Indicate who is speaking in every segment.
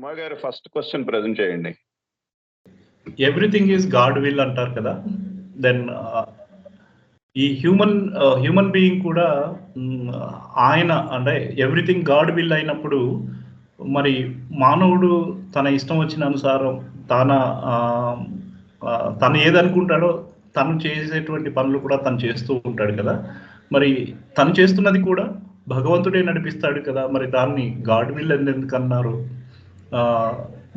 Speaker 1: రమా గారు first question present చేయండి.
Speaker 2: Everything is God will అంటారు కదా. దెన్ ఈ హ్యూమన్ బీయింగ్ కూడా ఆయన అంటే ఎవ్రీథింగ్ గాడ్ విల్ అయినప్పుడు మరి మానవుడు తన ఇష్టం వచ్చిన అనుసారం తను ఏదనుకుంటాడో తను చేసేటువంటి పనులు కూడా తను చేస్తూ ఉంటాడు కదా. మరి తను చేస్తున్నది కూడా భగవంతుడే నడిపిస్తాడు కదా. మరి దాన్ని గాడ్ విల్ అని ఎందుకు అన్నారు?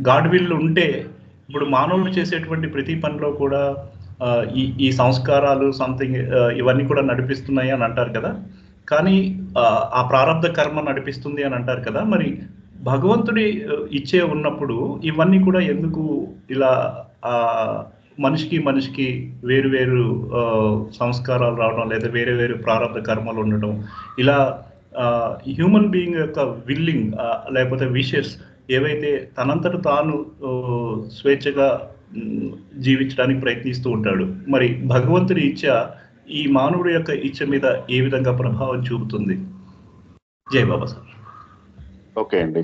Speaker 2: గాడ్ విల్ ఉంటే ఇప్పుడు మానవుడు చేసేటువంటి ప్రతి పనిలో కూడా ఈ సంస్కారాలు సంథింగ్ ఇవన్నీ కూడా నడిపిస్తున్నాయి అని అంటారు కదా. కానీ ఆ ప్రారంధ కర్మ నడిపిస్తుంది అని అంటారు కదా. మరి భగవంతుడి ఇచ్చే ఉన్నప్పుడు ఇవన్నీ కూడా ఎందుకు ఇలా మనిషికి వేరు వేరు సంస్కారాలు రావడం, లేదా వేరే వేరు ప్రారంధ కర్మలు ఉండడం, ఇలా హ్యూమన్ బీయింగ్ యొక్క విల్లింగ్ లేకపోతే విషెస్ ఏవైతే తనంతట తాను స్వేచ్ఛగా జీవించడానికి ప్రయత్నిస్తూ ఉంటాడు, మరి భగవంతుడి ఇచ్చ ఈ మానవుడి యొక్క ఇచ్చ మీద ఏ విధంగా ప్రభావం చూపుతుంది? జై బాబా సార్.
Speaker 1: ఓకే అండి,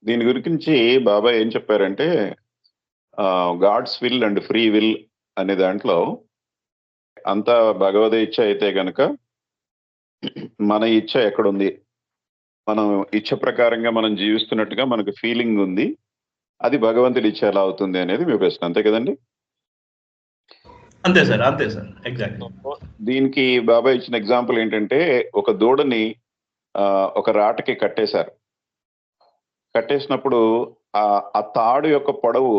Speaker 1: దీని గురించి బాబా ఏం చెప్పారంటే God's will and free will అనే దాంట్లో అంతా భగవద్ ఇచ్చ అయితే కనుక మన ఇచ్చ ఎక్కడుంది, మనం ఇచ్చ ప్రకారంగా మనం జీవిస్తున్నట్టుగా మనకు ఫీలింగ్ ఉంది, అది భగవంతుడి ఇచ్చ ఎలా అవుతుంది అనేది మీ ప్రశ్న, అంతే కదండి?
Speaker 2: అంతే సార్, అంతే సార్, ఎగ్జాక్ట్.
Speaker 1: దీనికి బాబా ఇచ్చిన ఎగ్జాంపుల్ ఏంటంటే, ఒక దూడని ఒక రాటకి కట్టేశారు. కట్టేసినప్పుడు ఆ తాడు యొక్క పొడవు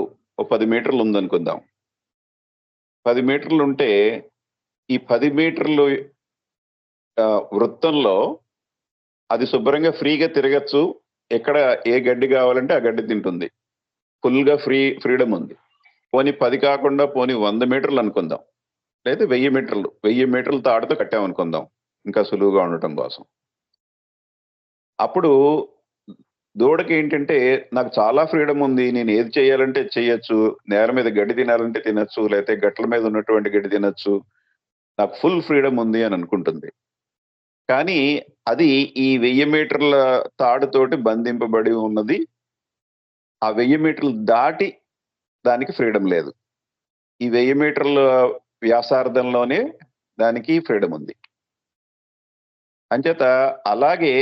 Speaker 1: 10 మీటర్లు ఉందనుకుందాం. 10 మీటర్లు ఉంటే ఈ 10 మీటర్లు వృత్తంలో అది శుభ్రంగా ఫ్రీగా తిరగచ్చు, ఎక్కడ ఏ గడ్డి కావాలంటే ఆ గడ్డి తింటుంది, ఫుల్గా ఫ్రీడమ్ ఉంది. పోనీ 10 కాకుండా పోనీ 100 మీటర్లు అనుకుందాం, లేదా 1000 మీటర్లు తాడుతో కట్టామనుకుందాం ఇంకా సులువుగా ఉండటం కోసం. అప్పుడు దూడకి ఏంటంటే, నాకు చాలా ఫ్రీడమ్ ఉంది, నేను ఏది చేయాలంటే చేయొచ్చు, నేల మీద గడ్డి తినాలంటే తినచ్చు, లేకపోతే గట్ల మీద ఉన్నటువంటి గడ్డి తినచ్చు, నాకు ఫుల్ ఫ్రీడమ్ ఉంది అని అనుకుంటుంది. కానీ అది ఈ 1000 మీటర్ల తాడుతోటి బంధింపబడి ఉన్నది. ఆ 1000 మీటర్లు దాటి దానికి ఫ్రీడమ్ లేదు. ఈ 1000 మీటర్ల వ్యాసార్థంలోనే దానికి ఫ్రీడమ్ ఉంది. అంచేత అలాగే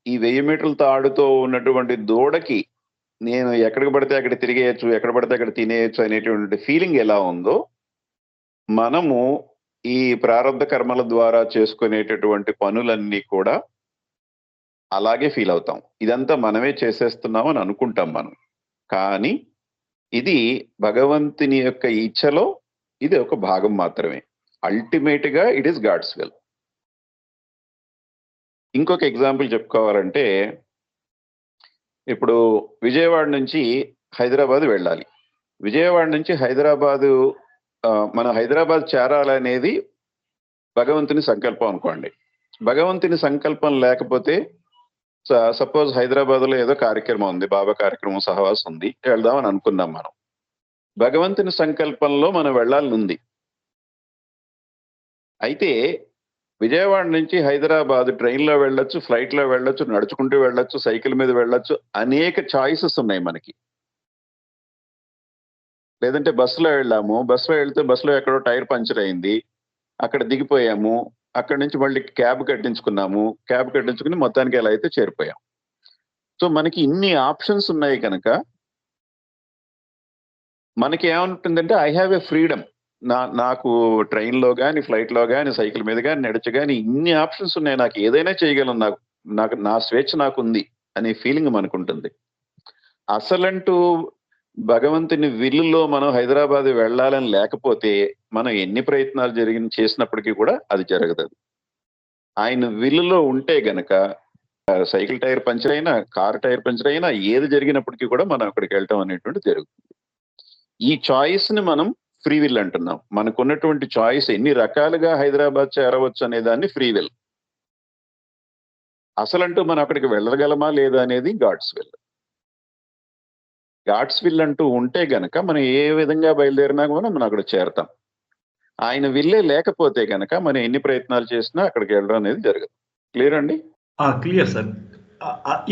Speaker 1: ఈ 1000 మీటర్ల తాడుతో ఉన్నటువంటి దూడకి నేను ఎక్కడికి పడితే అక్కడ తిరిగేయచ్చు, ఎక్కడ పడితే అక్కడ తినేయచ్చు అనేటువంటి ఫీలింగ్ ఎలా ఉందో, మనము ఈ ప్రారంభ కర్మల ద్వారా చేసుకునేటటువంటి పనులన్నీ కూడా అలాగే ఫీల్ అవుతాం. ఇదంతా మనమే చేసేస్తున్నాం అని అనుకుంటాం మనం. కానీ ఇది భగవంతుని యొక్క ఇచ్ఛలో ఇది ఒక భాగం మాత్రమే. అల్టిమేట్ గా ఇట్ ఈస్ గాడ్స్ విల్. ఇంకొక ఎగ్జాంపుల్ చెప్పుకోవాలంటే, ఇప్పుడు విజయవాడ నుంచి హైదరాబాద్ వెళ్ళాలి. విజయవాడ నుంచి హైదరాబాదు మన హైదరాబాద్ చేరాలనేది భగవంతుని సంకల్పం అనుకోండి. భగవంతుని సంకల్పం లేకపోతే, సపోజ్ హైదరాబాద్లో ఏదో కార్యక్రమం ఉంది, బాబా కార్యక్రమం సహవాసం ఉంది, వెళ్దామని అనుకున్నాం మనం. భగవంతుని సంకల్పంలో మనం వెళ్ళాలని ఉంది. అయితే విజయవాడ నుంచి హైదరాబాద్ ట్రైన్లో వెళ్ళొచ్చు, ఫ్లైట్లో వెళ్ళొచ్చు, నడుచుకుంటూ వెళ్ళొచ్చు, సైకిల్ మీద వెళ్ళొచ్చు, అనేక చాయిసెస్ ఉన్నాయి మనకి. లేదంటే బస్సులో వెళ్ళాము, బస్సులో వెళ్తే బస్సులో ఎక్కడో టైర్ పంచర్ అయింది, అక్కడ దిగిపోయాము, అక్కడి నుంచి మళ్ళీ క్యాబ్ కట్టించుకుని మొత్తానికి ఎలా అయితే చేరిపోయాం. సో మనకి ఇన్ని ఆప్షన్స్ ఉన్నాయి కనుక మనకి ఏమంటుందంటే, ఐ హ్యావ్ ఎ ఫ్రీడమ్. నాకు ట్రైన్లో కానీ, ఫ్లైట్లో కానీ, సైకిల్ మీద కానీ, నడిచి కానీ ఇన్ని ఆప్షన్స్ ఉన్నాయి, నాకు ఏదైనా చేయగలను, నాకు నా స్వేచ్ఛ నాకు ఉంది అనే ఫీలింగ్ మనకుంటుంది. అసలంటూ భగవంతుని విల్లులో మనం హైదరాబాద్ వెళ్ళాలని లేకపోతే మనం ఎన్ని ప్రయత్నాలు చేసినప్పటికీ కూడా అది జరగదు. ఆయన విల్లులో ఉంటే గనక సైకిల్ టైర్ పంచర్ అయినా, కార్ టైర్ పంచర్ అయినా, ఏది జరిగినప్పటికీ కూడా మనం అక్కడికి వెళ్ళటం అనేటువంటి జరుగుతుంది. ఈ చాయిస్ ని మనం ఫ్రీ విల్ అంటున్నాం. మనకున్నటువంటి చాయిస్ ఎన్ని రకాలుగా హైదరాబాద్ చేరవచ్చు అనే దాన్ని ఫ్రీ విల్. అసలంటూ మనం అక్కడికి వెళ్ళగలమా లేదా అనేది గాడ్స్ విల్. గాడ్స్ విల్ అంటూ ఉంటే గనక మనం ఏ విధంగా బయలుదేరినా కూడా మనం అక్కడ చేరతాం. ఆయన విల్లే లేకపోతే గనక మనం ఎన్ని ప్రయత్నాలు చేసినా అక్కడికి వెళ్ళడం అనేది జరగదు. క్లియర్ అండి?
Speaker 2: Clear sir.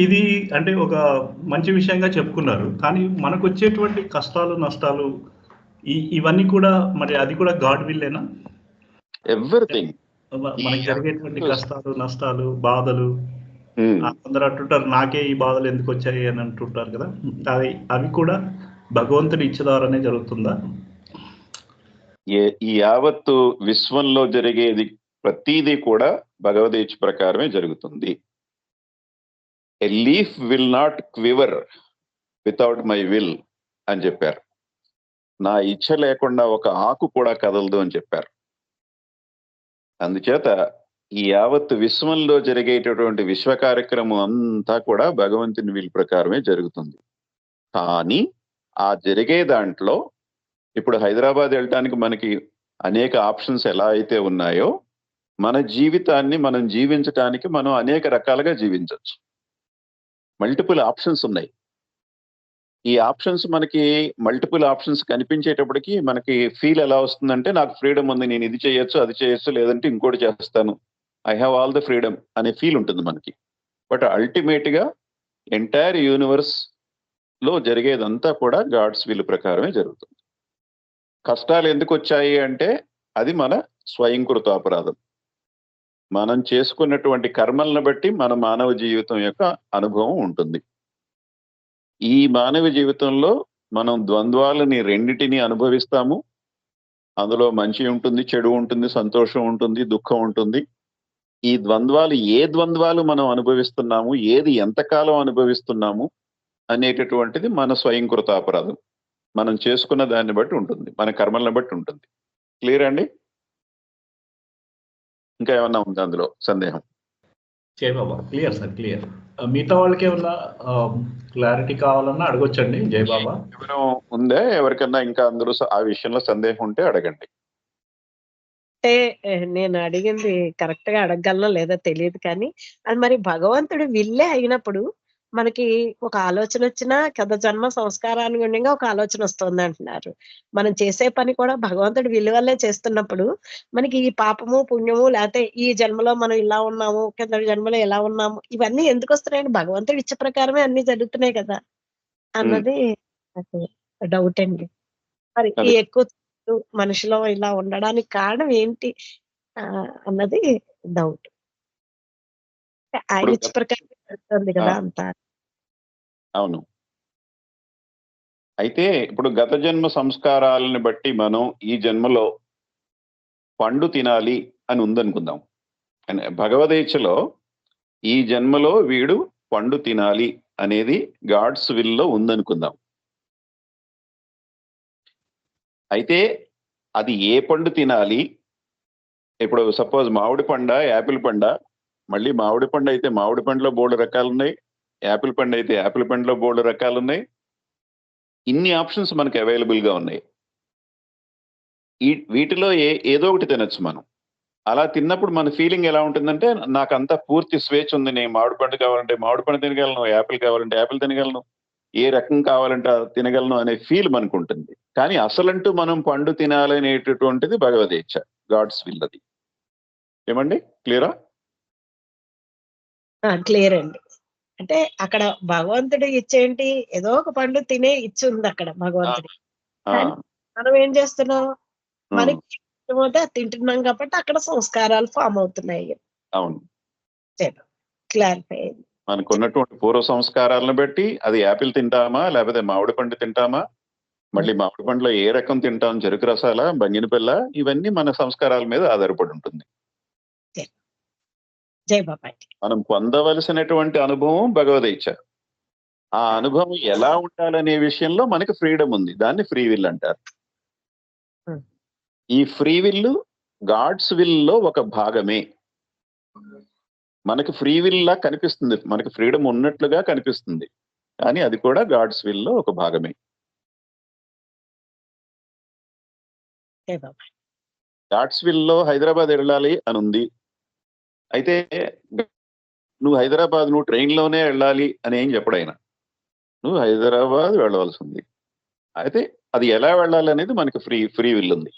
Speaker 2: ఇది అంటే ఒక మంచి విషయంగా చెప్పుకున్నారు. కానీ మనకొచ్చేటువంటి కష్టాలు, నష్టాలు ఇవన్నీ కూడా మరి అది కూడా గాడ్ విల్లేనా?
Speaker 1: ఎవ్రీథింగ్. ఈ
Speaker 2: మనకి జరిగేటువంటి
Speaker 1: అన్నిట్లో
Speaker 2: కష్టాలు, నష్టాలు, బాధలు
Speaker 1: హ్మ్.
Speaker 2: కొందరు అంటుంటారు నాకే ఈ బాధలు ఎందుకొచ్చాయి అని అంటుంటారు కదా! అవి కూడా భగవంతుడి ఇచ్చ ద్వారానే జరుగుతుందా?
Speaker 1: ఈ యావత్తు విశ్వంలో జరిగేది ప్రతీదీ కూడా భగవదీచ్ఛ ప్రకారమే జరుగుతుంది. A leaf will not quiver without my will అని చెప్పారు. నా ఇచ్ఛ లేకుండా ఒక ఆకు కూడా కదలదు అని చెప్పారు. అందుచేత ఈ యావత్తు విశ్వంలో జరిగేటటువంటి విశ్వ కార్యక్రమం అంతా కూడా భగవంతుని విల్ ప్రకారమే జరుగుతుంది. కానీ ఆ జరిగే దాంట్లో ఇప్పుడు హైదరాబాద్ వెళ్ళటానికి మనకి అనేక ఆప్షన్స్ ఎలా అయితే ఉన్నాయో, మన జీవితాన్ని మనం జీవించటానికి మనం అనేక రకాలుగా జీవించొచ్చు. మల్టిపుల్ ఆప్షన్స్ ఉన్నాయి. ఈ ఆప్షన్స్ మనకి మల్టిపుల్ ఆప్షన్స్ కనిపించేటప్పటికి మనకి ఫీల్ ఎలా వస్తుందంటే నాకు ఫ్రీడమ్ ఉంది, నేను ఇది చేయొచ్చు, అది చేయొచ్చు, లేదంటే ఇంకోటి చేస్తాను, I have all the freedom అనే ఫీల్ ఉంటుంది మనకి. బట్ అల్టిమేట్ గా ఎంటైర్ యూనివర్స్ లో జరిగేదంతా కూడా గాడ్స్ విల్ ప్రకారమే జరుగుతుంది. కష్టాలు ఎందుకు వచ్చాయి అంటే అది మన స్వయంకృత అపరాధం. మనం చేసుకున్నటువంటి కర్మలను బట్టి మన మానవ జీవితం యొక్క అనుభవం ఉంటుంది. ఈ మానవ జీవితంలో మనం ద్వంద్వాలని రెండిటిని అనుభవిస్తాము. అందులో మంచి ఉంటుంది, చెడు ఉంటుంది, సంతోషం ఉంటుంది, దుఃఖం ఉంటుంది. ఈ ఏ ద్వంద్వాలు మనం అనుభవిస్తున్నాము, ఏది ఎంతకాలం అనుభవిస్తున్నాము అనేటటువంటిది మన స్వయంకృత అపరాధం. మనం చేసుకున్న దాన్ని బట్టి ఉంటుంది, మన కర్మలను బట్టి ఉంటుంది. క్లియర్ అండి? ఇంకా ఏమన్నా ఉంది అందులో సందేహం?
Speaker 2: జై బాబా. Clear sir, clear. మిగతా వాళ్ళకి ఏమన్నా క్లారిటీ కావాలన్నా అడగొచ్చండి. జై బాబా.
Speaker 1: వివరం ఉందా ఎవరికన్నా? ఇంకా అందరూ ఆ విషయంలో సందేహం ఉంటే అడగండి.
Speaker 3: అంటే నేను అడిగింది కరెక్ట్ గా అడగగలనో లేదో తెలియదు కానీ, అది మరి భగవంతుడు విల్లే అయినప్పుడు మనకి ఒక ఆలోచన వచ్చినా గత జన్మ సంస్కారానుగుణంగా ఒక ఆలోచన వస్తుంది అంటున్నారు. మనం చేసే పని కూడా భగవంతుడి విల్లు వల్లే చేస్తున్నప్పుడు మనకి ఈ పాపము, పుణ్యము లేతే ఈ జన్మలో మనం ఇలా ఉన్నాము, కిందటి జన్మలో ఎలా ఉన్నాము ఇవన్నీ ఎందుకు వస్తున్నాయండి? భగవంతుడి ఇచ్చ ప్రకారమే అన్ని జరుగుతున్నాయి కదా! అన్నది నాకు డౌట్ అండి. మరి ఈ
Speaker 1: అది
Speaker 3: ఎక్కువ మనిషిలో ఇలా ఉండడానికి కారణం ఏంటి? అన్నది డౌట్. ఆయన
Speaker 1: ఇప్పుడు
Speaker 3: ఇచ్చ ప్రకారం జరుగుతుంది
Speaker 1: ఆ,
Speaker 3: కదా అంతా.
Speaker 1: అవును. అయితే ఇప్పుడు గత జన్మ సంస్కారాలను బట్టి మనం ఈ జన్మలో పండు తినాలి అని ఉందనుకుందాం. భగవదీచ్ఛలో ఈ జన్మలో వీడు పండు తినాలి అనేది గాడ్స్ విల్లో ఉందనుకుందాం. అయితే అది ఏ పండు తినాలి? ఇప్పుడు సపోజ్ మామిడి పండ, యాపిల్ పండ. మళ్ళీ మామిడి పండు అయితే మామిడి పండులో బోల్డు రకాలు ఉన్నాయి, యాపిల్ పండు అయితే యాపిల్ పండులో బోల్డు రకాలు ఉన్నాయి. ఇన్ని ఆప్షన్స్ మనకి అవైలబుల్ గా ఉన్నాయి. వీటిలో ఏదో ఒకటి తినొచ్చు మనం. అలా తిన్నప్పుడు మన ఫీలింగ్ ఎలా ఉంటుందంటే నాకు అంతా పూర్తి స్వేచ్ఛ ఉంది, నేను మామిడి పండు కావాలంటే మామిడి పండు తినగలను, యాపిల్ కావాలంటే యాపిల్ తినగలను, ఏ రకం కావాలంటే తినగలను అనే ఫీల్ మనకు ఉంటుంది. కానీ అసలంటూ మనం పండు తినాలనేటటువంటిది భగవదీచ్ఛ, గాడ్స్ విల్. అది ఏమండి? క్లియరా?
Speaker 3: క్లియర్ అండి. అంటే అక్కడ భగవంతుడి ఇచ్చేంటి ఏదో ఒక పండు తినే ఇచ్చి ఉంది అక్కడ భగవంతుడి. కానీ మనం ఏం చేస్తున్నాం? మనకి ఇష్టమైతే అది తింటున్నాం కాబట్టి అక్కడ సంస్కారాలు ఫామ్ అవుతున్నాయి.
Speaker 1: అవును.
Speaker 3: క్లారిఫై అయింది.
Speaker 1: మనకున్నటువంటి పూర్వ సంస్కారాలను బట్టి అది యాపిల్ తింటామా, లేకపోతే మామిడి పండు తింటామా, మళ్ళీ మామిడి పండులో ఏ రకం తింటాం, చెరుకు రసాల, బంగిన పిల్ల, ఇవన్నీ మన సంస్కారాల మీద ఆధారపడి ఉంటుంది.
Speaker 3: జై బాబాయ్.
Speaker 1: మనం పొందవలసినటువంటి అనుభవం భగవదీచ్ఛ. ఆ అనుభవం ఎలా ఉండాలనే విషయంలో మనకి ఫ్రీడమ్ ఉంది. దాన్ని ఫ్రీ విల్ అంటారు. ఈ ఫ్రీ విల్ గాడ్స్ విల్ లో ఒక భాగమే. మనకి ఫ్రీ విల్ లా కనిపిస్తుంది, మనకి ఫ్రీడమ్ ఉన్నట్లుగా కనిపిస్తుంది, కానీ అది కూడా గాడ్స్ విల్ లో ఒక భాగమే. గాడ్స్ విల్ లో హైదరాబాద్ వెళ్ళాలి అని ఉంది. అయితే నువ్వు హైదరాబాద్ నువ్వు ట్రైన్లోనే వెళ్ళాలి అని ఏం చెప్పడు ఆయన. నువ్వు హైదరాబాద్ వెళ్ళవలసి ఉంది. అయితే అది ఎలా వెళ్ళాలి అనేది మనకి ఫ్రీ విల్ ఉంది.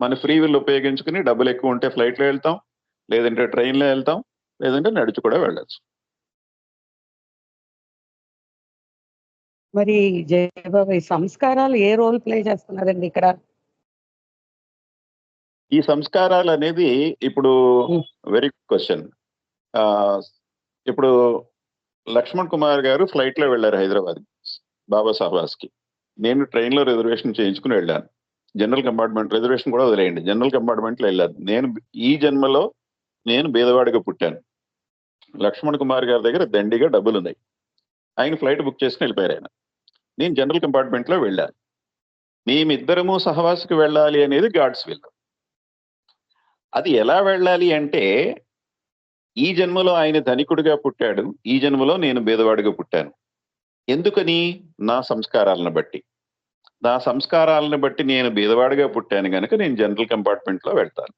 Speaker 1: మన ఫ్రీ విల్ ఉపయోగించుకుని డబ్బులు ఎక్కువ ఉంటే ఫ్లైట్లో వెళ్తాం, లేదంటే ట్రైన్లో వెళ్తాం, లేదంటే నడిచి కూడా వెళ్ళచ్చు.
Speaker 4: మరి జయబాబు ఈ సంస్కారాలు ఏ రోల్ ప్లే చేస్తున్నారండి ఇక్కడ?
Speaker 1: ఈ సంస్కారాలు అనేది ఇప్పుడు
Speaker 4: ఉమ్,
Speaker 1: వెరీ గుడ్ క్వశ్చన్. ఇప్పుడు లక్ష్మణ్ కుమార్ గారు ఫ్లైట్ లో వెళ్ళారు హైదరాబాద్ బాబా సహవాస్ కి. నేను ట్రైన్ లో రిజర్వేషన్ చేయించుకుని వెళ్ళాను. జనరల్ కంపార్ట్మెంట్ రిజర్వేషన్ కూడా వదిలేయండి, జనరల్ కంపార్ట్మెంట్ లో వెళ్ళాను. ఈ జన్మలో నేను బీదవాడిగా పుట్టాను. లక్ష్మణ్ కుమార్ గారి దగ్గర దండిగా డబ్బులు ఉన్నాయి. ఆయన ఫ్లైట్ బుక్ చేసుకుని వెళ్ళిపోయారు. నేను జనరల్ కంపార్ట్మెంట్ లో వెళ్ళాను. మేమిద్దరము సహవాస్కి వెళ్ళాలి అనేది గాడ్స్ విల్. అది ఎలా వెళ్ళాలి అంటే, ఈ జన్మలో ఆయన ధనికుడిగా పుట్టాడు, ఈ జన్మలో నేను బీదవాడిగా పుట్టాను. ఎందుకని? నా సంస్కారాలను బట్టి. నా సంస్కారాలను బట్టి నేను బీదవాడిగా పుట్టాను కనుక నేను జనరల్ కంపార్ట్మెంట్ లో వెళ్తాను.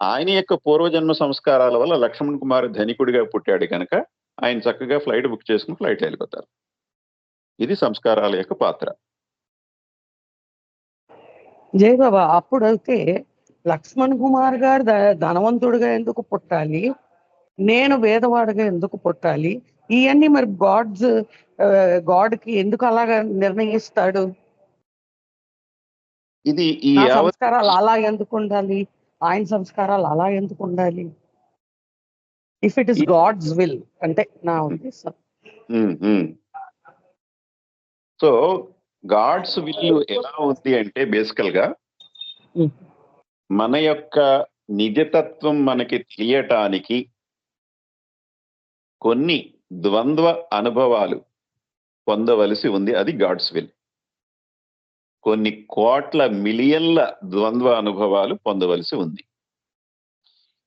Speaker 1: ఆయన యొక్క పూర్వజన్మ సంస్కారాల వల్ల లక్ష్మణ్ కుమార్ ధనికుడిగా పుట్టాడు కనుక ఆయన చక్కగా ఫ్లైట్ బుక్ చేసుకుని ఫ్లైట్ వెళ్ళిపోతారు. ఇది సంస్కారాల యొక్క పాత్ర.
Speaker 4: జయబాబా అప్పుడైతే లక్ష్మణ్ కుమార్ గారు ధనవంతుడిగా ఎందుకు పుట్టాలి, నేను వేదవాడిగా ఎందుకు పుట్టాలి, ఇవన్నీ మరి గాడ్ కి ఎందుకు అలాగా నిర్ణయిస్తాడు?
Speaker 1: ఇది ఈ
Speaker 4: నా
Speaker 1: యావత్
Speaker 4: సంస్కారాలు అలా ఎందుకు ఉండాలి, ఆయన సంస్కారాలు అలా ఎందుకు ఉండాలి? If it is God's will అంటే నా ఉద్దేశం.
Speaker 1: సో గాడ్స్ విల్ ఎలా ఉంది అంటే, బేసికల్ గా
Speaker 4: ఉమ్,
Speaker 1: మన యొక్క నిజతత్వం మనకి తెలియటానికి కొన్ని ద్వంద్వ అనుభవాలు పొందవలసి ఉంది. అది గాడ్స్ విల్. కొన్ని కోట్ల మిలియన్ల ద్వంద్వ అనుభవాలు పొందవలసి ఉంది.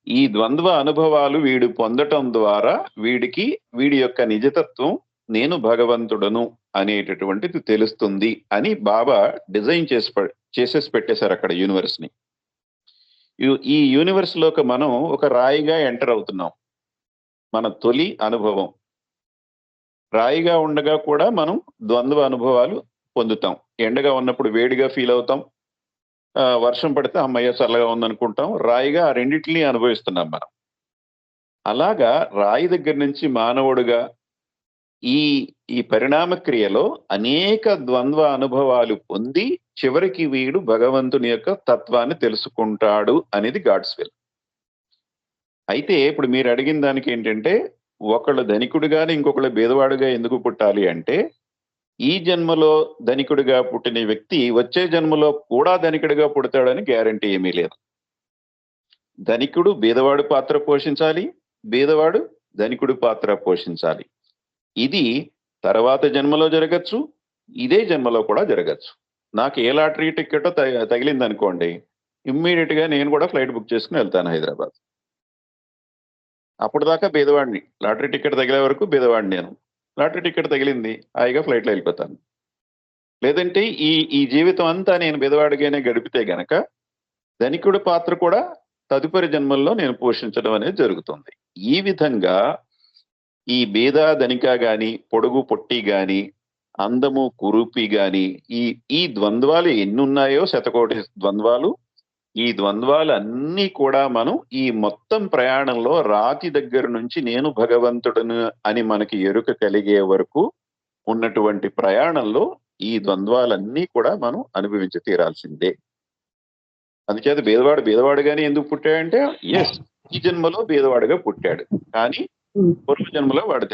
Speaker 1: ఈ ద్వంద్వ అనుభవాలు వీడు పొందటం ద్వారా వీడి యొక్క నిజతత్వం నేను భగవంతుడను అనేటటువంటిది తెలుస్తుంది అని బాబా డిజైన్ చేసేసి పెట్టేశారు అక్కడ యూనివర్స్ ని. ఈ యూనివర్స్ లోకి మనం ఒక రాయిగా ఎంటర్ అవుతున్నాం. మన తొలి అనుభవం రాయిగా ఉండగా కూడా మనం ద్వంద్వ అనుభవాలు పొందుతాం. ఎండగా ఉన్నప్పుడు వేడిగా ఫీల్ అవుతాం, వర్షం పడితే అమ్మయ్య చల్లగా ఉందనుకుంటాం. రాయిగా ఆ రెండింటినీ అనుభవిస్తున్నాం మనం. అలాగా రాయి దగ్గర నుంచి మానవుడుగా ఈ పరిణామ క్రియలో అనేక ద్వంద్వ అనుభవాలు పొంది చివరికి వీడు భగవంతుని యొక్క తత్వాన్ని తెలుసుకుంటాడు అనేది గాడ్స్ విల్. అయితే ఇప్పుడు మీరు అడిగిన దానికి ఏంటంటే, ఒకళ్ళు ధనికుడిగానే ఇంకొకళ్ళు బీదవాడుగా ఎందుకు పుట్టాలి అంటే, ఈ జన్మలో ధనికుడిగా పుట్టిన వ్యక్తి వచ్చే జన్మలో కూడా ధనికుడిగా పుడతాడని గ్యారంటీ ఏమీ లేదు. ధనికుడు బీదవాడు పాత్ర పోషించాలి, బీదవాడు ధనికుడు పాత్ర పోషించాలి. ఇది తర్వాత జన్మలో జరగచ్చు, ఇదే జన్మలో కూడా జరగచ్చు. నాకు ఏ లాటరీ టికెట్ తగిలింది అనుకోండి, ఇమ్మీడియట్ గా నేను కూడా ఫ్లైట్ బుక్ చేసుకుని వెళ్తాను హైదరాబాద్. అప్పుడు దాకా బీదవాడిని, లాటరీ టికెట్ తగిలే వరకు బీదవాడిని నేను. లాటరీ టికెట్ తగిలింది, హాయిగా ఫ్లైట్లో వెళ్ళిపోతాను. లేదంటే ఈ జీవితం అంతా నేను బీదవాడిగానే గడిపితే గనక ధనికుడి పాత్ర కూడా తదుపరి జన్మల్లో నేను పోషించడం అనేది జరుగుతుంది. ఈ విధంగా ఈ బీద ధనిక గాని, పొడుగు పొట్టి గాని, అందము కురూపి గాని, ఈ ద్వంద్వాలు ఎన్ని ఉన్నాయో, శతకోటి ద్వంద్వాలు. ఈ ద్వంద్వాలు అన్నీ కూడా మనం ఈ మొత్తం ప్రయాణంలో రాతి దగ్గర నుంచి నేను భగవంతుడును అని మనకి ఎరుక కలిగే వరకు ఉన్నటువంటి ప్రయాణంలో ఈ ద్వంద్వాలన్నీ కూడా మనం అనుభవించి తీరాల్సిందే. అందుచేత బీదవాడుగానే ఎందుకు పుట్టాడంటే, ఎస్, ఈ జన్మలో బీదవాడుగా పుట్టాడు, కానీ పూర్వ జన్మలో వాడు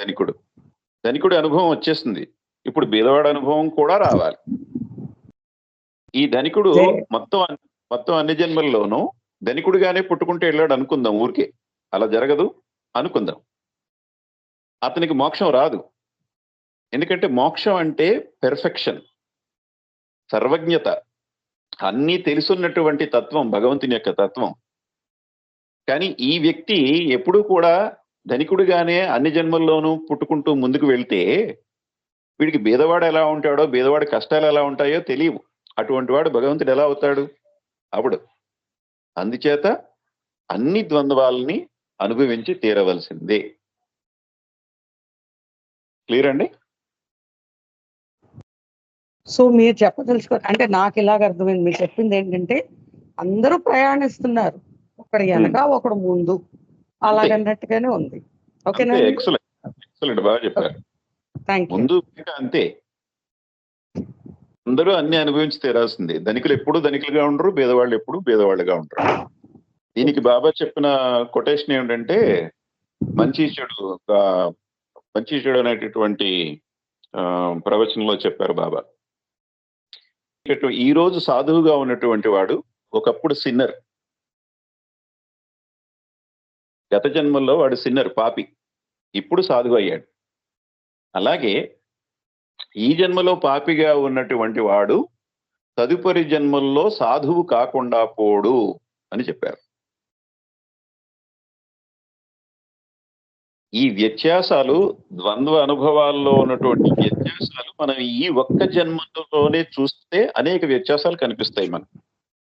Speaker 1: ధనికుడి అనుభవం వచ్చేస్తుంది. ఇప్పుడు బీదవాడు అనుభవం కూడా రావాలి. ఈ ధనికుడు మొత్తం అన్ని జన్మల్లోనూ ధనికుడిగానే పుట్టుకుంటే వెళ్ళాడు అనుకుందాం. ఊరికే అలా జరగదు అనుకుందాం. అతనికి మోక్షం రాదు. ఎందుకంటే మోక్షం అంటే పెర్ఫెక్షన్, సర్వజ్ఞత, అన్నీ తెలుసున్నటువంటి తత్వం, భగవంతుని యొక్క తత్వం. కానీ ఈ వ్యక్తి ఎప్పుడూ కూడా ధనికుడిగానే అన్ని జన్మల్లోనూ పుట్టుకుంటూ ముందుకు వెళ్తే వీడికి బీదవాడు ఎలా ఉంటాడో, బీదవాడి కష్టాలు ఎలా ఉంటాయో తెలియవు. అటువంటి వాడు భగవంతుడు ఎలా అవుతాడు? అప్పుడు అందుచేత అన్ని ద్వంద్వాలని అనుభవించి తీరవలసిందే. క్లియర్ అండి?
Speaker 4: సో మీరు చెప్పదలుచుకో అంటే నాకు ఇలాగ అర్థమైంది. మీరు చెప్పింది ఏంటంటే అందరూ ప్రయాణిస్తున్నారు, ఒకడు వెనక ఒకడు ముందు, అలాగన్నట్టుగానే ఉంది. ఓకేనా?
Speaker 1: ఎక్సలెంట్, బాగా చెప్పారు.
Speaker 4: Thank you.
Speaker 1: ముందు వెనక అంతే. అందరూ అన్ని అనుభవించి తీరాల్సిందే. ధనికులు ఎప్పుడు ధనికులుగా ఉండరు, పేదవాళ్ళు ఎప్పుడు పేదవాళ్ళుగా ఉంటారు. దీనికి బాబా చెప్పిన కొటేషన్ ఏమిటంటే మంచి చెడు అనేటటువంటి ప్రవచనంలో చెప్పారు బాబా. ఈ రోజు సాధువుగా ఉన్నటువంటి వాడు ఒకప్పుడు సిన్నర్, గత జన్మల్లో వాడు సిన్నర్, పాపి, ఇప్పుడు సాధువు అయ్యాడు. అలాగే ఈ జన్మలో పాపిగా ఉన్నటువంటి వాడు తదుపరి జన్మల్లో సాధువు కాకుండా పోడు అని చెప్పారు. ఈ వ్యత్యాసాలు, ద్వంద్వ అనుభవాల్లో ఉన్నటువంటి వ్యత్యాసాలు మనం ఈ ఒక్క జన్మలోనే చూస్తే అనేక వ్యత్యాసాలు కనిపిస్తాయి.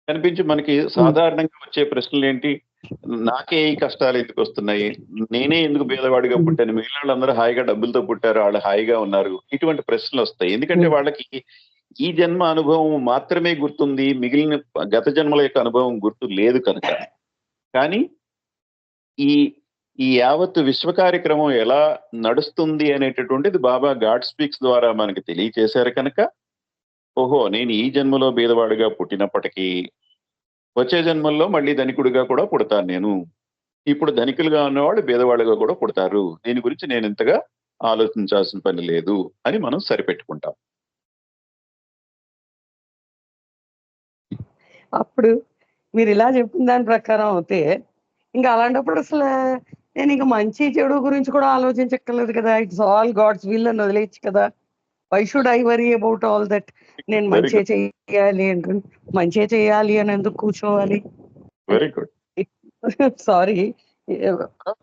Speaker 1: కనిపించి మనకి సాధారణంగా వచ్చే ప్రశ్నలు ఏంటి? నాకే ఈ కష్టాలు ఎందుకు వస్తున్నాయి, నేనే ఎందుకు పేదవాడిగా పుట్టాను, మిగిలిన వాళ్ళందరూ హాయిగా డబ్బులతో పుట్టారు, వాళ్ళు హాయిగా ఉన్నారు, ఇటువంటి ప్రశ్నలు వస్తాయి. ఎందుకంటే వాళ్ళకి ఈ జన్మ అనుభవం మాత్రమే గుర్తుంది, మిగిలిన గత జన్మల యొక్క అనుభవం గుర్తు లేదు కనుక. కానీ ఈ యావత్ విశ్వ కార్యక్రమం ఎలా నడుస్తుంది అనేటటువంటిది బాబా గాడ్ స్పీక్స్ ద్వారా మనకి తెలియచేశారు కనుక, ఓహో నేను ఈ జన్మలో పేదవాడిగా పుట్టినప్పటికీ వచ్చే జన్మల్లో మళ్ళీ ధనికుడిగా కూడా పుడతాను నేను. ఇప్పుడు ధనికులుగా ఉన్నవాళ్ళు పేదవాళ్ళుగా కూడా పుడతారు, దీని గురించి నేను ఇంతగా ఆలోచించాల్సిన పని లేదు అని మనం సరిపెట్టుకుంటాం.
Speaker 4: అప్పుడు మీరు ఇలా చెప్పిన దాని ప్రకారం అయితే ఇంకా అలాంటప్పుడు అసలు నేను ఇంకా మంచి చెడు గురించి కూడా ఆలోచించక్కర్లేదు కదా, ఇట్స్ ఆల్ గాడ్స్ విల్ అని వదిలేయచ్చు కదా. Why should I worry about all that? నేను మంచి చేయాలి అంటే మంచి చేయాలి అని ఎందుకు కూర్చోవాలి?
Speaker 1: Very good.
Speaker 4: Sorry,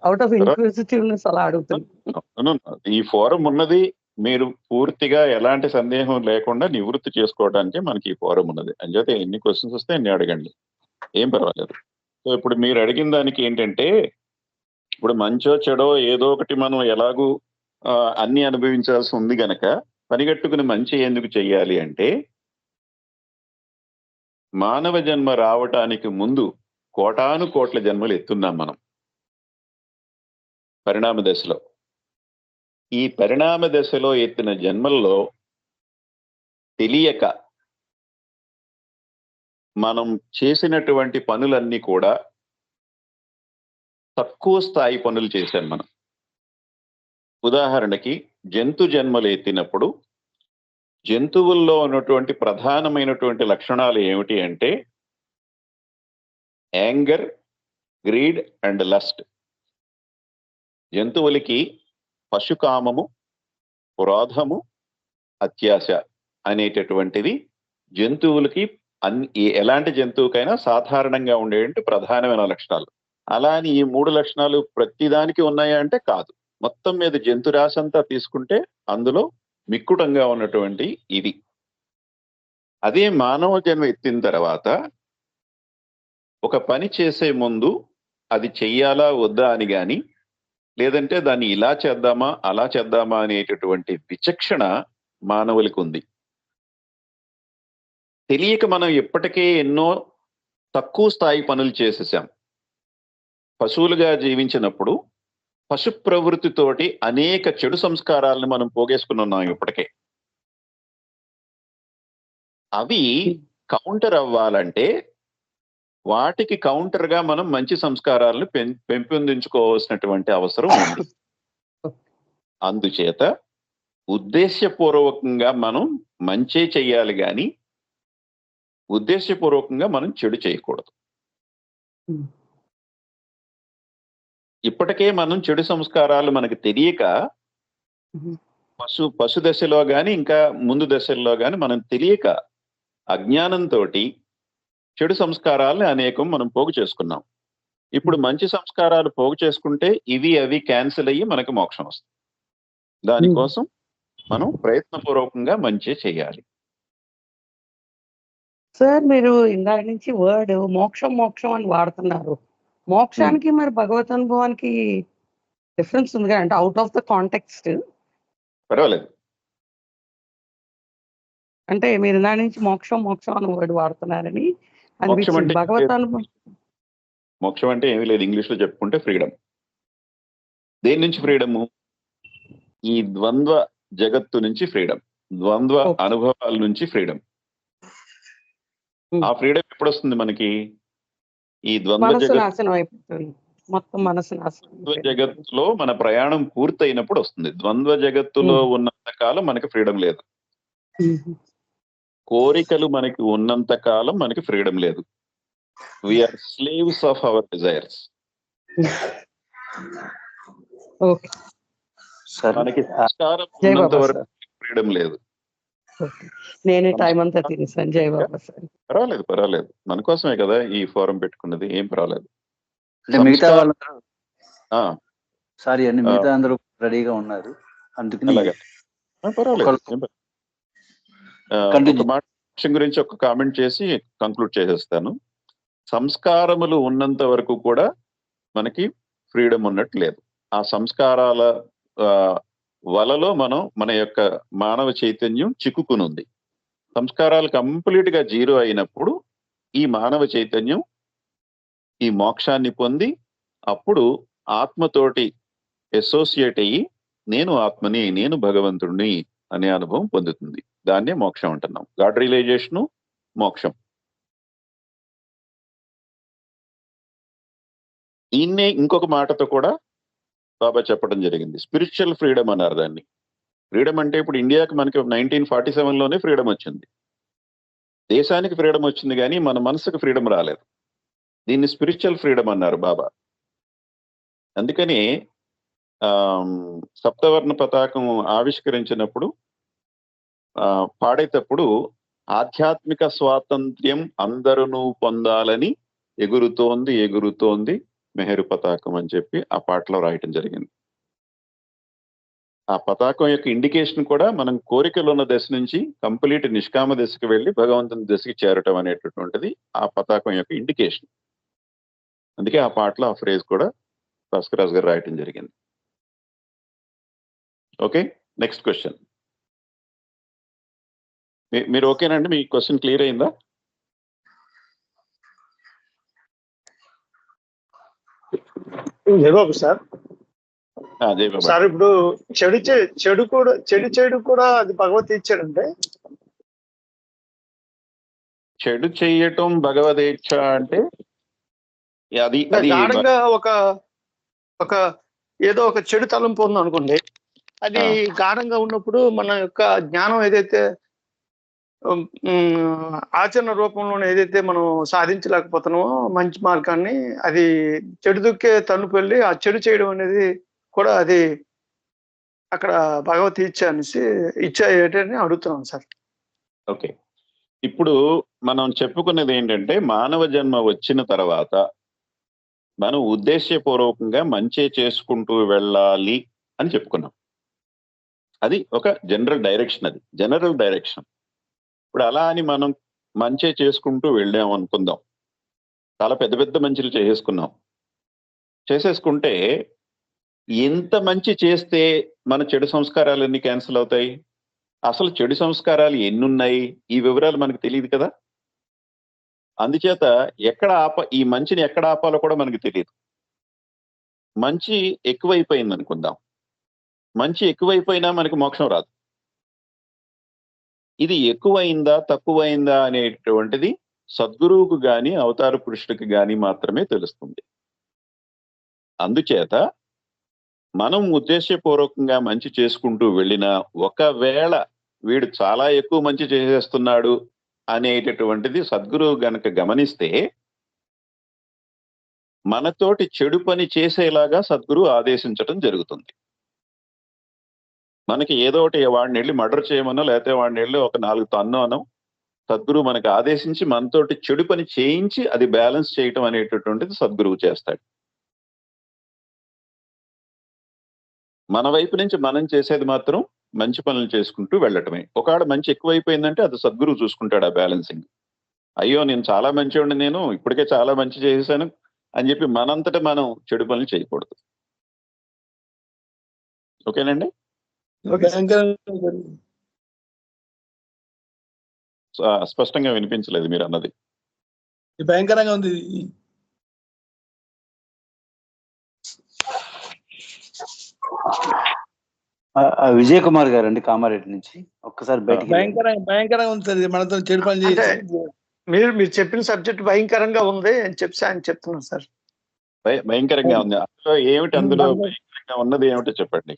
Speaker 4: out of inquisitiveness అలా అడుగుతున్నాను.
Speaker 1: ఈ ఫోరం ఉన్నది మీరు పూర్తిగా ఎలాంటి సందేహం లేకుండా నివృత్తి చేసుకోవడానికి మనకి ఈ ఫోరం ఉన్నది. అంచేత ఎన్ని క్వశ్చన్స్ వస్తే అన్ని అడగండి, ఏం పర్వాలేదు. సో ఇప్పుడు మీరు అడిగిన దానికి ఏంటంటే, ఇప్పుడు మంచో చెడో ఏదో ఒకటి మనం ఎలాగూ అన్ని అనుభవించాల్సి ఉంది గనక పనిగట్టుకుని మంచి ఎందుకు చెయ్యాలి అంటే, మానవ జన్మ రావటానికి ముందు కోటాను కోట్ల జన్మలు ఎత్తున్నాం మనం పరిణామ దశలో. ఈ పరిణామ దశలో ఎత్తిన జన్మల్లో తెలియక మనం చేసినటువంటి పనులన్నీ కూడా తక్కువ స్థాయి పనులు చేశాం మనం. ఉదాహరణకి జంతు జన్మలు ఎత్తినప్పుడు జంతువుల్లో ఉన్నటువంటి ప్రధానమైనటువంటి లక్షణాలు ఏమిటి అంటే యాంగర్, గ్రీడ్ అండ్ లస్ట్. జంతువులకి పశుకామము, క్రోధము, అత్యాశ అనేటటువంటిది జంతువులకి ఎలాంటి జంతువుకైనా సాధారణంగా ఉండేటువంటి ప్రధానమైన లక్షణాలు. అలా అని ఈ 3 లక్షణాలు ప్రతిదానికి ఉన్నాయా అంటే కాదు. మొత్తం మీద జంతు రాశి అంతా తీసుకుంటే అందులో మిక్కుటంగా ఉన్నటువంటి ఇది. అదే మానవ జన్మ ఎత్తిన తర్వాత ఒక పని చేసే ముందు అది చెయ్యాలా వద్దా అని కానీ, లేదంటే దాన్ని ఇలా చేద్దామా అలా చేద్దామా అనేటటువంటి విచక్షణ మానవులకు ఉంది. తెలియక మనం ఇప్పటికే ఎన్నో తక్కువ స్థాయి పనులు చేసేసాం. పశువులుగా జీవించినప్పుడు పశు ప్రవృత్తితోటి అనేక చెడు సంస్కారాలను మనం పోగేసుకున్నాం ఇప్పటికే. అవి కౌంటర్ అవ్వాలంటే వాటికి కౌంటర్ గా మనం మంచి సంస్కారాలను పెంపొందించుకోవాల్సినటువంటి అవసరం ఉంది. అందుచేత ఉద్దేశపూర్వకంగా మనం మంచే చెయ్యాలి కానీ ఉద్దేశపూర్వకంగా మనం చెడు చేయకూడదు. ఇప్పటికే మనం చెడు సంస్కారాలు మనకు తెలియక పశు దశలో కానీ ఇంకా ముందు దశల్లో కానీ మనం తెలియక అజ్ఞానంతో చెడు సంస్కారాలను అనేకం మనం పోగు చేసుకున్నాం. ఇప్పుడు మంచి సంస్కారాలు పోగు చేసుకుంటే ఇవి అవి క్యాన్సిల్ అయ్యి మనకు మోక్షం వస్తుంది. దానికోసం మనం ప్రయత్నపూర్వకంగా మంచి చేయాలి.
Speaker 4: సార్, మీరు ఇందాక నుంచి వర్డ్ మోక్షం మోక్షం అని వాడుతున్నారు. మోక్షానికి మరి భగవత్ అనుభవానికి డిఫరెన్స్ ఉంది కదా, అంటే అవుట్ ఆఫ్ ద కాంటెక్స్ట్.
Speaker 1: పర్వాలేదు.
Speaker 4: అంటే మీరు ఇందాక నుంచి మోక్షం మోక్షం అని వర్డ్ వాడుతున్నారని అనిపించింది. భగవత్ అనుభవం
Speaker 1: మోక్షం అంటే ఏమీ లేదు, ఇంగ్లీష్ లో చెప్పుకుంటే ఫ్రీడమ్. దేని నుంచి ఫ్రీడము? ఈ ద్వంద్వ జగత్తు నుంచి ఫ్రీడమ్, ద్వంద్వ
Speaker 4: Okay.
Speaker 1: అనుభవాల నుంచి ఫ్రీడమ్. ఆ ఫ్రీడమ్ ఎప్పుడు వస్తుంది మనకి? ఈ ద్వంద్వ
Speaker 4: మనసు నాశనం అయిపోతుంది, మొత్తం మనసు నాశనం
Speaker 1: ద్వంద్వ
Speaker 4: అయిపోతుంది.
Speaker 1: జగత్తులో మన ప్రయాణం పూర్తయినప్పుడు వస్తుంది. ద్వంద్వ జగత్తులో ఉన్నంత కాలం మనకి ఫ్రీడమ్ లేదు. కోరికలు మనకి ఉన్నంత కాలం మనకి ఫ్రీడమ్ లేదు. We are slaves of our desires.
Speaker 4: Okay
Speaker 1: మనకి సంస్కారం
Speaker 4: జై
Speaker 1: ఉన్నంత
Speaker 4: బాబా
Speaker 1: వరకు
Speaker 4: సార్.
Speaker 1: ఫ్రీడమ్ లేదు.
Speaker 4: ఓకే, నేను టైం అంతా తినేసాను. జై బాబా సార్.
Speaker 1: పర్వాలేదు, మన కోసమే కదా ఈ ఫోరం పెట్టుకున్నది, ఏం పర్వాలేదు.
Speaker 5: అంటే మిగతా
Speaker 1: సంస్కారం-
Speaker 5: వాళ్ళందరూ
Speaker 1: ఆ,
Speaker 5: సారీ అండి, మిగతా అందరూ రెడీగా ఉన్నారు, అందుకని
Speaker 1: అలాగే. పర్వాలేదు, ఏం పర్వాలేదు.
Speaker 5: Continue.
Speaker 1: ఒక మాట విషయం గురించి ఒక కామెంట్ చేసి కంక్లూడ్ చేసేస్తాను. సంస్కారములు ఉన్నంత వరకు కూడా మనకి ఫ్రీడమ్ ఉన్నట్టు లేదు. ఆ సంస్కారాల వలలో మన యొక్క మానవ చైతన్యం చిక్కుకునుంది. సంస్కారాలు కంప్లీట్ గా జీరో అయినప్పుడు ఈ మానవ చైతన్యం ఈ మోక్షాన్ని పొంది అప్పుడు ఆత్మతోటి అసోసియేట్ అయ్యి నేను ఆత్మని, నేను భగవంతుడిని అనే అనుభవం పొందుతుంది. దాన్నే మోక్షం అంటున్నాం. గాడ్ రియలైజేషను మోక్షం. ఈయన్నే ఇంకొక మాటతో కూడా బాబా చెప్పడం జరిగింది. స్పిరిచువల్ ఫ్రీడమ్ అన్నారు దాన్ని. ఫ్రీడమ్ అంటే ఇప్పుడు ఇండియాకి మనకి 1947లోనే ఫ్రీడమ్ వచ్చింది. దేశానికి ఫ్రీడమ్ వచ్చింది కానీ మన మనసుకు ఫ్రీడమ్ రాలేదు. దీన్ని స్పిరిచువల్ ఫ్రీడమ్ అన్నారు బాబా. అందుకని సప్తవర్ణ పతాకం ఆవిష్కరించినప్పుడు పాడేటప్పుడు ఆధ్యాత్మిక స్వాతంత్ర్యం అందరూ పొందాలని ఎగురుతోంది మెహరు పతాకం అని చెప్పి ఆ పాటలో రాయటం జరిగింది. ఆ పతాకం యొక్క ఇండికేషన్ కూడా మనం కోరికలు ఉన్న దశ నుంచి కంప్లీట్ నిష్కామ దశకి వెళ్ళి భగవంతుని దశకి చేరటం అనేటటువంటిది ఆ పతాకం యొక్క ఇండికేషన్. అందుకే ఆ పాటలో ఆ ఫ్రేజ్ కూడా భాస్కరాజ్ గారు రాయటం జరిగింది. Okay, next question. మీరు ఓకేనండి? మీ క్వశ్చన్ క్లియర్ అయిందా?
Speaker 6: జయబాబు సార్.
Speaker 1: జై బాబా.
Speaker 6: సార్ ఇప్పుడు చెడు కూడా అది భగవత్ ఇచ్చాడంటే
Speaker 1: చెడు చెయ్యటం భగవదేచ్ఛ అంటే అది
Speaker 6: గాఢంగా ఒక ఏదో ఒక చెడు తలంపు ఉంది అనుకోండి, అది గాఢంగా ఉన్నప్పుడు మన యొక్క జ్ఞానం ఏదైతే ఆచరణ రూపంలో ఏదైతే మనం సాధించలేకపోతున్నామో మంచి మార్గాన్ని, అది చెడు దుక్కే తనుపు వెళ్ళి ఆ చెడు చేయడం అనేది కూడా అది అక్కడ భగవత్ ఇచ్చా ఏంటని అడుగుతున్నాం సార్.
Speaker 1: ఓకే, ఇప్పుడు మనం చెప్పుకున్నది ఏంటంటే మానవ జన్మ వచ్చిన తర్వాత మనం ఉద్దేశపూర్వకంగా మంచి చేసుకుంటూ వెళ్ళాలి అని చెప్పుకున్నాం. అది ఒక జనరల్ డైరెక్షన్. ఇప్పుడు అలా అని మనం మంచి చేసుకుంటూ వెళ్ళాం అనుకుందాం. చాలా పెద్ద పెద్ద మంచిలు చేసేసుకుంటే ఎంత మంచి చేస్తే మన చెడు సంస్కారాలన్నీ క్యాన్సిల్ అవుతాయి? అసలు చెడు సంస్కారాలు ఎన్నున్నాయి ఈ వివరాలు మనకు తెలియదు కదా. అందుచేత ఈ మంచిని ఎక్కడ ఆపాలో కూడా మనకు తెలియదు. మంచి ఎక్కువైపోయింది అనుకుందాం. మంచి ఎక్కువైపోయినా మనకి మోక్షం రాదు. ఇది ఎక్కువైందా తక్కువైందా అనేటువంటిది సద్గురువుకు గాని అవతార పురుషుడికి గాని మాత్రమే తెలుస్తుంది. అందుచేత మనం ఉద్దేశపూర్వకంగా మంచి చేసుకుంటూ వెళ్ళినా ఒకవేళ వీడు చాలా ఎక్కువ మంచి చేసేస్తున్నాడు అనేటటువంటిది సద్గురువు గనక గమనిస్తే మనతోటి చెడు పని చేసేలాగా సద్గురువు ఆదేశించటం జరుగుతుంది. మనకి ఏదో ఒకటి వాడిని వెళ్ళి మర్డర్ చేయమనో లేకపోతే వాడిని వెళ్ళి ఒక 4 తన్నోనో సద్గురువు మనకి ఆదేశించి మనతోటి చెడు పని చేయించి అది బ్యాలెన్స్ చేయటం అనేటటువంటిది సద్గురువు చేస్తాడు. మన వైపు నుంచి మనం చేసేది మాత్రం మంచి పనులు చేసుకుంటూ వెళ్ళటమే. ఒకవేళ మంచి ఎక్కువైపోయిందంటే అది సద్గురువు చూసుకుంటాడు ఆ బ్యాలెన్సింగ్. అయ్యో నేను చాలా మంచివాడిని, నేను ఇప్పటికే చాలా మంచి చేసేసాను అని చెప్పి మనంతటా మనం చెడు పనులు చేయకూడదు. ఓకేనండి? స్పష్టంగా వినిపించలేదు మీరు అన్నది.
Speaker 7: భయంకరంగా ఉంది.
Speaker 5: విజయ్ కుమార్ గారు అండి, కామారెడ్డి నుంచి. ఒక్కసారి బయటికి
Speaker 7: భయంకరంగా ఉంది సార్. ఇది మనతో చెడు పని
Speaker 6: అంటే
Speaker 7: చేసి
Speaker 6: మీరు చెప్పిన సబ్జెక్ట్ భయంకరంగా ఉంది అని చెప్పి ఆయన చెప్తున్నాను సార్.
Speaker 1: భయంకరంగా ఉంది. అందులో ఏమిటి, అందులో భయంకరంగా ఉన్నది ఏమిటో చెప్పండి.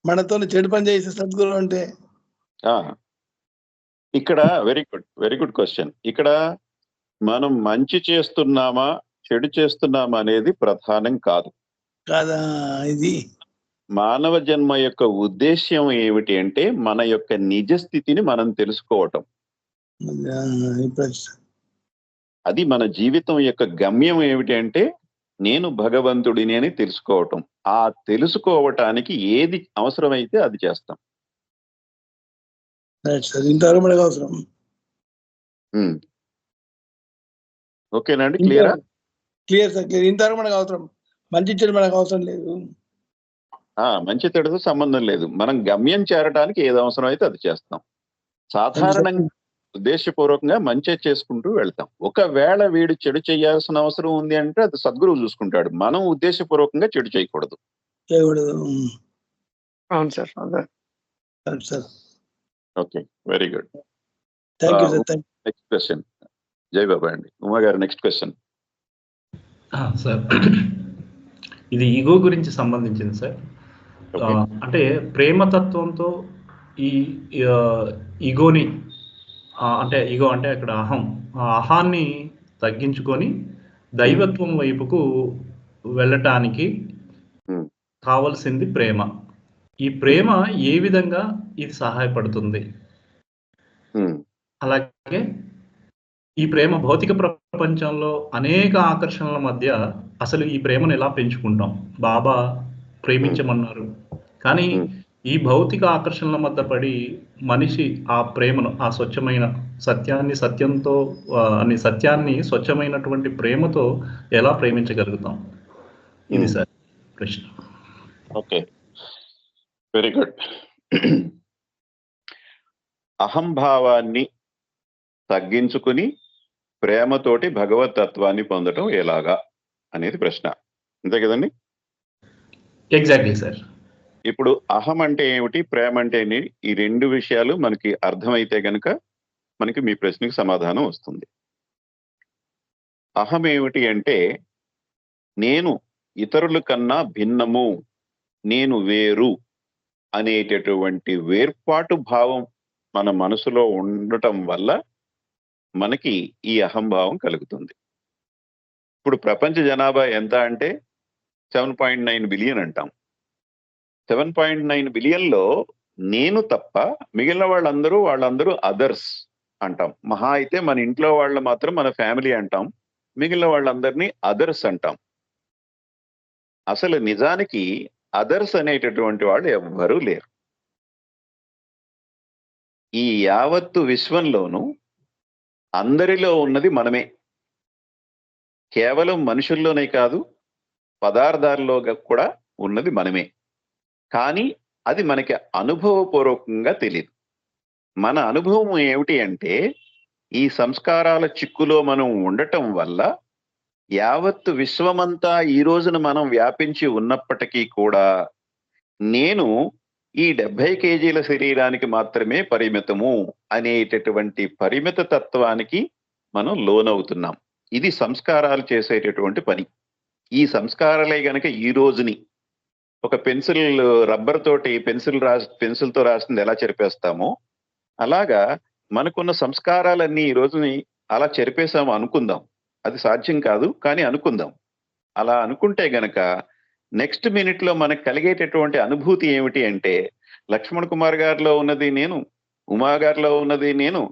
Speaker 7: మనతో చెడు పని చేసే సద్గురు అంటే
Speaker 1: ఇక్కడ వెరీ గుడ్ క్వశ్చన్. ఇక్కడ మనం మంచి చేస్తున్నామా చెడు చేస్తున్నామా అనేది ప్రధానం కాదు.
Speaker 7: కాదా ఇది
Speaker 1: మానవ జన్మ యొక్క ఉద్దేశ్యం ఏమిటి అంటే మన యొక్క నిజ స్థితిని మనం తెలుసుకోవటం. అది మన జీవితం యొక్క గమ్యం ఏమిటి అంటే నేను భగవంతుడిని అని తెలుసుకోవటం. ఆ తెలుసుకోవటానికి ఏది అవసరమైతే అది చేస్తాం.
Speaker 7: అవసరం.
Speaker 1: ఓకేనండి, క్లియర్
Speaker 7: సార్. క్లియర్. ఇంతవరకు మనకు అవసరం, మంచి చెడు మనకు అవసరం లేదు.
Speaker 1: మంచి చెడుతో సంబంధం లేదు. మనం గమ్యం చేరడానికి ఏది అవసరం అయితే అది చేస్తాం. సాధారణంగా ఉద్దేశపూర్వకంగా మంచి చేసుకుంటూ వెళ్తాం. ఒకవేళ వీడు చెడు చేయాల్సిన అవసరం ఉంది అంటే అది సద్గురువు చూసుకుంటాడు. మనం ఉద్దేశపూర్వకంగా చెడు చేయకూడదు.
Speaker 6: అవును sir.
Speaker 7: Sir
Speaker 1: okay, very good. Next question జై బాబా అండి. ఉమా గారు నెక్స్ట్ క్వశ్చన్.
Speaker 2: సార్ ఇది ఈగో గురించి సంబంధించింది సార్. అంటే ప్రేమతత్వంతో ఈ ఈగోని అంటే ఈగో అంటే అక్కడ అహాన్ని తగ్గించుకొని దైవత్వం వైపుకు వెళ్ళటానికి కావలసింది ప్రేమ. ఈ ప్రేమ ఏ విధంగా ఇది సహాయపడుతుంది? అలాగే ఈ ప్రేమ భౌతిక ప్రపంచంలో అనేక ఆకర్షణల మధ్య అసలు ఈ ప్రేమను ఎలా పెంచుకుంటాం? బాబా ప్రేమించమన్నారు, కానీ ఈ భౌతిక ఆకర్షణల మధ్య పడి మనిషి ఆ ప్రేమను, ఆ స్వచ్ఛమైన సత్యాన్ని స్వచ్ఛమైనటువంటి ప్రేమతో ఎలా ప్రేమించగలుగుతాం? ఇది సార్ ప్రశ్న.
Speaker 1: Okay, very good. అహంభావాన్ని తగ్గించుకుని ప్రేమతోటి భగవతత్వాన్ని పొందటం ఎలాగా అనేది ప్రశ్న, అంతే కదండి?
Speaker 2: Exactly sir.
Speaker 1: ఇప్పుడు అహం అంటే ఏమిటి, ప్రేమ అంటే ఏంటి, ఈ రెండు విషయాలు మనకి అర్థమైతే గనక మనకి మీ ప్రశ్నకి సమాధానం వస్తుంది. అహం ఏమిటి అంటే నేను ఇతరుల కన్నా భిన్నము, నేను వేరు అనేటటువంటి వేర్పాటు భావం మన మనసులో ఉండటం వల్ల మనకి ఈ అహంభావం కలుగుతుంది. ఇప్పుడు ప్రపంచ జనాభా ఎంత అంటే 7.9 బిలియన్ అంటాం. 7.9 బిలియన్లో నేను తప్ప మిగిలిన వాళ్ళందరూ అదర్స్ అంటాం. మహా అయితే మన ఇంట్లో వాళ్ళు మాత్రం మన ఫ్యామిలీ అంటాం, మిగిలిన వాళ్ళందరినీ అదర్స్ అంటాం. అసలు నిజానికి అదర్స్ అనేటటువంటి వాళ్ళు ఎవ్వరూ లేరు. ఈ యావత్తు విశ్వంలోనూ అందరిలో ఉన్నది మనమే. కేవలం మనుషుల్లోనే కాదు, పదార్థాల్లో కూడా ఉన్నది మనమే. కానీ అది మనకి అనుభవపూర్వకంగా తెలియదు. మన అనుభవం ఏమిటి అంటే ఈ సంస్కారాల చిక్కులో మనం ఉండటం వల్ల యావత్తు విశ్వమంతా ఈ రోజున మనం వ్యాపించి ఉన్నప్పటికీ కూడా నేను ఈ 70 కేజీల శరీరానికి మాత్రమే పరిమితము అనేటటువంటి పరిమిత తత్వానికి మనం లోనవుతున్నాం. ఇది సంస్కారాలు చేసేటటువంటి పని. ఈ సంస్కారాలే గనక ఈ రోజుని ఒక రబ్బర్ తోటి పెన్సిల్తో రాసింది ఎలా చెరిపేస్తామో అలాగా మనకున్న సంస్కారాలన్నీ ఈ రోజుని అలా చెరిపేసాము అనుకుందాం. అది సాధ్యం కాదు, కానీ అనుకుందాం. అలా అనుకుంటే గనక నెక్స్ట్ మినిట్లో మనకు కలిగేటటువంటి అనుభూతి ఏమిటి అంటే లక్ష్మణ్ కుమార్ గారిలో ఉన్నది నేను, ఉమా గారిలో ఉన్నది నేను,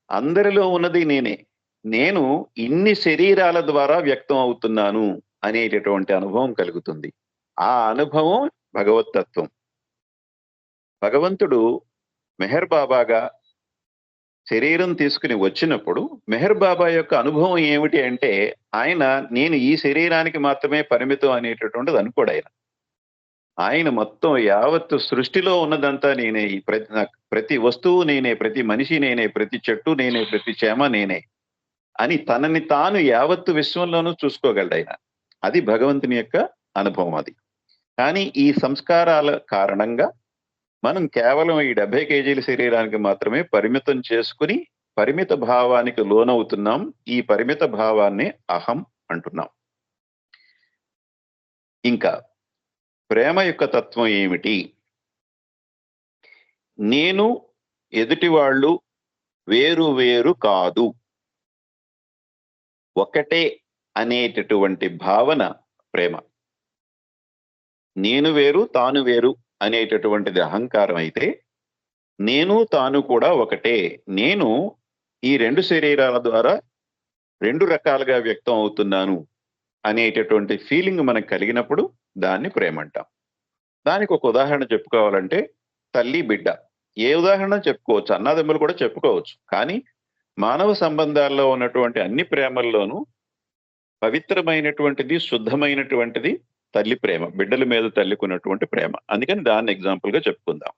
Speaker 1: అందరిలో ఉన్నది నేనే. నేను ఇన్ని శరీరాల ద్వారా వ్యక్తం అవుతున్నాను అనేటటువంటి అనుభవం కలుగుతుంది. ఆ అనుభవం భగవతత్వం. భగవంతుడు మెహర్ బాబాగా శరీరం తీసుకుని వచ్చినప్పుడు మెహర్ బాబా యొక్క అనుభవం ఏమిటి అంటే ఆయన నేను ఈ శరీరానికి మాత్రమే పరిమితం అనేటటువంటిది అనుకోడు. ఆయన మొత్తం యావత్తు సృష్టిలో ఉన్నదంతా నేనే, ప్రతి వస్తువు నేనే, ప్రతి మనిషి నేనే, ప్రతి చెట్టు నేనే, ప్రతి చేమ నేనే అని తనని తాను యావత్తు విశ్వంలోనూ చూసుకోగలడు ఆయన. అది భగవంతుని యొక్క అనుభవం అది. కానీ ఈ సంస్కారాల కారణంగా మనం కేవలం ఈ 70 కేజీల శరీరానికి మాత్రమే పరిమితం చేసుకుని పరిమిత భావానికి లోనవుతున్నాం. ఈ పరిమిత భావాన్ని అహం అంటున్నాం. ఇంకా ప్రేమ యొక్క తత్వం ఏమిటి? నేను ఎదుటి వాళ్ళు వేరు వేరు కాదు, ఒకటే అనేటటువంటి భావన ప్రేమ. నేను వేరు తాను వేరు అనేటటువంటిది అహంకారం అయితే, నేను తాను కూడా ఒకటే, నేను ఈ 2 శరీరాల ద్వారా 2 రకాలుగా వ్యక్తం అవుతున్నాను అనేటటువంటి ఫీలింగ్ మనకు కలిగినప్పుడు దాన్ని ప్రేమ అంటాం. దానికి ఒక ఉదాహరణ చెప్పుకోవాలంటే తల్లి బిడ్డ. ఏ ఉదాహరణ చెప్పుకోవచ్చు, అన్నదమ్ములు కూడా చెప్పుకోవచ్చు. కానీ మానవ సంబంధాల్లో ఉన్నటువంటి అన్ని ప్రేమల్లోనూ పవిత్రమైనటువంటిది, శుద్ధమైనటువంటిది తల్లి ప్రేమ, బిడ్డల మీద తల్లికున్నటువంటి ప్రేమ. అందుకని దాన్ని ఎగ్జాంపుల్ గా చెప్పుకుందాం.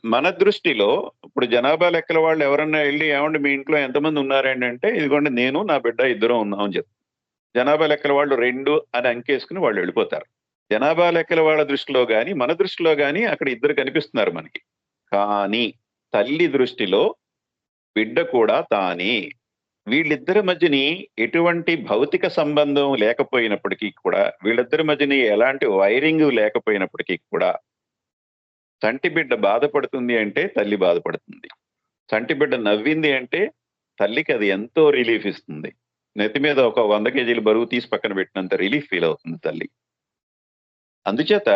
Speaker 1: మన దృష్టిలో ఇప్పుడు జనాభా లెక్కల వాళ్ళు ఎవరన్నా వెళ్ళి ఏమండి మీ ఇంట్లో ఎంతమంది ఉన్నారండి అంటే, ఇదిగోండి నేను నా బిడ్డ ఇద్దరం ఉన్నాం అని చెప్తారు. జనాభా లెక్కల వాళ్ళు 2 అని అంకేసుకుని వాళ్ళు వెళ్ళిపోతారు. జనాభా లెక్కల వాళ్ళ దృష్టిలో గాని మన దృష్టిలో గాని అక్కడ ఇద్దరు కనిపిస్తున్నారు మనకి. కానీ తల్లి దృష్టిలో బిడ్డ కూడా తానే. వీళ్ళిద్దరి మధ్యని ఎటువంటి భౌతిక సంబంధం లేకపోయినప్పటికీ కూడా, వీళ్ళిద్దరి మధ్యని ఎలాంటి వైరింగ్ లేకపోయినప్పటికీ కూడా, చంటి బిడ్డ బాధపడుతుంది అంటే తల్లి బాధపడుతుంది. చంటి బిడ్డ నవ్వింది అంటే తల్లికి అది ఎంతో రిలీఫ్ ఇస్తుంది. నెత్తి మీద ఒక 100 కేజీల బరువు తీసి పక్కన పెట్టినంత రిలీఫ్ ఫీల్ అవుతుంది తల్లి. అందుచేత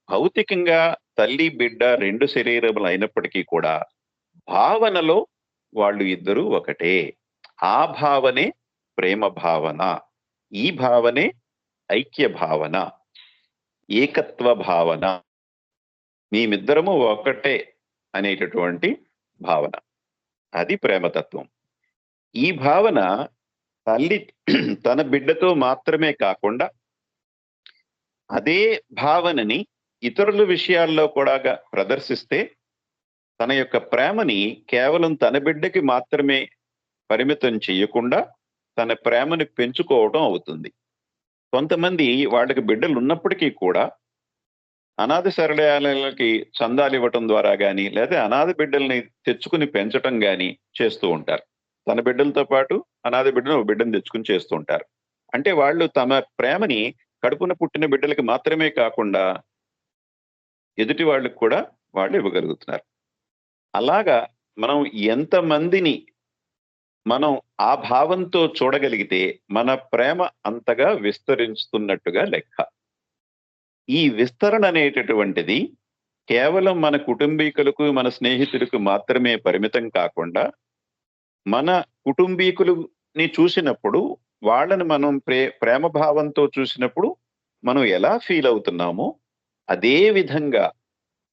Speaker 1: భౌతికంగా తల్లి బిడ్డ 2 శరీరములు అయినప్పటికీ కూడా భావనలో వాళ్ళు ఇద్దరు ఒకటే. ఆ భావనే ప్రేమ భావన. ఈ భావనే ఐక్య భావన, ఏకత్వ భావన. మేమిద్దరము ఒకటే అనేటటువంటి భావన, అది ప్రేమతత్వం. ఈ భావన తల్లి తన బిడ్డతో మాత్రమే కాకుండా అదే భావనని ఇతరుల విషయాల్లో కూడా ప్రదర్శిస్తే తన యొక్క ప్రేమని కేవలం తన బిడ్డకి మాత్రమే పరిమితం చేయకుండా తన ప్రేమని పెంచుకోవడం అవుతుంది. కొంతమంది వాళ్ళకి బిడ్డలు ఉన్నప్పటికీ కూడా అనాథ శరణాలయాలకి చందాలు ఇవ్వటం ద్వారా కానీ, లేదా అనాథ బిడ్డల్ని తెచ్చుకుని పెంచటం కానీ చేస్తూ ఉంటారు. తన బిడ్డలతో పాటు అనాథ బిడ్డను ఒక బిడ్డను తెచ్చుకుని చేస్తూ ఉంటారు. అంటే వాళ్ళు తమ ప్రేమని కడుపున పుట్టిన బిడ్డలకి మాత్రమే కాకుండా ఎదుటి వాళ్ళకి కూడా వాళ్ళు ఇవ్వగలుగుతున్నారు. అలాగా మనం ఎంతమందిని మనం ఆ భావంతో చూడగలిగితే మన ప్రేమ అంతగా విస్తరిస్తున్నట్టుగా లెక్క. ఈ విస్తరణ అనేటటువంటిది కేవలం మన కుటుంబీకులకు, మన స్నేహితులకు మాత్రమే పరిమితం కాకుండా, మన కుటుంబీకులని చూసినప్పుడు వాళ్ళని మనం ప్రేమ భావంతో చూసినప్పుడు మనం ఎలా ఫీల్ అవుతున్నామో అదే విధంగా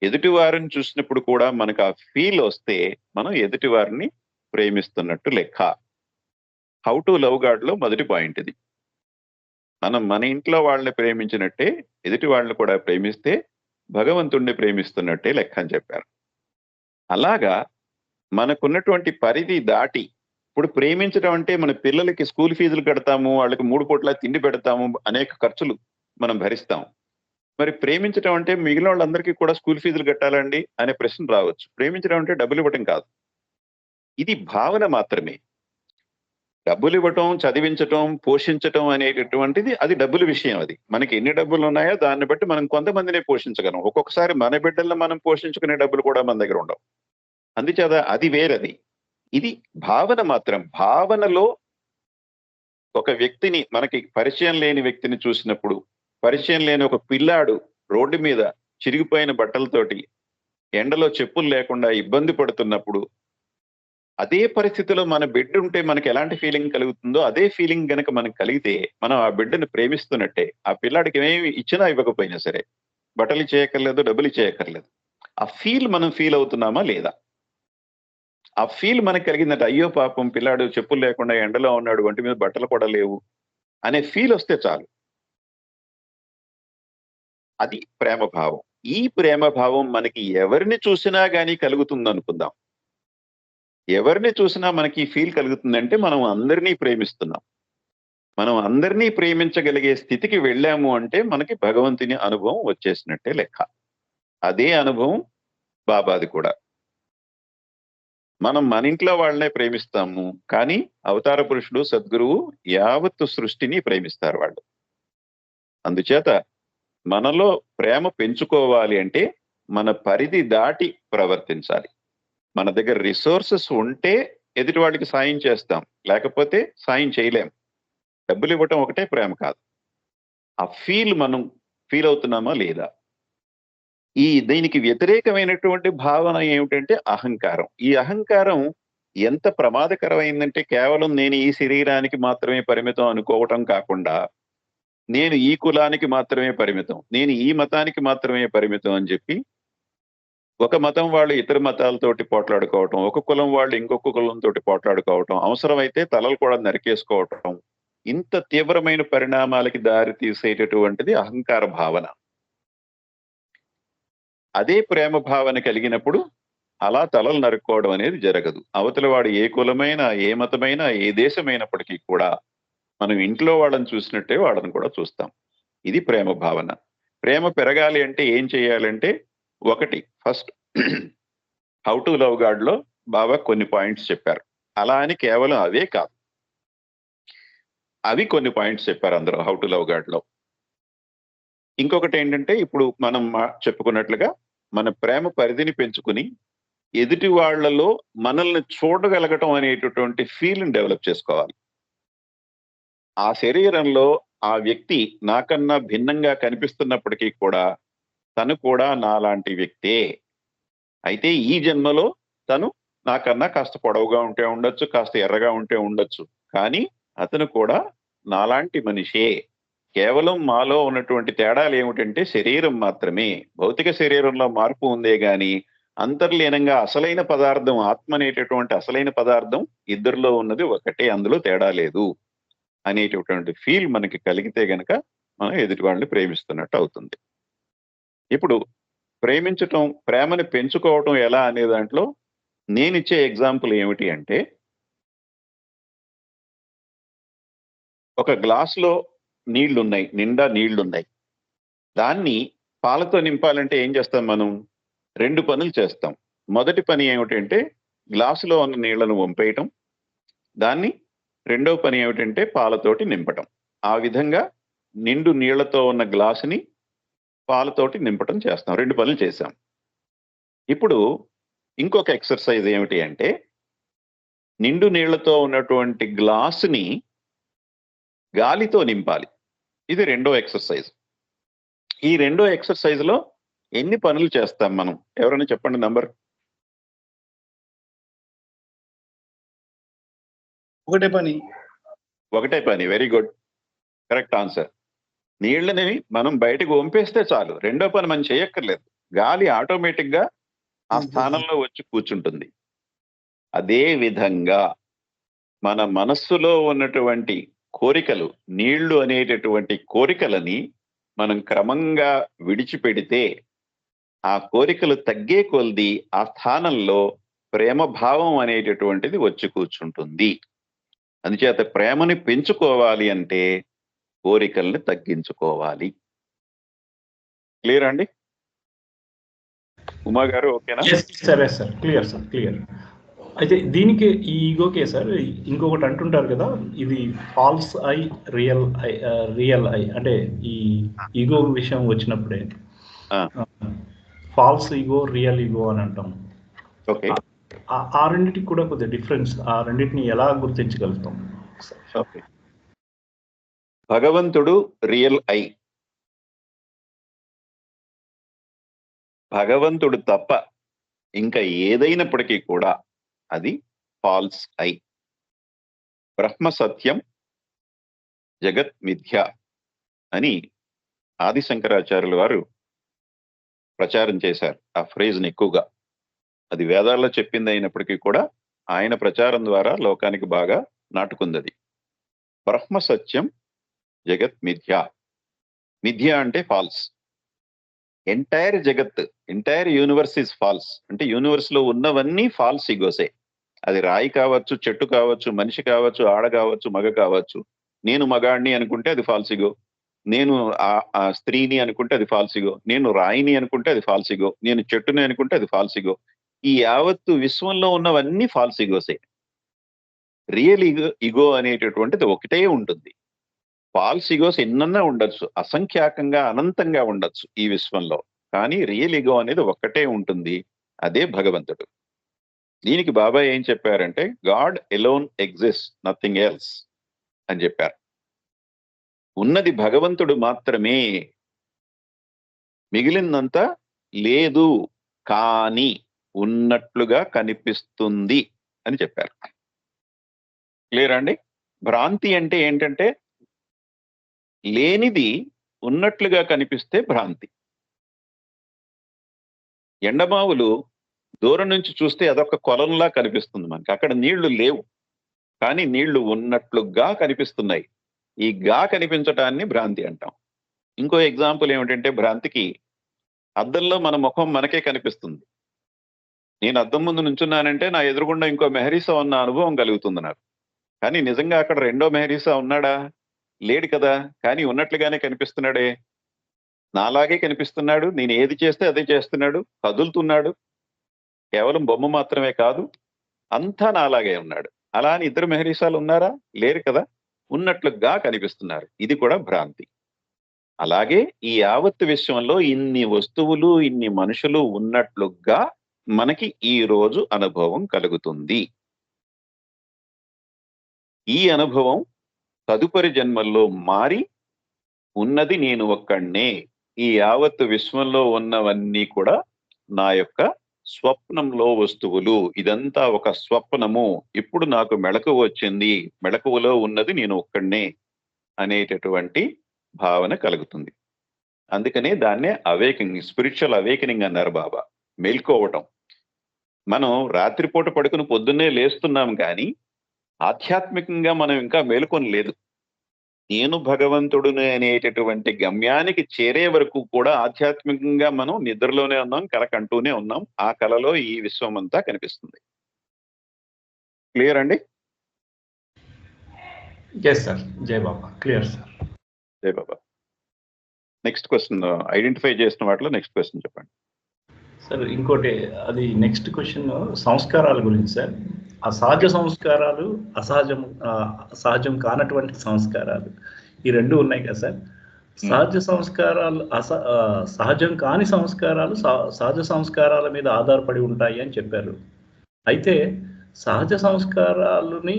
Speaker 1: ఎదుటి వారిని చూసినప్పుడు కూడా మనకు ఆ ఫీల్ వస్తే మనం ఎదుటి వారిని ప్రేమిస్తున్నట్టు లెక్క. హౌ టు లవ్ గాడ్ లో మొదటి పాయింట్ ఇది. మనం మన ఇంట్లో వాళ్ళని ప్రేమించినట్టే ఎదుటి వాళ్ళని కూడా ప్రేమిస్తే భగవంతుణ్ణి ప్రేమిస్తున్నట్టే లెక్క అని చెప్పారు. అలాగా మనకున్నటువంటి పరిధి దాటి, ఇప్పుడు ప్రేమించడం అంటే మన పిల్లలకి స్కూల్ ఫీజులు కడతాము, వాళ్ళకి 3 పూట్ల తిండి పెడతాము, అనేక ఖర్చులు మనం భరిస్తాం. మరి ప్రేమించడం అంటే మిగిలిన వాళ్ళందరికీ కూడా స్కూల్ ఫీజులు కట్టాలండి అనే ప్రశ్న రావచ్చు. ప్రేమించడం అంటే డబ్బులు ఇవ్వటం కాదు, ఇది భావన మాత్రమే. డబ్బులు ఇవ్వటం, చదివించటం, పోషించటం అనేటటువంటిది అది డబ్బుల విషయం. అది మనకి ఎన్ని డబ్బులు ఉన్నాయో దాన్ని బట్టి మనం కొంతమందినే పోషించగలం. ఒక్కొక్కసారి మన బిడ్డలను మనం పోషించుకునే డబ్బులు కూడా మన దగ్గర ఉండవు. అందుచేత అది వేరది. ఇది భావన మాత్రం. భావనలో ఒక వ్యక్తిని, మనకి పరిచయం లేని వ్యక్తిని చూసినప్పుడు, పరిచయం లేని ఒక పిల్లాడు రోడ్డు మీద చిరిగిపోయిన బట్టలతోటి ఎండలో చెప్పులు లేకుండా ఇబ్బంది పడుతున్నప్పుడు, అదే పరిస్థితిలో మన బిడ్డ ఉంటే మనకి ఎలాంటి ఫీలింగ్ కలుగుతుందో అదే ఫీలింగ్ గనక మనకు కలిగితే మనం ఆ బిడ్డను ప్రేమిస్తున్నట్టే. ఆ పిల్లాడికి ఏమి ఇచ్చినా ఇవ్వకపోయినా సరే, బట్టలు చేయక్కర్లేదు, డబ్బులు చేయక్కర్లేదు, ఆ ఫీల్ మనం ఫీల్ అవుతున్నామా లేదా? ఆ ఫీల్ మనకు కలిగిందంటే, అయ్యో పాపం పిల్లాడు చెప్పులు లేకుండా ఎండలో ఉన్నాడు, ఒంటి మీద బట్టలు కూడా లేవు అనే ఫీల్ వస్తే చాలు. అది ప్రేమ భావం. ఈ ప్రేమ భావం మనకి ఎవరిని చూసినా గానీ కలుగుతుంది అనుకుందాం. ఎవరిని చూసినా మనకి ఫీల్ కలుగుతుందంటే మనం అందరినీ ప్రేమిస్తున్నాం. మనం అందరినీ ప్రేమించగలిగే స్థితికి వెళ్ళాము అంటే మనకి భగవంతుని అనుభవం వచ్చేసినట్టే లెక్క. అదే అనుభవం బాబాది కూడా. మనం మన ఇంట్లో వాళ్ళనే ప్రేమిస్తాము, కానీ అవతార పురుషుడు సద్గురువు యావత్తు సృష్టిని ప్రేమిస్తారు వాళ్ళు. అందుచేత మనలో ప్రేమ పెంచుకోవాలి అంటే మన పరిధి దాటి ప్రవర్తించాలి. మన దగ్గర రిసోర్సెస్ ఉంటే ఎదుటి వాళ్ళకి సాయం చేస్తాం, లేకపోతే సాయం చేయలేం. డబ్బులు ఇవ్వటం ఒకటే ప్రేమ కాదు. ఆ మనం ఫీల్ అవుతున్నామా లేదా? దీనికి వ్యతిరేకమైనటువంటి భావన ఏమిటంటే అహంకారం. ఈ అహంకారం ఎంత ప్రమాదకరమైందంటే కేవలం నేను ఈ శరీరానికి మాత్రమే పరిమితం అనుకోవటం కాకుండా, నేను ఈ కులానికి మాత్రమే పరిమితం, నేను ఈ మతానికి మాత్రమే పరిమితం అని చెప్పి ఒక మతం వాళ్ళు ఇతర మతాలతోటి పోట్లాడుకోవటం, ఒక కులం వాళ్ళు ఇంకొక కులంతో పోట్లాడుకోవటం, అవసరమైతే తలలు కూడా నరికేసుకోవటం, ఇంత తీవ్రమైన పరిణామాలకి దారి తీసేటటువంటిది అహంకార భావన. అదే ప్రేమ భావన కలిగినప్పుడు అలా తలలు నరుక్కోవడం అనేది జరగదు. అవతల వాడు ఏ కులమైనా, ఏ మతమైనా, ఏ దేశమైనప్పటికీ కూడా మనం ఇంట్లో వాళ్ళని చూసినట్టే వాళ్ళని కూడా చూస్తాం. ఇది ప్రేమ భావన. ప్రేమ పెరగాలి అంటే ఏం చేయాలంటే, ఒకటి first how to love God లో బాబా కొన్ని పాయింట్స్ చెప్పారు. అలా అని కేవలం అవే కాదు, అవి కొన్ని పాయింట్స్ చెప్పారు అందులో హౌ టు లవ్ గాడ్ లో. ఇంకొకటి ఏంటంటే, ఇప్పుడు మనం చెప్పుకున్నట్లుగా మన ప్రేమ పరిధిని పెంచుకుని ఎదుటి వాళ్లలో మనల్ని చూడగలగటం అనేటటువంటి ఫీల్ని డెవలప్ చేసుకోవాలి. ఆ శరీరంలో ఆ వ్యక్తి నాకన్నా భిన్నంగా కనిపిస్తున్నప్పటికీ కూడా తను కూడా నాలాంటి వ్యక్తే. అయితే ఈ జన్మలో తను నాకన్నా కాస్త పొడవుగా ఉంటే ఉండొచ్చు, కాస్త ఎర్రగా ఉంటే ఉండొచ్చు, కానీ అతను కూడా నాలాంటి మనిషే. కేవలం మాలో ఉన్నటువంటి తేడాలు ఏమిటంటే శరీరం మాత్రమే. భౌతిక శరీరంలో మార్పు ఉందే గాని అంతర్లీనంగా అసలైన పదార్థం, ఆత్మ అనేటటువంటి అసలైన పదార్థం ఇద్దరిలో ఉన్నది ఒకటే, అందులో తేడా లేదు అనేటటువంటి ఫీల్ మనకి కలిగితే గనక మనం ఎదుటి వాళ్ళని ప్రేమిస్తున్నట్టు అవుతుంది. ఇప్పుడు ప్రేమించటం, ప్రేమని పెంచుకోవటం ఎలా అనే దాంట్లో నేనిచ్చే ఎగ్జాంపుల్ ఏమిటి అంటే, ఒక గ్లాసులో నీళ్లున్నాయి, నిండా నీళ్లున్నాయి. దాన్ని పాలతో నింపాలంటే ఏం చేస్తాం మనం? 2 పనులు చేస్తాం. మొదటి పని ఏమిటంటే గ్లాసులో ఉన్న నీళ్లను వంపేయటం, దాన్ని రెండవ పని ఏమిటంటే పాలతోటి నింపటం. ఆ విధంగా నిండు నీళ్లతో ఉన్న గ్లాసుని పాలతోటి నింపటం చేస్తాం. 2 పనులు చేశాం. ఇప్పుడు ఇంకొక ఎక్సర్సైజ్ ఏమిటి అంటే, నిండు నీళ్లతో ఉన్నటువంటి గ్లాసుని గాలితో నింపాలి. ఇది రెండో ఎక్సర్సైజ్. ఈ రెండో ఎక్సర్సైజ్ లో ఎన్ని పనులు చేస్తాం మనం? ఎవరైనా చెప్పండి నంబర్. ఒకటే పని. Very good, correct answer. నీళ్ళని మనం బయటకు వంపేస్తే చాలు, రెండో పని మనం చేయక్కర్లేదు. గాలి ఆటోమేటిక్ గా ఆ స్థానంలో వచ్చి కూర్చుంటుంది. అదే విధంగా మన మనస్సులో ఉన్నటువంటి కోరికలు, నీళ్లు అనేటటువంటి కోరికలని మనం క్రమంగా విడిచిపెడితే ఆ కోరికలు తగ్గే కొలది ఆ స్థానంలో ప్రేమ భావం అనేటటువంటిది వచ్చి కూర్చుంటుంది. అందుచేత ప్రేమని పెంచుకోవాలి అంటే కోరికల్ని తగ్గించుకోవాలి. క్లియర్ అండి? ఉమా గారు ఓకేనా?
Speaker 2: సరే సార్, క్లియర్ సార్, క్లియర్. అయితే దీనికి ఈ ఈగోకే సార్ ఇంకొకటి అంటుంటారు కదా, ఇది ఫాల్స్ ఐ, రియల్ ఐ. అంటే ఈ ఈగో విషయం వచ్చినప్పుడే ఫాల్స్ ఈగో, రియల్ ఈగో అని అంటాం.
Speaker 1: ఓకే,
Speaker 2: ఆ రెండింటికి కూడా కొద్దిగా డిఫరెన్స్, ఆ రెండింటిని ఎలా గుర్తించగలుగుతాం?
Speaker 1: ఓకే. భగవంతుడు రియల్ ఐ. భగవంతుడు తప్ప ఇంకా ఏదైనప్పటికీ కూడా అది ఫాల్స్ ఐ. బ్రహ్మ సత్యం, జగత్ మిథ్య అని ఆదిశంకరాచార్యుల వారు ప్రచారం చేశారు ఆ ఫ్రేజ్ని ఎక్కువగా. అది వేదాల్లో చెప్పింది అయినప్పటికీ కూడా ఆయన ప్రచారం ద్వారా లోకానికి బాగా నాటుకుంది. అది బ్రహ్మ సత్యం, జగత్ మిథ్య. మిథ్య అంటే ఫాల్స్. ఎంటైర్ జగత్, ఎంటైర్ యూనివర్స్ ఇస్ ఫాల్స్. అంటే యూనివర్స్ లో ఉన్నవన్నీ ఫాల్స్ ఈగోసే. అది రాయి కావచ్చు, చెట్టు కావచ్చు, మనిషి కావచ్చు, ఆడ కావచ్చు, మగ కావచ్చు. నేను మగాడిని అనుకుంటే అది ఫాల్స్ ఈగో. నేను ఆ స్త్రీని అనుకుంటే అది ఫాల్స్ ఇగో, నేను రాయిని అనుకుంటే అది ఫాల్స్ ఇగో, నేను చెట్టుని అనుకుంటే అది ఫాల్స్ ఇగో. ఈ యావత్తు విశ్వంలో ఉన్నవన్నీ ఫాల్స్ ఇగోసే. రియల్ ఇగో అనేటటువంటిది ఒకటే ఉంటుంది. ఫాల్స్ ఇగోస్ ఎన్నన్నా ఉండొచ్చు, అసంఖ్యాకంగా అనంతంగా ఉండొచ్చు ఈ విశ్వంలో. కానీ రియల్ ఇగో అనేది ఒక్కటే ఉంటుంది, అదే భగవంతుడు. దీనికి బాబా ఏం చెప్పారంటే God alone exist, nothing else అని చెప్పారు. ఉన్నది భగవంతుడు మాత్రమే, మిగిలిందంతా లేదు కానీ ఉన్నట్లుగా కనిపిస్తుంది అని చెప్పారు. క్లియర్ అండి? భ్రాంతి అంటే ఏంటంటే లేనిది ఉన్నట్లుగా కనిపిస్తే భ్రాంతి. ఎండమావులు దూరం నుంచి చూస్తే అదొక కొలంలా కనిపిస్తుంది మనకి, అక్కడ నీళ్లు లేవు కానీ నీళ్లు ఉన్నట్లుగా కనిపిస్తున్నాయి. ఈ గా కనిపించటాన్ని భ్రాంతి అంటాం. ఇంకో ఎగ్జాంపుల్ ఏమిటంటే భ్రాంతికి అద్దంలో మన ముఖం మనకే కనిపిస్తుంది. నేను అద్దం ముందు నుంచున్నానంటే నా ఎదురుగుండా ఇంకో మెహరీసా ఉన్న అనుభవం కలుగుతుంది నాకు. కానీ నిజంగా అక్కడ రెండో మెహరీసా ఉన్నాడా? లేడు కదా, కానీ ఉన్నట్లుగానే కనిపిస్తున్నాడే. నాలాగే కనిపిస్తున్నాడు, నేను ఏది చేస్తే అదే చేస్తున్నాడు, కదులుతున్నాడు. కేవలం బొమ్మ మాత్రమే కాదు, అంతా నాలాగే ఉన్నాడు. అలా అని ఇద్దరు మెహరీసాలు ఉన్నారా? లేరు కదా, ఉన్నట్లుగా కనిపిస్తున్నారు. ఇది కూడా భ్రాంతి. అలాగే ఈ యావత్ విశ్వంలో ఇన్ని వస్తువులు, ఇన్ని మనుషులు ఉన్నట్లుగా మనకి ఈ రోజు అనుభవం కలుగుతుంది. ఈ అనుభవం తదుపరి జన్మల్లో మారి ఉన్నది నేను ఒక్కడే, ఈ యావత్ విశ్వంలో ఉన్నవన్నీ కూడా నా యొక్క స్వప్నంలో వస్తువులు, ఇదంతా ఒక స్వప్నము, ఇప్పుడు నాకు మెళకువ వచ్చింది, మెళకువలో ఉన్నది నేను ఒక్కడే అనేటటువంటి భావన కలుగుతుంది. అందుకనే దాన్నే అవేకనింగ్, స్పిరిచువల్ అవేకనింగ్ అన్నారు బాబా. మేల్కోవటం. మనం రాత్రిపూట పడుకుని పొద్దున్నే లేస్తున్నాం కానీ ఆధ్యాత్మికంగా మనం ఇంకా మేలుకొని లేదు. నేను భగవంతుడుని అనేటటువంటి గమ్యానికి చేరే వరకు కూడా ఆధ్యాత్మికంగా మనం నిద్రలోనే ఉన్నాం, కల కంటూనే ఉన్నాం. ఆ కలలో ఈ విశ్వం అంతా కనిపిస్తుంది. క్లియర్ అండి?
Speaker 2: Yes sir. జై బాబా. Clear sir.
Speaker 1: జై బాబా. నెక్స్ట్ క్వశ్చన్, ఐడెంటిఫై చేసిన వాటిలో నెక్స్ట్ క్వశ్చన్ చెప్పండి
Speaker 2: సార్. ఇంకోటి, అది నెక్స్ట్ క్వశ్చన్ సంస్కారాల గురించి సార్. అసహజ సంస్కారాలు, సహజం కానటువంటి సంస్కారాలు, ఈ రెండు ఉన్నాయి కదా సార్. సహజ సంస్కారాలు, సహజం కాని సంస్కారాలు సహజ సంస్కారాల మీద ఆధారపడి ఉంటాయి అని చెప్పారు. అయితే సహజ సంస్కారాలని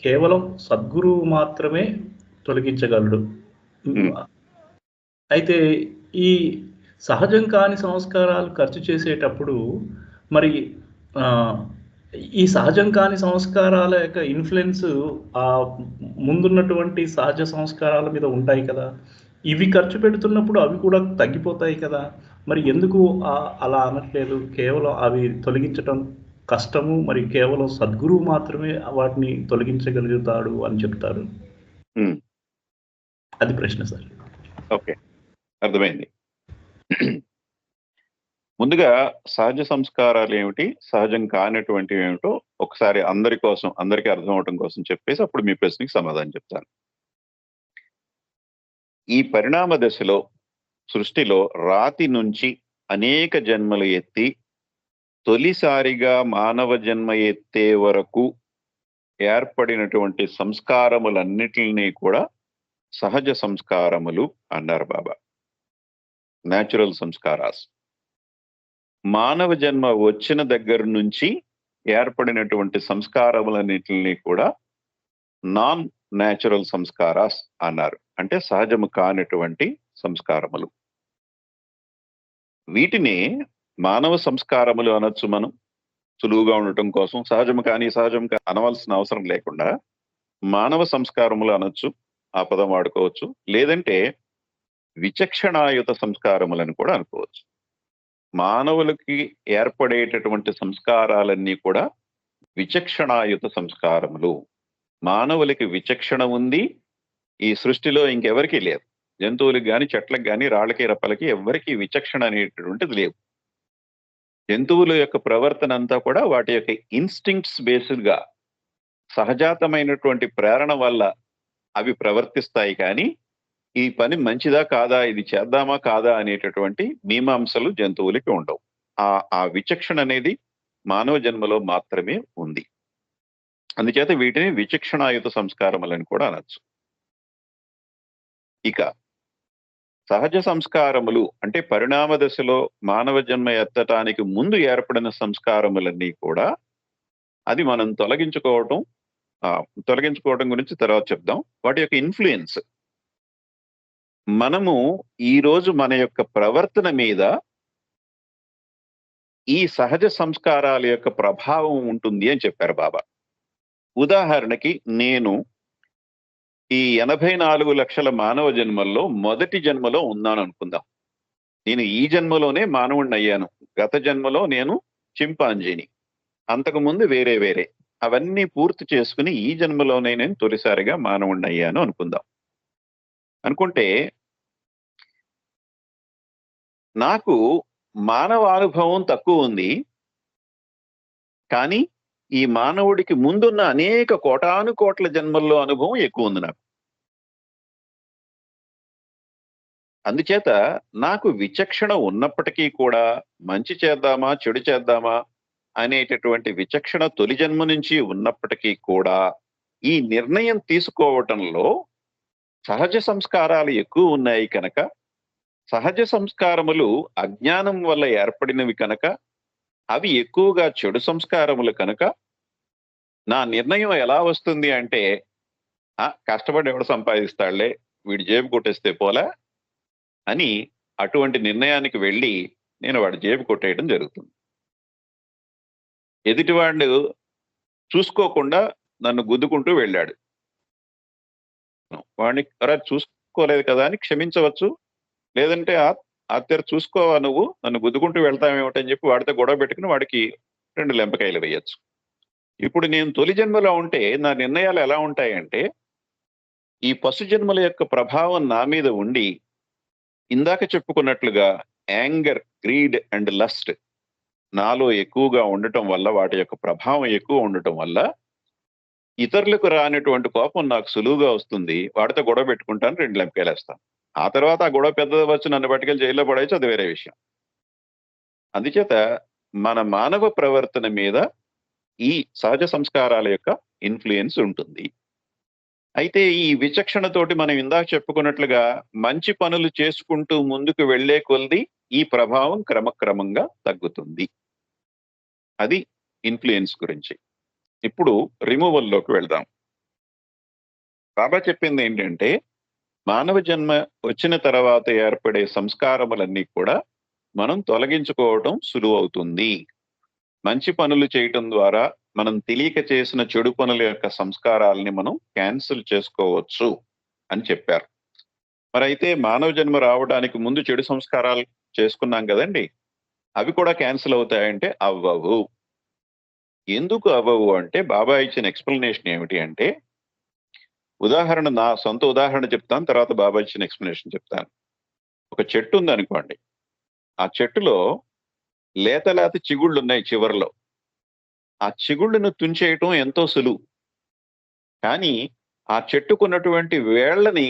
Speaker 2: కేవలం సద్గురువు మాత్రమే తొలగించగలడు. అయితే ఈ సహజం కాని సంస్కారాలు ఖర్చు చేసేటప్పుడు మరి ఈ సహజం కాని సంస్కారాల యొక్క ఇన్ఫ్లుయెన్స్ ఆ ముందున్నటువంటి సహజ సంస్కారాల మీద ఉంటాయి కదా. ఇవి ఖర్చు పెడుతున్నప్పుడు అవి కూడా తగ్గిపోతాయి కదా. మరి ఎందుకు అలా అనట్లేదు? కేవలం అవి తొలగించటం కష్టము, మరి కేవలం సద్గురువు మాత్రమే వాటిని తొలగించగలుగుతాడు అని చెప్తారు. అది ప్రశ్న సార్.
Speaker 1: ఓకే, అర్థమైంది. ముందుగా సహజ సంస్కారాలు ఏమిటి, సహజం కానటువంటివి ఏమిటో ఒకసారి అందరికీ అర్థం అవటం కోసం చెప్పేసి అప్పుడు మీ ప్రశ్నకి సమాధానం చెప్తాను. ఈ పరిణామ దశలో సృష్టిలో రాతి నుంచి అనేక జన్మలు ఎత్తి తొలిసారిగా మానవ జన్మ ఎత్తే వరకు ఏర్పడినటువంటి సంస్కారములన్నిటినీ కూడా సహజ సంస్కారములు అన్నారు బాబా. న్యాచురల్ సంస్కారాస్. మానవ జన్మ వచ్చిన దగ్గర నుంచి ఏర్పడినటువంటి సంస్కారములన్నిటిని కూడా నాన్ న్యాచురల్ సంస్కారాస్ అన్నారు. అంటే సహజము కానటువంటి సంస్కారములు. వీటిని మానవ సంస్కారములు అనొచ్చు మనం, సులువుగా ఉండటం కోసం. సహజం అనవలసిన అవసరం లేకుండా మానవ సంస్కారములు అనొచ్చు, ఆ పదం వాడుకోవచ్చు. లేదంటే విచక్షణాయుత సంస్కారములను కూడా అనుకోవచ్చు. మానవులకి ఏర్పడేటటువంటి సంస్కారాలన్నీ కూడా విచక్షణాయుత సంస్కారములు. మానవులకి విచక్షణ ఉంది, ఈ సృష్టిలో ఇంకెవరికి లేదు. జంతువులకు కానీ, చెట్లకు కానీ, రాళ్ళకి, రప్పలకి ఎవరికి విచక్షణ అనేటటువంటిది లేవు. జంతువుల యొక్క ప్రవర్తన అంతా కూడా వాటి యొక్క ఇన్స్టింక్ట్స్ బేస్డ్గా, సహజాతమైనటువంటి ప్రేరణ వల్ల అవి ప్రవర్తిస్తాయి. కానీ ఈ పని మంచిదా కాదా, ఇది చేద్దామా కాదా అనేటటువంటి మీమాంసలు జంతువులకి ఉండవు. ఆ విచక్షణ అనేది మానవ జన్మలో మాత్రమే ఉంది. అందుచేత వీటిని విచక్షణాయుత సంస్కారములని కూడా అనొచ్చు. ఇక సహజ సంస్కారములు అంటే పరిణామ దశలో మానవ జన్మ ఎత్తటానికి ముందు ఏర్పడిన సంస్కారములన్నీ కూడా అది మనం తొలగించుకోవటం గురించి తర్వాత చెప్దాం. వాటి యొక్క ఇన్ఫ్లుయెన్స్ మనము ఈ రోజు మన యొక్క ప్రవర్తన మీద ఈ సహజ సంస్కారాల యొక్క ప్రభావం ఉంటుంది అని చెప్పారు బాబా. ఉదాహరణకి నేను ఈ 84 లక్షల మానవ జన్మల్లో మొదటి జన్మలో ఉన్నాను అనుకుందాం. నేను ఈ జన్మలోనే మానవుడిని అయ్యాను. గత జన్మలో నేను చింపాంజీని, అంతకుముందు వేరే అవన్నీ పూర్తి చేసుకుని ఈ జన్మలోనే నేను తొలిసారిగా మానవుడిని అయ్యాను అనుకుందాం. అనుకుంటే నాకు మానవానుభవం తక్కువ ఉంది, కానీ ఈ మానవుడికి ముందున్న అనేక కోటాను కోట్ల జన్మల్లో అనుభవం ఎక్కువ ఉంది నాకు. అందుచేత నాకు విచక్షణ ఉన్నప్పటికీ కూడా మంచి చేద్దామా చెడు చేద్దామా అనేటటువంటి విచక్షణ తొలి జన్మ నుంచి ఉన్నప్పటికీ కూడా ఈ నిర్ణయం తీసుకోవటంలో సహజ సంస్కారాలు ఎక్కువ ఉన్నాయి కనుక, సహజ సంస్కారములు అజ్ఞానం వల్ల ఏర్పడినవి కనుక, అవి ఎక్కువగా చెడు సంస్కారములు కనుక నా నిర్ణయం ఎలా వస్తుంది అంటే, కష్టపడి ఎవడు సంపాదిస్తాడులే, వీడి జేబు కొట్టేస్తే పోలా అని అటువంటి నిర్ణయానికి వెళ్ళి నేను వాడి జేబు కొట్టేయడం జరుగుతుంది. ఎదుటివాడు చూసుకోకుండా నన్ను గుద్దుకుంటూ వెళ్ళాడు, వాడిని చూసుకోలేదు కదా అని క్షమించవచ్చు. లేదంటే ఆత్మీయ చూసుకోవా, నువ్వు నన్ను గుద్దుకుంటూ వెళ్తామేమిటని చెప్పి వాడితో గొడవ పెట్టుకుని వాడికి 2 లెంపకాయలు వేయచ్చు. ఇప్పుడు నేను తొలి జన్మలో ఉంటే నా నిర్ణయాలు ఎలా ఉంటాయంటే, ఈ పశు జన్మల యొక్క ప్రభావం నా మీద ఉండి ఇందాక చెప్పుకున్నట్లుగా యాంగర్, గ్రీడ్ అండ్ లస్ట్ నాలో ఎక్కువగా ఉండటం వల్ల, వాటి యొక్క ప్రభావం ఎక్కువ ఉండటం వల్ల ఇతరులకు రానటువంటి కోపం నాకు సులువుగా వస్తుంది. వాడితో గొడవ పెట్టుకుంటాను, 2 లెంపకాయలు వేస్తాను. ఆ తర్వాత ఆ గొడవ పెద్దది వచ్చి నన్ను పట్టుకెళ్ళి జైల్లో పడవచ్చు, అది వేరే విషయం. అందుచేత మన మానవ ప్రవర్తన మీద ఈ సహజ సంస్కారాల యొక్క ఇన్ఫ్లుయెన్స్ ఉంటుంది. అయితే ఈ విచక్షణతోటి మనం ఇందాక చెప్పుకున్నట్లుగా మంచి పనులు చేసుకుంటూ ముందుకు వెళ్లే కొలది ఈ ప్రభావం క్రమక్రమంగా తగ్గుతుంది. అది ఇన్ఫ్లుయెన్స్ గురించి. ఇప్పుడు రిమూవల్లోకి వెళ్దాం. బాబా చెప్పింది ఏంటంటే, మానవ జన్మ వచ్చిన తర్వాత ఏర్పడే సంస్కారములన్నీ కూడా మనం తొలగించుకోవటం సులువవుతుంది. మంచి పనులు చేయటం ద్వారా మనం తెలియక చేసిన చెడు పనుల యొక్క సంస్కారాలని మనం క్యాన్సిల్ చేసుకోవచ్చు అని చెప్పారు. మరి అయితే మానవ జన్మ రావడానికి ముందు చెడు సంస్కారాలు చేసుకున్నాం కదండి, అవి కూడా క్యాన్సిల్ అవుతాయంటే అవ్వవు. ఎందుకు అవ్వవు అంటే బాబా ఇచ్చిన ఎక్స్ప్లెనేషన్ ఏమిటి అంటే, ఉదాహరణ, నా సొంత ఉదాహరణ చెప్తాను, తర్వాత బాబా ఇచ్చిన ఎక్స్ప్లెనేషన్ చెప్తాను. ఒక చెట్టు ఉంది అనుకోండి, ఆ చెట్టులో లేత చిగుళ్ళు ఉన్నాయి చివరిలో. ఆ చిగుళ్ళను తుంచేయటం ఎంతో సులువు, కానీ ఆ చెట్టుకున్నటువంటి వేళ్లని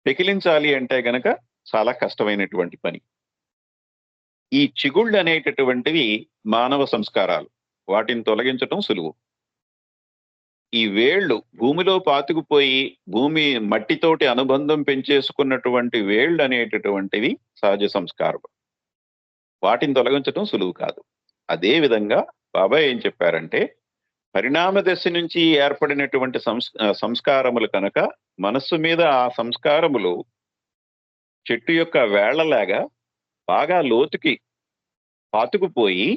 Speaker 1: పెకిలించాలి అంటే గనక చాలా కష్టమైనటువంటి పని. ఈ చిగుళ్ళు అనేటటువంటివి మానవ సంస్కారాలు, వాటిని తొలగించటం సులువు. ఈ వేళ్ళు భూమిలో పాతుకుపోయి భూమి మట్టితోటి అనుబంధం పెంచేసుకున్నటువంటి వేళ్ళు అనేటటువంటివి సహజ సంస్కారం, వాటిని తొలగించటం సులువు కాదు. అదే విధంగా బాబా ఏం చెప్పారంటే, పరిణామ దశ నుంచి ఏర్పడినటువంటి సంస్కారములు కనుక మనస్సు మీద ఆ సంస్కారములు చెట్టు యొక్క వేళ్లలాగా బాగా లోతుకి పాతుకుపోయి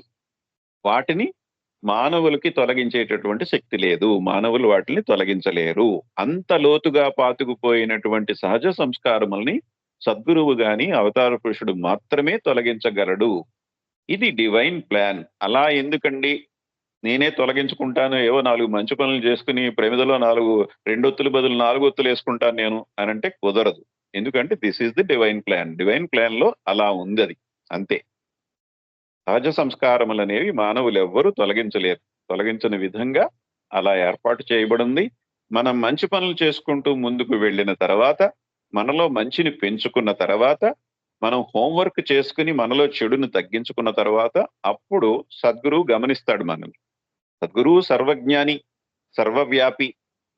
Speaker 1: వాటిని మానవులకి తొలగించేటటువంటి శక్తి లేదు, మానవులు వాటిని తొలగించలేరు. అంత లోతుగా పాతుకుపోయినటువంటి సహజ సంస్కారముల్ని సద్గురువు గాని అవతార పురుషుడు మాత్రమే తొలగించగలడు. ఇది డివైన్ ప్లాన్. అలా ఎందుకండి నేనే తొలగించుకుంటాను, ఏవో 4 మంచి పనులు చేసుకుని ప్రమిదలో 2 ఒత్తులు బదులు 4 ఒత్తులు వేసుకుంటాను నేను అని అంటే కుదరదు. ఎందుకంటే this is the divine plan. Divine plan లో అలా ఉంది, అది అంతే. సహజ సంస్కారములు అనేవి మానవులు ఎవ్వరూ తొలగించలేరు. తొలగించని విధంగా అలా ఏర్పాటు చేయబడింది. మనం మంచి పనులు చేసుకుంటూ ముందుకు వెళ్ళిన తర్వాత మనలో మంచిని పెంచుకున్న తర్వాత, మనం హోంవర్క్ చేసుకుని మనలో చెడుని తగ్గించుకున్న తర్వాత, అప్పుడు సద్గురువు గమనిస్తాడు మనల్ని. సద్గురువు సర్వజ్ఞాని, సర్వవ్యాపి.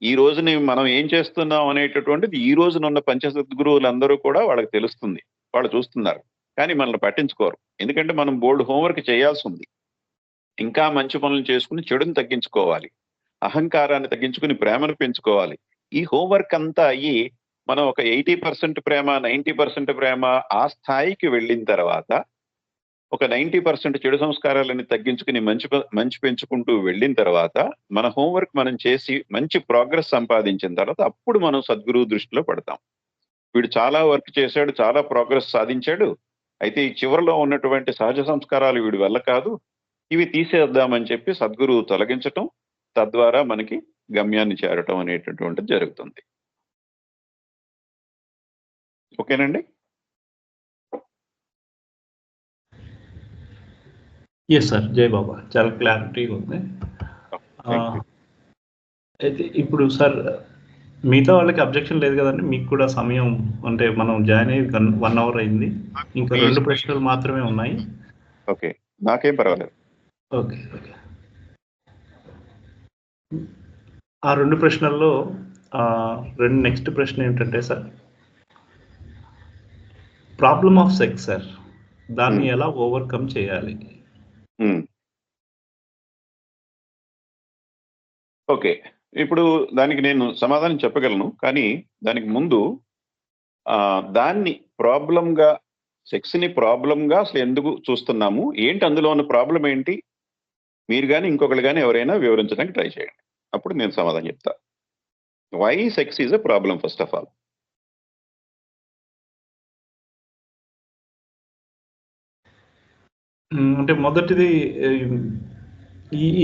Speaker 1: ఈ రోజుని మనం ఏం చేస్తున్నాం అనేటటువంటిది ఈ రోజునున్న పంచసద్గురువులందరూ కూడా వాళ్ళకి తెలుస్తుంది. వాళ్ళు చూస్తున్నారు. కానీ మనల్ని పట్టించుకోరు. ఎందుకంటే మనం బోల్డ్ హోంవర్క్ చేయాల్సి ఉంది. ఇంకా మంచి పనులు చేసుకుని చెడుని తగ్గించుకోవాలి. అహంకారాన్ని తగ్గించుకుని ప్రేమను పెంచుకోవాలి. ఈ హోంవర్క్ అంతా అయ్యి మనం ఒక 80% ప్రేమ, 90% ప్రేమ ఆ స్థాయికి వెళ్ళిన తర్వాత, ఒక 90% చెడు సంస్కారాలని తగ్గించుకుని మంచి పెంచుకుంటూ వెళ్ళిన తర్వాత, మన హోంవర్క్ మనం చేసి మంచి ప్రోగ్రెస్ సంపాదించిన తర్వాత అప్పుడు మనం సద్గురువు దృష్టిలో పడతాం. వీడు చాలా వర్క్ చేశాడు, చాలా ప్రోగ్రెస్ సాధించాడు. అయితే ఈ చివరిలో ఉన్నటువంటి సహజ సంస్కారాలు వీడి వల్ల కాదు, ఇవి తీసేద్దామని చెప్పి సద్గురువు తొలగించటం, తద్వారా మనకి గమ్యాన్ని చేరటం అనేటటువంటిది జరుగుతుంది. ఓకేనండి?
Speaker 2: ఎస్ సార్, జై బాబా. చాలా క్లారిటీగా ఉంది.
Speaker 1: Thank you.
Speaker 2: అయితే ఇప్పుడు సార్ మిగతా వాళ్ళకి అబ్జెక్షన్ లేదు కదండి? మీకు కూడా సమయం అంటే మనం జాయిన్ అయ్యి 1 అవర్ అయింది. ఇంకా 2 ప్రశ్నలు మాత్రమే ఉన్నాయి.
Speaker 1: ఓకే, నాకేం పర్వాలేదు.
Speaker 2: ఓకే. ఆ 2 ప్రశ్నల్లో నెక్స్ట్ ప్రశ్న ఏంటంటే sir, problem of sex sir, దాన్ని ఎలా ఓవర్కమ్ చేయాలి?
Speaker 1: ఓకే, ఇప్పుడు దానికి నేను సమాధానం చెప్పగలను. కానీ దానికి ముందు దాన్ని ప్రాబ్లంగా, సెక్స్ని ప్రాబ్లంగా అసలు ఎందుకు చూస్తున్నాము, ఏంటి అందులో ఉన్న ప్రాబ్లం ఏంటి, మీరు కానీ ఇంకొకరు కానీ ఎవరైనా వివరించడానికి ట్రై చేయండి. అప్పుడు నేను సమాధానం చెప్తా. Why sex is a problem first of all.
Speaker 2: అంటే మొదటిది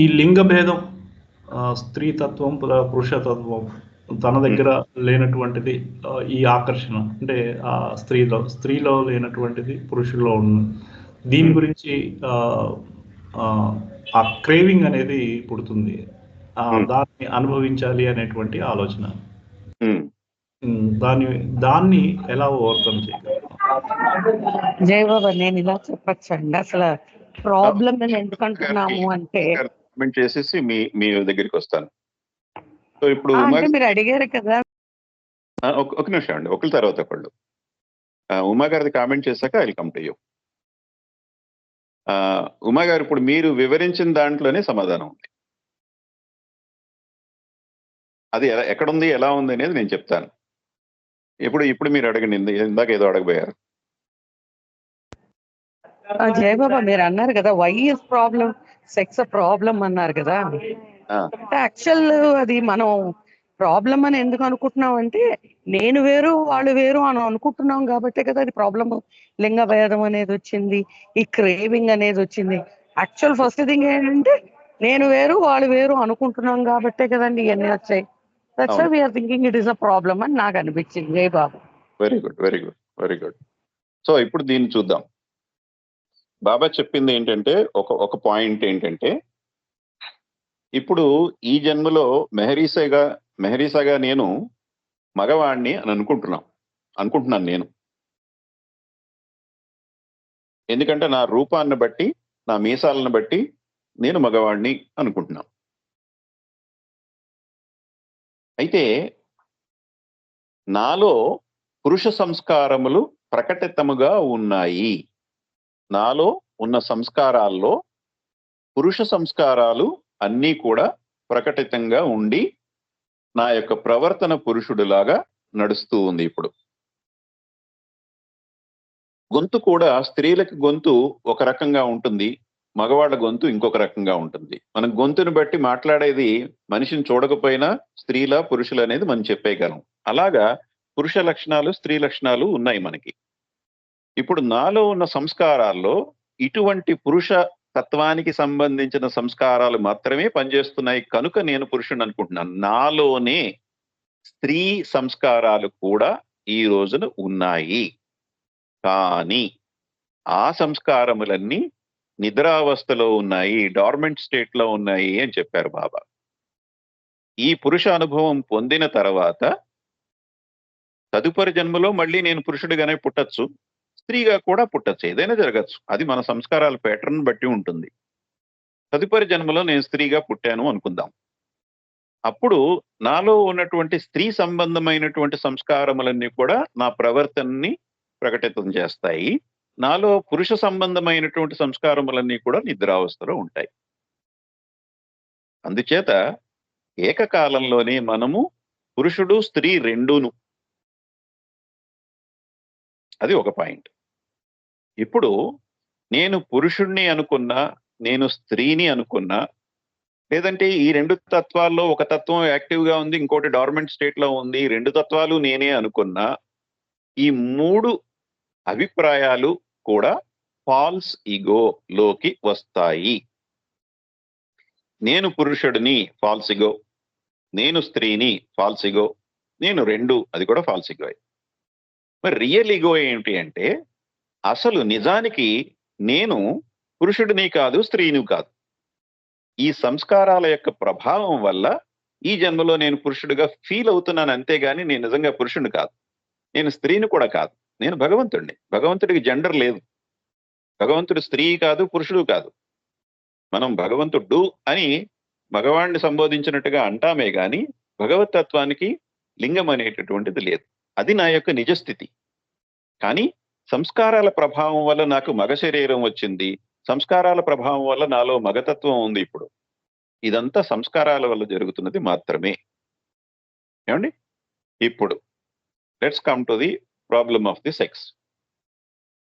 Speaker 2: ఈ లింగ భేదం, స్త్రీ తత్వం, పురుషతత్వం తన దగ్గర లేనటువంటిది, ఈ ఆకర్షణ అంటే ఆ స్త్రీలో లేనటువంటిది పురుషుల్లో ఉన్న దీని గురించి ఆ క్రేవింగ్ అనేది పుడుతుంది. దాన్ని అనుభవించాలి అనేటువంటి ఆలోచన. దాన్ని ఎలా ఓవర్కమ్ చేయగలరు?
Speaker 4: జై బాబా, నేను ఇలా చెప్పచ్చండి. అసలు ప్రాబ్లం ఎందుకు అంటున్నాము అంటే,
Speaker 1: కామెంట్ చేసేసి మీ దగ్గరికి వస్తాను. సో ఇప్పుడు
Speaker 4: అంటే మీరు అడిగారు కదా.
Speaker 1: ఒక నిమిషం అండి, ఒకరి తర్వాత ఒకళ్ళు. ఉమా గారిది కామెంట్ చేశాక I will come to you. Uma గారు, ఇప్పుడు మీరు వివరించిన దాంట్లోనే సమాధానం ఉంది. అది ఎక్కడుంది, ఎలా ఉంది అనేది నేను చెప్తాను. ఇప్పుడు మీరు అడగండి, ఇందాక ఏదో అడగబోయారు.
Speaker 4: జయ బాబా, మీరు అన్నారు కదా why is problem sex problem అన్నారు కదా. యాక్చువల్ అది మనం ప్రాబ్లం అని ఎందుకు అనుకుంటున్నాం అంటే, నేను వేరు వాళ్ళు వేరు అని అనుకుంటున్నాం కాబట్టే కదా అది ప్రాబ్లమ్. లింగ భేదం అనేది వచ్చింది, ఈ క్రేవింగ్ అనేది వచ్చింది. యాక్చువల్ ఫస్ట్ థింగ్ ఏంటంటే, నేను వేరు వాళ్ళు వేరు అనుకుంటున్నాం కాబట్టే కదండి ఇవన్నీ వచ్చాయి. That's why we are thinking it is a problem అని నాకు అనిపించింది. జై Baba.
Speaker 1: Very good, very good, very good. So ఇప్పుడు దీన్ని చూద్దాం. బాబా చెప్పింది ఏంటంటే, ఒక పాయింట్ ఏంటంటే, ఇప్పుడు ఈ జన్మలో మెహరీసాగా నేను మగవాణ్ణి అని అనుకుంటున్నాను నేను. ఎందుకంటే నా రూపాన్ని బట్టి, నా మీసాలను బట్టి నేను మగవాణ్ణి అనుకుంటున్నాను. అయితే నాలో పురుష సంస్కారములు ప్రకటితముగా ఉన్నాయి. నాలో ఉన్న సంస్కారాల్లో పురుష సంస్కారాలు అన్నీ కూడా ప్రకటితంగా ఉండి నా యొక్క ప్రవర్తన పురుషుడిలాగా నడుస్తూ ఉంది. ఇప్పుడు గొంతు కూడా, స్త్రీలకి గొంతు ఒక రకంగా ఉంటుంది, మగవాళ్ళ గొంతు ఇంకొక రకంగా ఉంటుంది. మనం గొంతుని బట్టి మాట్లాడేది మనిషిని చూడకపోయినా స్త్రీల పురుషులు అనేది మనం చెప్పేయగలం. అలాగా పురుష లక్షణాలు, స్త్రీ లక్షణాలు ఉన్నాయి మనకి. ఇప్పుడు నాలో ఉన్న సంస్కారాల్లో ఇటువంటి పురుష తత్వానికి సంబంధించిన సంస్కారాలు మాత్రమే పనిచేస్తున్నాయి కనుక నేను పురుషుని అనుకుంటున్నాను. నాలోనే స్త్రీ సంస్కారాలు కూడా ఈ రోజున ఉన్నాయి. కానీ ఆ సంస్కారములన్నీ నిద్రావస్థలో ఉన్నాయి, డార్మెంట్ స్టేట్ లో ఉన్నాయి అని చెప్పారు బాబా. ఈ పురుష అనుభవం పొందిన తర్వాత తదుపరి జన్మలో మళ్ళీ నేను పురుషుడిగానే పుట్టచ్చు, స్త్రీగా కూడా పుట్టచ్చు, ఏదైనా జరగచ్చు. అది మన సంస్కారాల ప్యాటర్న్ బట్టి ఉంటుంది. తదుపరి జన్మలో నేను స్త్రీగా పుట్టాను అనుకుందాం. అప్పుడు నాలో ఉన్నటువంటి స్త్రీ సంబంధమైనటువంటి సంస్కారములన్నీ కూడా నా ప్రవర్తనని ప్రకటితం చేస్తాయి. నాలో పురుష సంబంధమైనటువంటి సంస్కారములన్నీ కూడా నిద్రావస్థలో ఉంటాయి. అందుచేత ఏకకాలంలోనే మనము పురుషుడు స్త్రీ రెండూను. అది ఒక పాయింట్. ఇప్పుడు నేను పురుషుణ్ణి అనుకున్నా, నేను స్త్రీని అనుకున్నా, లేదంటే ఈ రెండు తత్వాల్లో ఒక తత్వం యాక్టివ్గా ఉంది, ఇంకోటి డార్మెంట్ స్టేట్ లో ఉంది, రెండు తత్వాలు నేనే అనుకున్నా, ఈ మూడు అభిప్రాయాలు కూడా ఫాల్స్ ఈగో లోకి వస్తాయి. నేను పురుషుడిని, ఫాల్స్ ఈగో. నేను స్త్రీని, ఫాల్స్ ఈగో. నేను రెండు, అది కూడా ఫాల్స్ ఈగో. మరి రియల్ ఈగో ఏంటి అంటే, అసలు నిజానికి నేను పురుషుడిని కాదు, స్త్రీని కాదు. ఈ సంస్కారాల యొక్క ప్రభావం వల్ల ఈ జన్మలో నేను పురుషుడిగా ఫీల్ అవుతున్నాను, అంతేగాని నేను నిజంగా పురుషుడిని కాదు, నేను స్త్రీని కూడా కాదు. నేను భగవంతుడిని. భగవంతుడికి జెండర్ లేదు. భగవంతుడు స్త్రీ కాదు, పురుషుడు కాదు. మనం భగవంతుడు అని భగవాన్ని సంబోధించినట్టుగా అంటామే గాని భగవతత్వానికి లింగం అనేటటువంటిది లేదు. అది నా యొక్క నిజస్థితి. కానీ సంస్కారాల ప్రభావం వల్ల నాకు మగ శరీరం వచ్చింది, సంస్కారాల ప్రభావం వల్ల నాలో మగతత్వం ఉంది. ఇప్పుడు ఇదంతా సంస్కారాల వల్ల జరుగుతున్నది మాత్రమే. ఏమండి? ఇప్పుడు let's come to the problem of the sex.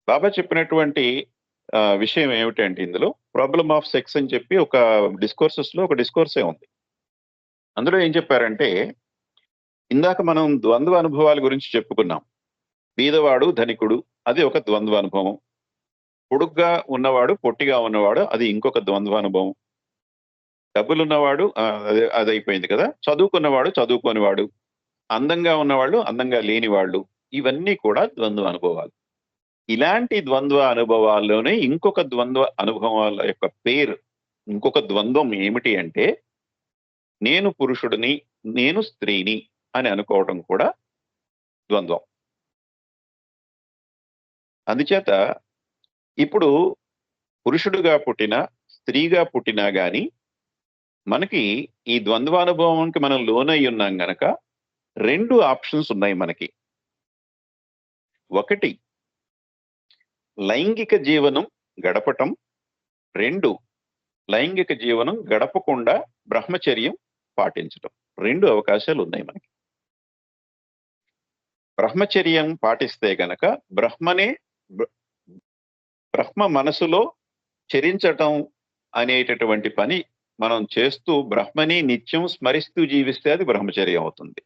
Speaker 1: Baba చెప్పినటువంటి విషయం ఏమిటంటే, ఇందులో ప్రాబ్లమ్ ఆఫ్ సెక్స్ అని చెప్పి ఒక డిస్కోర్సెస్ లో ఒక డిస్కోర్సే ఉంది. అందులో ఏం చెప్పారంటే, ఇందాక మనం ద్వంద్వ అనుభవాల గురించి చెప్పుకున్నాం. బీదవాడు ధనికుడు, అది ఒక ద్వంద్వ అనుభవం. పొడుగ్గా ఉన్నవాడు పొట్టిగా ఉన్నవాడు, అది ఇంకొక ద్వంద్వ అనుభవం. డబ్బులున్నవాడు అది అయిపోయింది కదా. చదువుకున్నవాడు చదువుకోనివాడు, అందంగా ఉన్నవాళ్ళు అందంగా లేని వాళ్ళు, ఇవన్నీ కూడా ద్వంద్వ అనుభవాలు. ఇలాంటి ద్వంద్వ అనుభవాల్లోనే ఇంకొక ద్వంద్వ అనుభవాల యొక్క పేరు, ఇంకొక ద్వంద్వం ఏమిటి అంటే, నేను పురుషుడిని, నేను స్త్రీని అని అనుకోవటం కూడా ద్వంద్వం. అందుచేత ఇప్పుడు పురుషుడుగా పుట్టినా స్త్రీగా పుట్టినా గాని మనకి ఈ ద్వంద్వానుభవానికి మనం లోనై ఉన్నాం గనక రెండు ఆప్షన్స్ ఉన్నాయి మనకి. ఒకటి లైంగిక జీవనం గడపటం, రెండు లైంగిక జీవనం గడపకుండా బ్రహ్మచర్యం పాటించటం. రెండు అవకాశాలు ఉన్నాయి మనకి. బ్రహ్మచర్యం పాటిస్తే గనక బ్రహ్మ మనసులో చరించటం అనేటటువంటి పని మనం చేస్తూ బ్రహ్మని నిత్యం స్మరిస్తూ జీవిస్తే అది బ్రహ్మచర్యం అవుతుంది.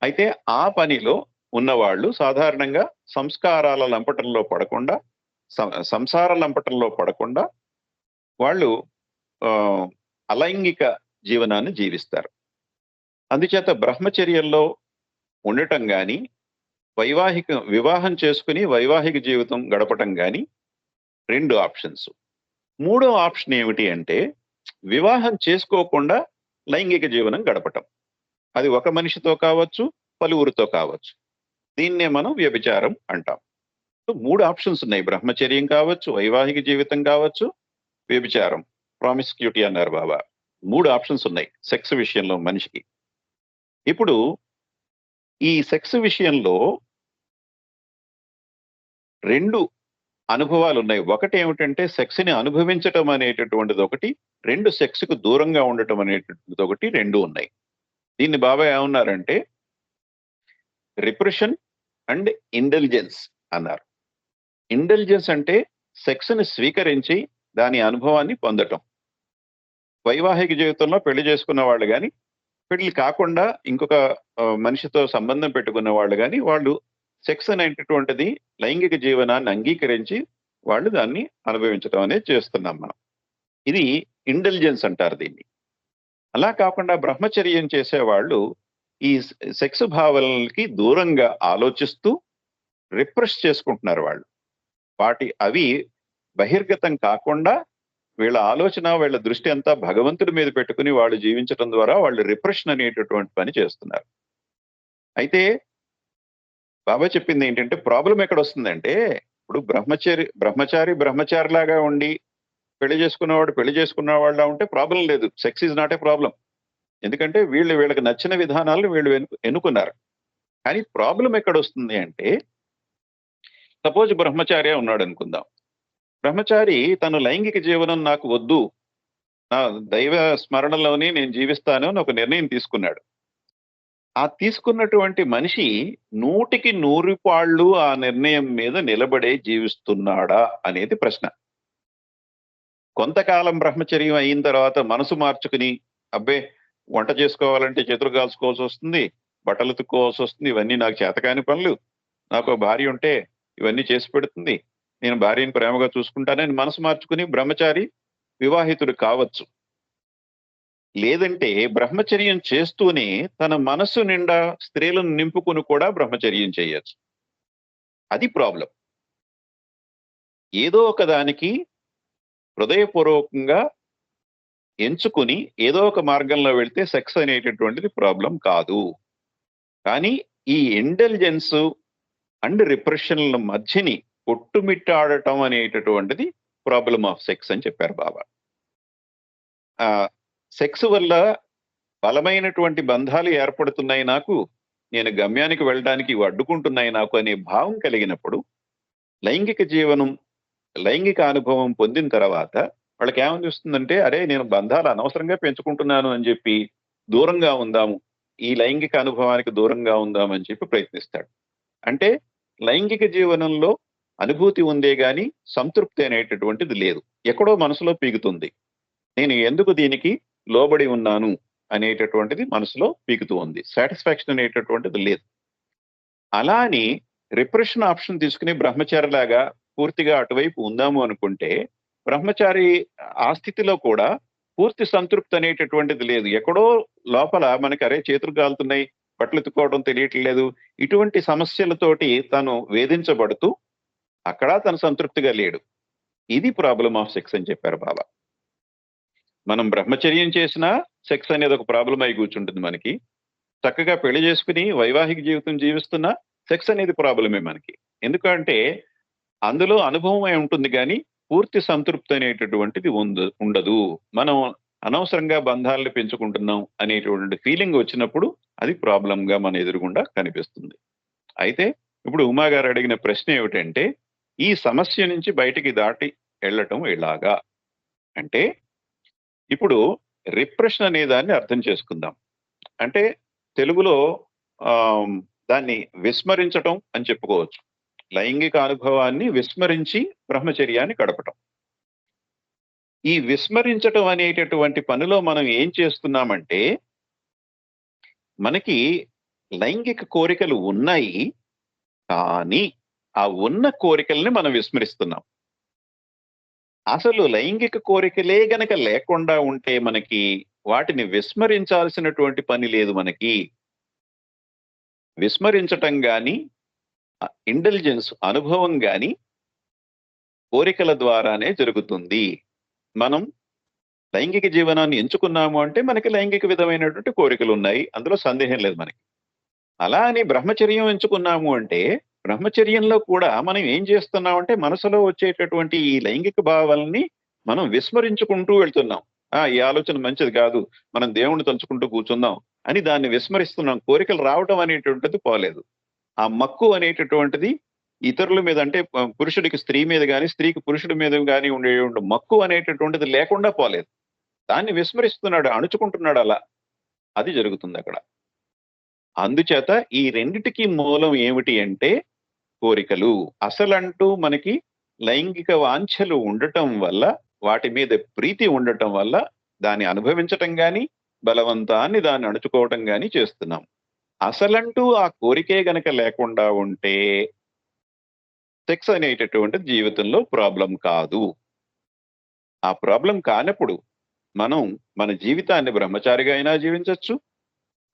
Speaker 1: అయితే ఆ పనిలో ఉన్నవాళ్ళు సాధారణంగా సంస్కారాల లంపటంలో పడకుండా, సంసార లంపటంలో పడకుండా వాళ్ళు అలైంగిక జీవనాన్ని జీవిస్తారు. అందుచేత బ్రహ్మచర్యంలో ఉండటం కానీ, వివాహం చేసుకుని వైవాహిక జీవితం గడపటం కానీ రెండు ఆప్షన్స్. మూడో ఆప్షన్ ఏమిటి అంటే, వివాహం చేసుకోకుండా లైంగిక జీవనం గడపటం. అది ఒక మనిషితో కావచ్చు, పలువురితో కావచ్చు. దీన్నే మనం వ్యభిచారం అంటాం. మూడు ఆప్షన్స్ ఉన్నాయి. బ్రహ్మచర్యం కావచ్చు, వైవాహిక జీవితం కావచ్చు, వ్యభిచారం, ప్రామిస్క్యూటీ అన్నారు బాబా. మూడు ఆప్షన్స్ ఉన్నాయి సెక్స్ విషయంలో మనిషికి. ఇప్పుడు ఈ సెక్స్ విషయంలో రెండు అనుభవాలు ఉన్నాయి. ఒకటి ఏమిటంటే సెక్స్ని అనుభవించటం అనేటటువంటిది ఒకటి, రెండు సెక్స్కు దూరంగా ఉండటం అనేటటువంటిది ఒకటి, రెండు ఉన్నాయి. దీన్ని బాబా ఏమన్నారంటే రిప్రెషన్ అండ్ ఇంటెలిజెన్స్ అన్నారు. ఇంటెలిజెన్స్ అంటే సెక్స్ని స్వీకరించి దాని అనుభవాన్ని పొందటం. వైవాహిక జీవితంలో పెళ్లి చేసుకున్న వాళ్ళు కానీ, పెళ్లి కాకుండా ఇంకొక మనిషితో సంబంధం పెట్టుకున్న వాళ్ళు కానీ, వాళ్ళు సెక్స్ అనేటటువంటిది లైంగిక జీవనాన్ని అంగీకరించి వాళ్ళు దాన్ని అనుభవించడం అనేది చేస్తున్నాం మనం. ఇది ఇంటెలిజెన్స్ అంటారు దీన్ని. అలా కాకుండా బ్రహ్మచర్యం చేసేవాళ్ళు ఈ సెక్స్ భావనలకి దూరంగా ఆలోచిస్తూ రిప్రెస్ చేసుకుంటున్నారు. వాళ్ళు అవి బహిర్గతం కాకుండా వీళ్ళ ఆలోచన, వీళ్ళ దృష్టి అంతా భగవంతుడి మీద పెట్టుకుని వాళ్ళు జీవించడం ద్వారా వాళ్ళు రిప్రెషన్ అనేటటువంటి పని చేస్తున్నారు. అయితే బాబా చెప్పింది ఏంటంటే ప్రాబ్లం ఎక్కడ వస్తుందంటే, ఇప్పుడు బ్రహ్మచారిలాగా ఉండి పెళ్లి చేసుకున్న వాళ్ళ ఉంటే ప్రాబ్లం లేదు. Sex is not a problem. ఎందుకంటే వీళ్ళకి నచ్చిన విధానాలను వీళ్ళు ఎన్నుకున్నారు. కానీ ప్రాబ్లం ఎక్కడ వస్తుంది అంటే, సపోజ్ బ్రహ్మచారి ఉన్నాడు అనుకుందాం. బ్రహ్మచారి తన లైంగిక జీవనం నాకు వద్దు, నా దైవ స్మరణలోనే నేను జీవిస్తాను అని ఒక నిర్ణయం తీసుకున్నాడు. ఆ తీసుకున్నటువంటి మనిషి 100కి 100 పాళ్ళు ఆ నిర్ణయం మీద నిలబడే జీవిస్తున్నాడా అనేది ప్రశ్న. కొంతకాలం బ్రహ్మచర్యం అయిన తర్వాత మనసు మార్చుకుని, అబ్బే వంట చేసుకోవాలంటే చేతులు కాల్చుకోవాల్సి వస్తుంది, బట్టలు ఉతుక్కోవాల్సి వస్తుంది, ఇవన్నీ నాకు చేతకాని పనులు, నాకు భార్య ఉంటే ఇవన్నీ చేసి పెడుతుంది, నేను భార్యని ప్రేమగా చూసుకుంటానని మనసు మార్చుకుని బ్రహ్మచారి వివాహితుడు కావచ్చు. లేదంటే బ్రహ్మచర్యం చేస్తూనే తన మనసు నిండా స్త్రీలను నింపుకుని కూడా బ్రహ్మచర్యం చేయొచ్చు. అది ప్రాబ్లం. ఏదో ఒక దానికి హృదయపూర్వకంగా ఎంచుకుని ఏదో ఒక మార్గంలో వెళ్తే సెక్స్ అనేటటువంటిది ప్రాబ్లం కాదు. కానీ ఈ ఇంటెలిజెన్స్ అండ్ రిప్రెషన్ల మధ్యని కొట్టుమిట్టాడటం అనేటటువంటిది ప్రాబ్లం ఆఫ్ సెక్స్ అని చెప్పారు బాబా. సెక్స్ వల్ల బలమైనటువంటి బంధాలు ఏర్పడుతున్నాయి నాకు, నేను గమ్యానికి వెళ్ళడానికి ఇవి అడ్డుకుంటున్నాయి నాకు అనే భావం కలిగినప్పుడు, లైంగిక జీవనం, లైంగిక అనుభవం పొందిన తర్వాత వాళ్ళకి ఏమనిపిస్తుందంటే, అరే నేను బంధాలు అనవసరంగా పెంచుకుంటున్నాను అని చెప్పి దూరంగా ఉందాము, ఈ లైంగిక అనుభవానికి దూరంగా ఉందామని చెప్పి ప్రయత్నిస్తాడు. అంటే లైంగిక జీవనంలో అనుభూతి ఉందే గాని సంతృప్తి అనేటటువంటిది లేదు. ఎక్కడో మనసులో పీగుతుంది. నేను ఎందుకు దీనికి లోబడి ఉన్నాను అనేటటువంటిది మనసులో పీకుతూ ఉంది. సాటిస్ఫాక్షన్ అనేటటువంటిది లేదు. అలా అని రిప్రెషన్ ఆప్షన్ తీసుకుని బ్రహ్మచారిలాగా పూర్తిగా అటువైపు ఉందాము అనుకుంటే, బ్రహ్మచారి ఆ స్థితిలో కూడా పూర్తి సంతృప్తి అనేటటువంటిది లేదు. ఎక్కడో లోపల మనకి అరే చేతులు కాలుతున్నాయి, బట్టలు ఎత్తుకోవడం తెలియట్లేదు, ఇటువంటి సమస్యలతోటి తను వేధించబడుతూ అక్కడ తను సంతృప్తిగా లేడు. ఇది ప్రాబ్లం ఆఫ్ సెక్స్ అని చెప్పారు బాబా. మనం బ్రహ్మచర్యం చేసినా సెక్స్ అనేది ఒక ప్రాబ్లం అయి కూర్చుంటుంది మనకి. చక్కగా పెళ్లి చేసుకుని వైవాహిక జీవితం జీవిస్తున్నా సెక్స్ అనేది ప్రాబ్లమే మనకి. ఎందుకంటే అందులో అనుభవం అయి ఉంటుంది కానీ పూర్తి సంతృప్తి అనేటటువంటిది ఉండదు. మనం అనవసరంగా బంధాలను పెంచుకుంటున్నాం అనేటువంటి ఫీలింగ్ వచ్చినప్పుడు అది ప్రాబ్లంగా మన ఎదురుగుండా కనిపిస్తుంది. అయితే ఇప్పుడు ఉమా గారు అడిగిన ప్రశ్న ఏమిటంటే, ఈ సమస్య నుంచి బయటికి దాటి వెళ్ళటం ఎలాగా అంటే, ఇప్పుడు రిప్రెషన్ అనే దాన్ని అర్థం చేసుకుందాం. అంటే తెలుగులో దాన్ని విస్మరించటం అని చెప్పుకోవచ్చు. లైంగిక అనుభవాన్ని విస్మరించి బ్రహ్మచర్యాన్ని గడపటం. ఈ విస్మరించటం అనేటటువంటి పనిలో మనం ఏం చేస్తున్నామంటే, మనకి లైంగిక కోరికలు ఉన్నాయి, కానీ ఆ ఉన్న కోరికల్ని మనం విస్మరిస్తున్నాం. అసలు లైంగిక కోరికలే గనక లేకుండా ఉంటే మనకి వాటిని విస్మరించాల్సినటువంటి పని లేదు. మనకి విస్మరించటం గాని, ఇంటెలిజెన్స్ అనుభవం గాని కోరికల ద్వారానే జరుగుతుంది. మనం లైంగిక జీవనాన్ని ఎంచుకున్నాము అంటే మనకి లైంగిక విధమైనటువంటి కోరికలు ఉన్నాయి, అందులో సందేహం లేదు మనకి. అలా అని బ్రహ్మచర్యం ఎంచుకున్నాము అంటే బ్రహ్మచర్యంలో కూడా మనం ఏం చేస్తున్నామంటే మనసులో వచ్చేటటువంటి ఈ లైంగిక భావాలని మనం విస్మరించుకుంటూ వెళ్తున్నాం. ఈ ఆలోచన మంచిది కాదు, మనం దేవుణ్ణి తలుచుకుంటూ కూర్చుందాం అని దాన్ని విస్మరిస్తున్నాం. కోరికలు రావటం అనేటువంటిది పోలేదు. ఆ మక్కు అనేటటువంటిది ఇతరుల మీద, అంటే పురుషుడికి స్త్రీ మీద కానీ, స్త్రీకి పురుషుడి మీద కానీ ఉండే మక్కు అనేటటువంటిది లేకుండా పోలేదు. దాన్ని విస్మరిస్తున్నాడు, అణుచుకుంటున్నాడు. అలా అది జరుగుతుంది అక్కడ. అందుచేత ఈ రెండిటికి మూలం ఏమిటి అంటే కోరికలు. అసలంటూ మనకి లైంగిక వాంఛలు ఉండటం వల్ల, వాటి మీద ప్రీతి ఉండటం వల్ల దాన్ని అనుభవించటం కానీ, బలవంతాన్ని దాన్ని అణుచుకోవటం కానీ చేస్తున్నాం. అసలంటూ ఆ కోరికే గనక లేకుండా ఉంటే సెక్స్ అనేటటువంటి జీవితంలో ప్రాబ్లం కాదు. ఆ ప్రాబ్లం కానప్పుడు మనం మన జీవితాన్ని బ్రహ్మచారిగా అయినా జీవించవచ్చు,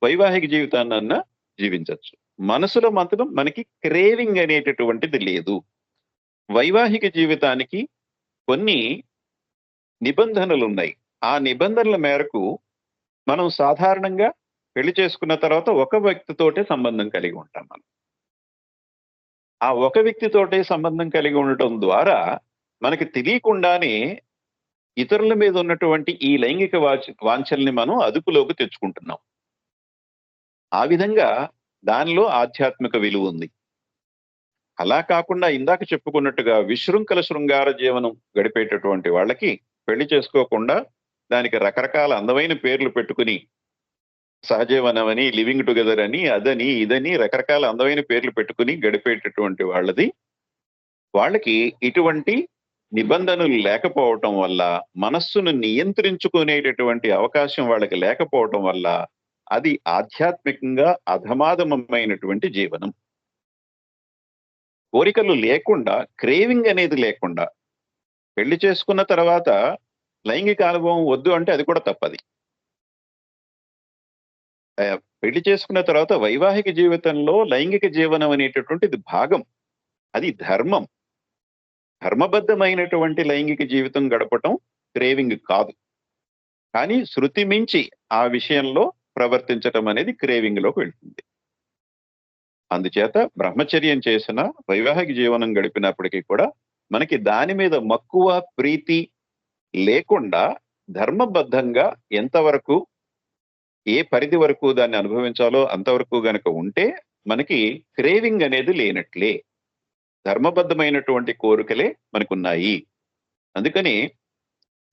Speaker 1: వైవాహిక జీవితాన్నన్నా జీవించవచ్చు. మనసులో మాత్రం మనకి క్రేవింగ్ అనేటటువంటిది లేదు. వైవాహిక జీవితానికి కొన్ని నిబంధనలు ఉన్నాయి. ఆ నిబంధనల మేరకు మనం సాధారణంగా పెళ్లి చేసుకున్న తర్వాత ఒక వ్యక్తితోటే సంబంధం కలిగి ఉంటాం మనం. ఆ ఒక వ్యక్తితోటే సంబంధం కలిగి ఉండటం ద్వారా మనకి తెలియకుండానే ఇతరుల మీద ఉన్నటువంటి ఈ లైంగిక వాంఛల్ని మనం అదుపులోకి తెచ్చుకుంటున్నాం. ఆ విధంగా దానిలో ఆధ్యాత్మిక విలువ ఉంది. అలా కాకుండా ఇందాక చెప్పుకున్నట్టుగా విశృంఖల శృంగార జీవనం గడిపేటటువంటి వాళ్ళకి పెళ్లి చేసుకోకుండా దానికి రకరకాల అందమైన పేర్లు పెట్టుకుని సహజీవనం అని, లివింగ్ టుగెదర్ అని, అదని ఇదని రకరకాల అందమైన పేర్లు పెట్టుకుని గడిపేటటువంటి వాళ్ళకి ఇటువంటి నిబంధనలు లేకపోవటం వల్ల, మనస్సును నియంత్రించుకునేటటువంటి అవకాశం వాళ్ళకి లేకపోవటం వల్ల అది ఆధ్యాత్మికంగా అధమాధమైనటువంటి జీవనం. కోరికలు లేకుండా, క్రేవింగ్ అనేది లేకుండా పెళ్లి చేసుకున్న తర్వాత లైంగిక అనుభవం వద్దు అంటే అది కూడా తప్పది. పెళ్లి చేసుకున్న తర్వాత వైవాహిక జీవితంలో లైంగిక జీవనం అనేటటువంటిది భాగం, అది ధర్మం. ధర్మబద్ధమైనటువంటి లైంగిక జీవితం గడపటం క్రేవింగ్ కాదు. కానీ శృతి మించి ఆ విషయంలో ప్రవర్తించటం అనేది క్రేవింగ్ లోకి వెళ్తుంది. అందుచేత బ్రహ్మచర్యం చేసిన వైవాహిక జీవనం గడిపినప్పటికీ కూడా మనకి దాని మీద మక్కువ, ప్రీతి లేకుండా ధర్మబద్ధంగా ఎంతవరకు, ఏ పరిధి వరకు దాన్ని అనుభవించాలో అంతవరకు గనక ఉంటే మనకి క్రేవింగ్ అనేది లేనట్లే. ధర్మబద్ధమైనటువంటి కోరికలే మనకున్నాయి. అందుకని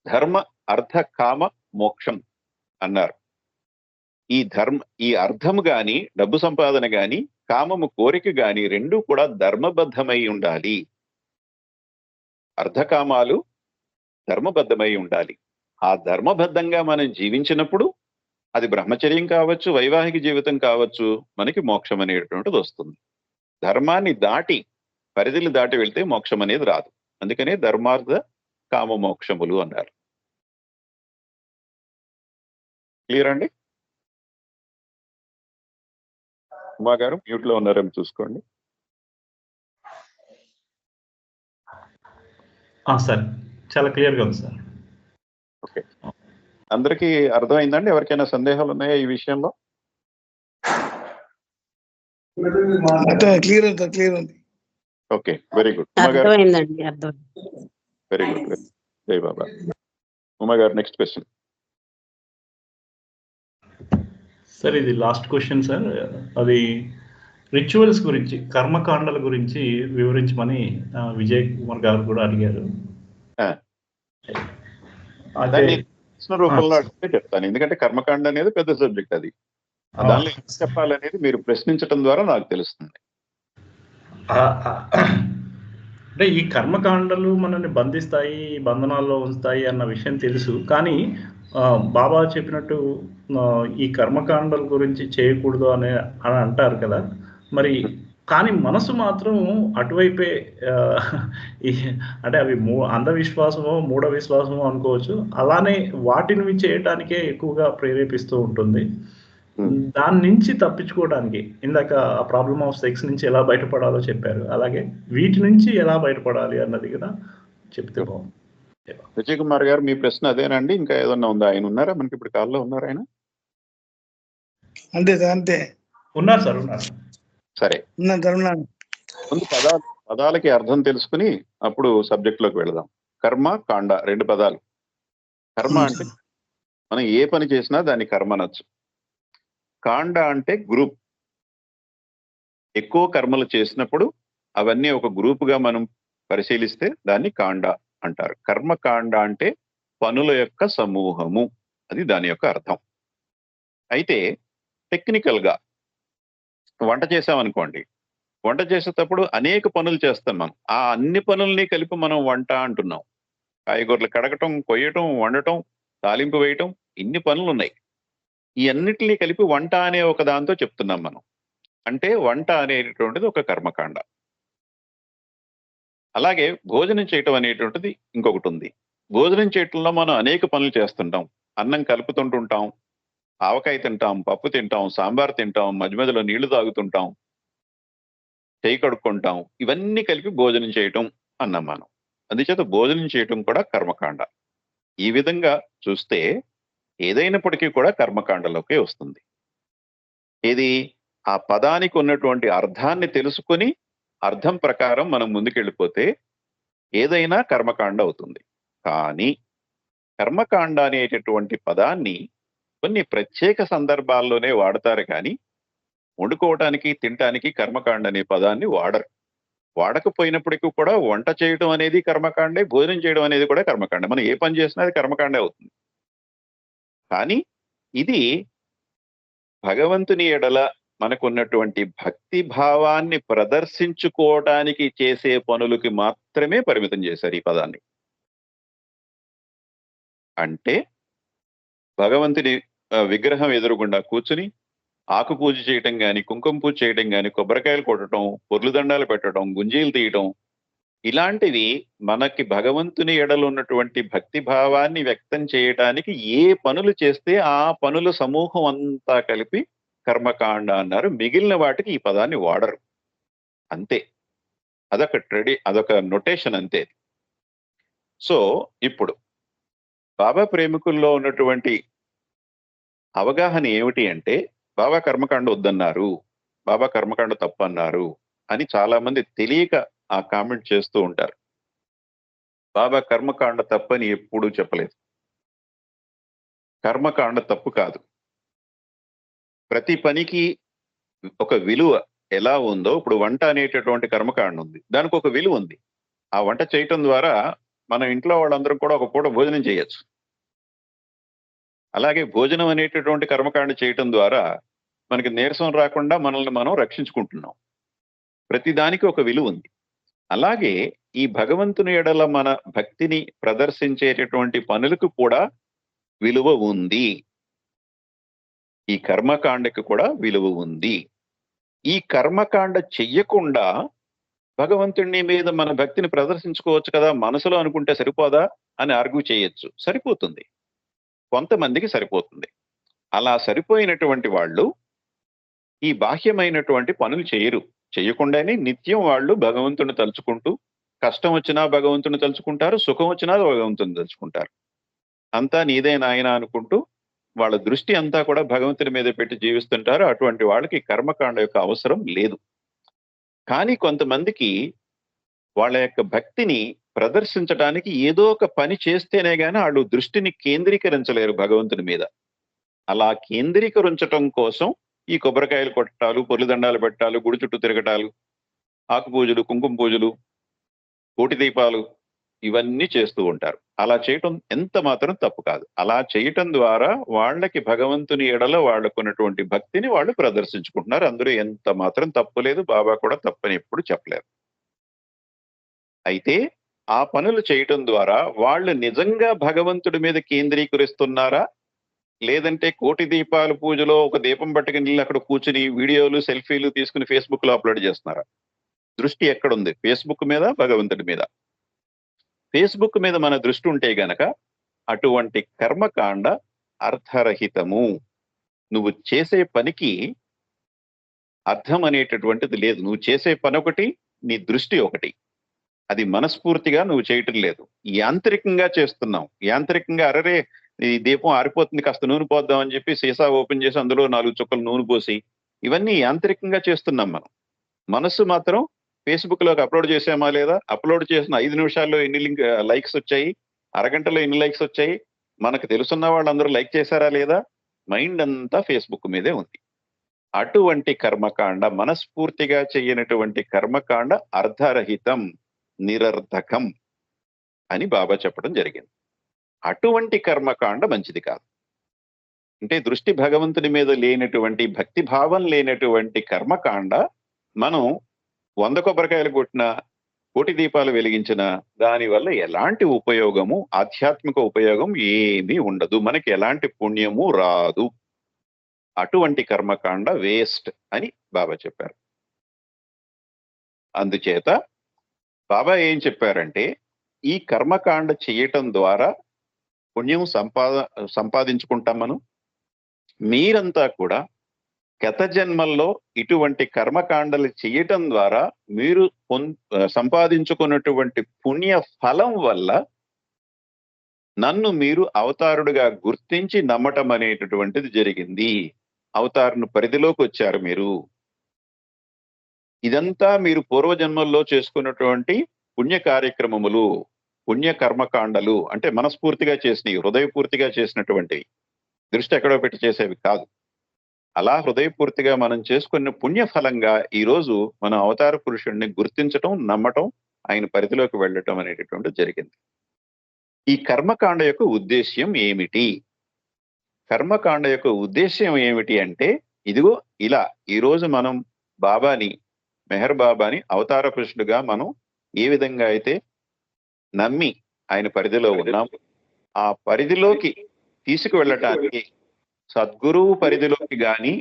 Speaker 1: ధర్మ, అర్థ, కామ, మోక్షం అన్నారు. ఈ అర్థము గాని, డబ్బు సంపాదన గాని, కామము కోరిక గాని రెండూ కూడా ధర్మబద్ధమై ఉండాలి. అర్ధకామాలు ధర్మబద్ధమై ఉండాలి. ఆ ధర్మబద్ధంగా మనం జీవించినప్పుడు అది బ్రహ్మచర్యం కావచ్చు, వైవాహిక జీవితం కావచ్చు, మనకి మోక్షం అనేటువంటిది వస్తుంది. ధర్మాన్ని దాటి, పరిధిని దాటి వెళ్తే మోక్షం అనేది రాదు. అందుకనే ధర్మార్థ కామ మోక్షములు అన్నారు. క్లియర్ అండి? ఉమా గారు మ్యూట్ లో ఉన్నారేమో చూసుకోండి.
Speaker 2: సార్ చాలా క్లియర్గా ఉంది సార్.
Speaker 1: ఓకే, అందరికీ అర్థమైందండి? ఎవరికైనా సందేహాలు ఉన్నాయా ఈ విషయంలో?
Speaker 7: క్లియర్ ఉంది.
Speaker 1: Okay, very good. ఉమా గారు
Speaker 3: అర్థమైందండి, అర్థం.
Speaker 1: Very good. జై బాబా. ఉమా గారు నెక్స్ట్ క్వశ్చన్.
Speaker 2: సార్ ఇది లాస్ట్ క్వశ్చన్ సార్. అది రిచువల్స్ గురించి, కర్మకాండల గురించి వివరించమని విజయ్ కుమార్ గారు కూడా అడిగారు.
Speaker 1: ప్రశ్న రూపంలో అడిగితే చెప్తాను, ఎందుకంటే కర్మకాండ అనేది పెద్ద సబ్జెక్ట్. అది దానిలో ఏం చెప్పాలనేది మీరు ప్రశ్నించడం ద్వారా నాకు తెలుస్తుంది.
Speaker 2: అంటే ఈ కర్మకాండలు మనల్ని బంధిస్తాయి, బంధనాల్లో ఉంచుతాయి అన్న విషయం తెలుసు. కానీ బాబా చెప్పినట్టు ఈ కర్మకాండల గురించి చేయకూడదు అని అంటారు కదా. మరి కానీ మనసు మాత్రం అటువైపే, అంటే అవి అంధవిశ్వాసమో మూఢ విశ్వాసమో అనుకోవచ్చు, అలానే వాటిని చేయటానికే ఎక్కువగా ప్రేరేపిస్తూ ఉంటుంది. దాని నుంచి తప్పించుకోవడానికి ఇందాక ఆ ప్రాబ్లమ్ ఆఫ్ సెక్స్ నుంచి ఎలా బయటపడాలో చెప్పారు, అలాగే వీటి నుంచి ఎలా బయటపడాలి అన్నది కూడా చెప్తే బాగుంది.
Speaker 1: విజయ్ కుమార్ గారు మీ ప్రశ్న అదేనండి? ఇంకా ఏదన్నా ఉందా? ఆయన ఉన్నారా మనకి ఇప్పుడు కాల్లో? ఉన్నారు ఆయన?
Speaker 7: అంతే
Speaker 2: ఉన్నారు సార్, ఉన్నారు.
Speaker 1: సరే, ముందు పదాలకి అర్థం తెలుసుకుని అప్పుడు సబ్జెక్ట్ లోకి వెళదాం. కర్మ, కాండ రెండు పదాలు. కర్మ అంటే మనం ఏ పని చేసినా దాన్ని కర్మ అనొచ్చు. కాండ అంటే గ్రూప్. ఎక్కువ కర్మలు చేసినప్పుడు అవన్నీ ఒక గ్రూపుగా మనం పరిశీలిస్తే దాన్ని కాండ అంటారు. కర్మకాండ అంటే పనుల యొక్క సమూహము, అది దాని యొక్క అర్థం. అయితే టెక్నికల్ గా వంట చేసామనుకోండి, వంట చేసేటప్పుడు అనేక పనులు చేస్తాం మనం. ఆ అన్ని పనుల్ని కలిపి మనం వంట అంటున్నాం. కాయగూరలు కడగటం, కొయ్యటం, వండటం, తాలింపు వేయటం, ఇన్ని పనులు ఉన్నాయి. ఈ అన్నిటినీ కలిపి వంట అనే ఒక దాంతో చెప్తున్నాం మనం. అంటే వంట అనేటటువంటిది ఒక కర్మకాండ. అలాగే భోజనం చేయటం అనేటువంటిది ఇంకొకటి ఉంది. భోజనం చేయటంలో మనం అనేక పనులు చేస్తుంటాం. అన్నం కలుపుతుంటుంటాం, ఆవకాయ తింటాం, పప్పు తింటాం, సాంబార్ తింటాం, మధ్య మధ్యలో నీళ్లు తాగుతుంటాం, చేయి కడుక్కుంటాం. ఇవన్నీ కలిపి భోజనం చేయటం అన్నాం మనం. అందుచేత భోజనం చేయటం కూడా కర్మకాండ. ఈ విధంగా చూస్తే ఏదైనప్పటికీ కూడా కర్మకాండలోకే వస్తుంది. ఇది ఆ పదానికి ఉన్నటువంటి అర్థాన్ని తెలుసుకుని అర్థం ప్రకారం మనం ముందుకెళ్ళిపోతే ఏదైనా కర్మకాండ అవుతుంది. కానీ కర్మకాండ అనేటటువంటి పదాన్ని కొన్ని ప్రత్యేక సందర్భాల్లోనే వాడతారు, కానీ వండుకోవటానికి తినటానికి కర్మకాండ అనే పదాన్ని వాడరు. వాడకపోయినప్పటికీ కూడా వంట చేయడం అనేది కర్మకాండే, భోజనం చేయడం అనేది కూడా కర్మకాండే. మనం ఏ పని చేసినా అది కర్మకాండే అవుతుంది. కానీ ఇది భగవంతుని ఎడల మనకున్నటువంటి భక్తి భావాన్ని ప్రదర్శించుకోవడానికి చేసే పనులకి మాత్రమే పరిమితం చేశారు ఈ పదాన్ని. అంటే భగవంతుని విగ్రహం ఎదురుగుండా కూర్చుని ఆకు పూజ చేయటం గాని, కుంకుమ పూజ చేయటం గాని, కొబ్బరికాయలు కొట్టడం, పొర్లు దండాలు పెట్టడం, గుంజీలు తీయటం, ఇలాంటివి మనకి భగవంతుని ఎడల ఉన్నటువంటి భక్తి భావాన్ని వ్యక్తం చేయడానికి ఏ పనులు చేస్తే ఆ పనుల సమూహం అంతా కలిపి కర్మకాండ అన్నారు. మిగిలిన వాటికి ఈ పదాన్ని వాడరు. అంతే. అదొక నొటేషన్ అంతే. సో ఇప్పుడు బాబా ప్రేమికుల్లో ఉన్నటువంటి అవగాహన ఏమిటి అంటే, బాబా కర్మకాండ వద్దన్నారు, బాబా కర్మకాండ తప్పన్నారు అని చాలా మంది తెలియక ఆ కామెంట్ చేస్తూ ఉంటారు. బాబా కర్మకాండ తప్పని ఎప్పుడూ చెప్పలేదు. కర్మకాండ తప్పు కాదు. ప్రతి పనికి ఒక విలువ ఎలా ఉందో, ఇప్పుడు వంట అనేటటువంటి కర్మకాండ ఉంది, దానికి ఒక విలువ ఉంది. ఆ వంట చేయటం ద్వారా మన ఇంట్లో వాళ్ళందరూ కూడా ఒక పూట భోజనం చేయొచ్చు. అలాగే భోజనం అనేటటువంటి కర్మకాండ చేయటం ద్వారా మనకి నీరసం రాకుండా మనల్ని మనం రక్షించుకుంటున్నాం. ప్రతి దానికి ఒక విలువ ఉంది. అలాగే ఈ భగవంతుని ఎడల మన భక్తిని ప్రదర్శించేటటువంటి పనులకు కూడా విలువ ఉంది. ఈ కర్మకాండకి కూడా విలువ ఉంది. ఈ కర్మకాండ చెయ్యకుండా భగవంతుని మీద మన భక్తిని ప్రదర్శించుకోవచ్చు కదా, మనసులో అనుకుంటే సరిపోదా అని ఆర్గ్యూ చేయొచ్చు. సరిపోతుంది, కొంతమందికి సరిపోతుంది. అలా సరిపోయినటువంటి వాళ్ళు ఈ బాహ్యమైనటువంటి పనులు చేయరు. చేయకుండానే నిత్యం వాళ్ళు భగవంతుని తలుచుకుంటూ, కష్టం వచ్చినా భగవంతుని తలుచుకుంటారు, సుఖం వచ్చినా భగవంతుని తలుచుకుంటారు. అంతా నీదే నాయన అనుకుంటూ వాళ్ళ దృష్టి అంతా కూడా భగవంతుని మీద పెట్టి జీవిస్తుంటారు. అటువంటి వాళ్ళకి కర్మకాండ యొక్క అవసరం లేదు. కానీ కొంతమందికి వాళ్ళ యొక్క భక్తిని ప్రదర్శించడానికి ఏదో ఒక పని చేస్తేనే గాని వాళ్ళు దృష్టిని కేంద్రీకరించలేరు భగవంతుని మీద. అలా కేంద్రీకరించటం కోసం ఈ కొబ్బరికాయలు కొట్టటాలు, పొర్లిదండాలు పెట్టాలు, గుడి చుట్టూ తిరగటాలు, ఆకు పూజలు, కుంకుమ పూజలు, కోటి దీపాలు, ఇవన్నీ చేస్తూ ఉంటారు. అలా చేయటం ఎంత మాత్రం తప్పు కాదు. అలా చేయటం ద్వారా వాళ్ళకి భగవంతుని ఎడల వాళ్ళకున్నటువంటి భక్తిని వాళ్ళు ప్రదర్శించుకుంటున్నారు. అందులో ఎంత మాత్రం తప్పు లేదు. బాబా కూడా తప్పని ఎప్పుడు చెప్పలేరు. అయితే ఆ పనులు చేయటం ద్వారా వాళ్ళు నిజంగా భగవంతుడి మీద కేంద్రీకరిస్తున్నారా, లేదంటే కోటి దీపాల పూజలో ఒక దీపం పట్టుకుని అక్కడ కూర్చుని వీడియోలు, సెల్ఫీలు తీసుకుని ఫేస్బుక్ లో అప్లోడ్ చేస్తున్నారా? దృష్టి ఎక్కడుంది? ఫేస్బుక్ మీద, భగవంతుడి మీద. ఫేస్బుక్ మీద మన దృష్టి ఉంటే గనక అటువంటి కర్మకాండ అర్థరహితము. నువ్వు చేసే పనికి అర్థం అనేటటువంటిది లేదు. నువ్వు చేసే పని ఒకటి, నీ దృష్టి ఒకటి. అది మనస్ఫూర్తిగా నువ్వు చేయటం లేదు, యాంత్రికంగా చేస్తున్నావు. యాంత్రికంగా అరరే ఈ దీపం ఆరిపోతుంది, కాస్త నూనె పోద్దాం అని చెప్పి సీసా ఓపెన్ చేసి అందులో 4 చుక్కలు నూనె పోసి, ఇవన్నీ యాంత్రికంగా చేస్తున్నాం మనం. మనస్సు మాత్రం ఫేస్బుక్ లోకి అప్లోడ్ చేసామా లేదా, అప్లోడ్ చేసిన 5 నిమిషాల్లో ఎన్ని లైక్స్ వచ్చాయి, అరగంటలో ఎన్ని లైక్స్ వచ్చాయి, మనకు తెలుసున్న వాళ్ళందరూ లైక్ చేశారా లేదా, మైండ్ అంతా ఫేస్బుక్ మీదే ఉంది. అటువంటి కర్మకాండ, మనస్ఫూర్తిగా చేయనటువంటి కర్మకాండ అర్ధరహితం, నిరర్ధకం అని బాబా చెప్పడం జరిగింది. అటువంటి కర్మకాండ మంచిది కాదు. అంటే దృష్టి భగవంతుని మీద లేనటువంటి, భక్తి భావం లేనటువంటి కర్మకాండ మనం 100 కొబ్బరికాయలు కొట్టినా, కోటి దీపాలు వెలిగించిన దానివల్ల ఎలాంటి ఉపయోగము, ఆధ్యాత్మిక ఉపయోగం ఏమీ ఉండదు. మనకి ఎలాంటి పుణ్యము రాదు. అటువంటి కర్మకాండ వేస్ట్ అని బాబా చెప్పారు. అందుచేత బాబా ఏం చెప్పారంటే, ఈ కర్మకాండ చేయటం ద్వారా పుణ్యం సంపాదించుకుంటాం మనం. మీరంతా కూడా గత జన్మల్లో ఇటువంటి కర్మకాండలు చేయటం ద్వారా మీరు సంపాదించుకున్నటువంటి పుణ్య ఫలం వల్ల నన్ను మీరు అవతారుడుగా గుర్తించి నమ్మటం అనేటటువంటిది జరిగింది. అవతారుని పరిధిలోకి వచ్చారు మీరు. ఇదంతా మీరు పూర్వజన్మల్లో చేసుకున్నటువంటి పుణ్య కార్యక్రమములు, పుణ్య కర్మకాండలు, అంటే మనస్ఫూర్తిగా చేసినవి, హృదయపూర్తిగా చేసినటువంటివి, దృష్టి ఎక్కడో పెట్టి చేసేవి కాదు. అలా హృదయపూర్తిగా మనం చేసుకున్న పుణ్య ఫలంగా ఈరోజు మన అవతార పురుషుడిని గుర్తించటం, నమ్మటం, ఆయన పరిధిలోకి వెళ్ళటం అనేటటువంటి జరిగింది. ఈ కర్మకాండ యొక్క ఉద్దేశ్యం ఏమిటి? కర్మకాండ యొక్క ఉద్దేశ్యం ఏమిటి అంటే, ఇదిగో ఇలా ఈరోజు మనం బాబాని, మెహర్ బాబాని అవతార పురుషుడుగా మనం ఏ విధంగా అయితే నమ్మి ఆయన పరిధిలో ఉన్నాం, ఆ పరిధిలోకి తీసుకువెళ్ళటానికి సద్గురువు పరిధిలోకి గాని,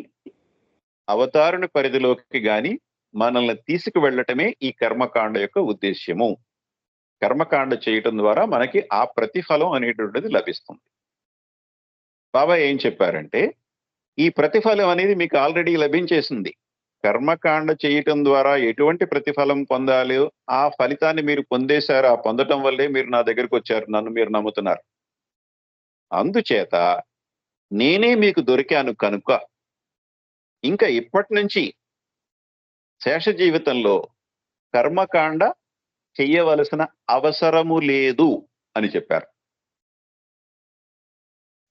Speaker 1: అవతారుని పరిధిలోకి గాని మనల్ని తీసుకువెళ్ళటమే ఈ కర్మకాండ యొక్క ఉద్దేశ్యము. కర్మకాండ చేయటం ద్వారా మనకి ఆ ప్రతిఫలం అనేటువంటిది లభిస్తుంది. బాబా ఏం చెప్పారంటే, ఈ ప్రతిఫలం అనేది మీకు ఆల్రెడీ లభించేసింది. కర్మకాండ చేయటం ద్వారా ఎటువంటి ప్రతిఫలం పొందాలి, ఆ ఫలితాన్ని మీరు పొందేశారు. ఆ పొందటం వల్లే మీరు నా దగ్గరికి వచ్చారు, నన్ను మీరు నమ్ముతున్నారు. అందుచేత నేనే మీకు దొరికాను కనుక ఇంకా ఇప్పటి నుంచి శేష జీవితంలో కర్మకాండ చెయ్యవలసిన అవసరము లేదు అని చెప్పారు.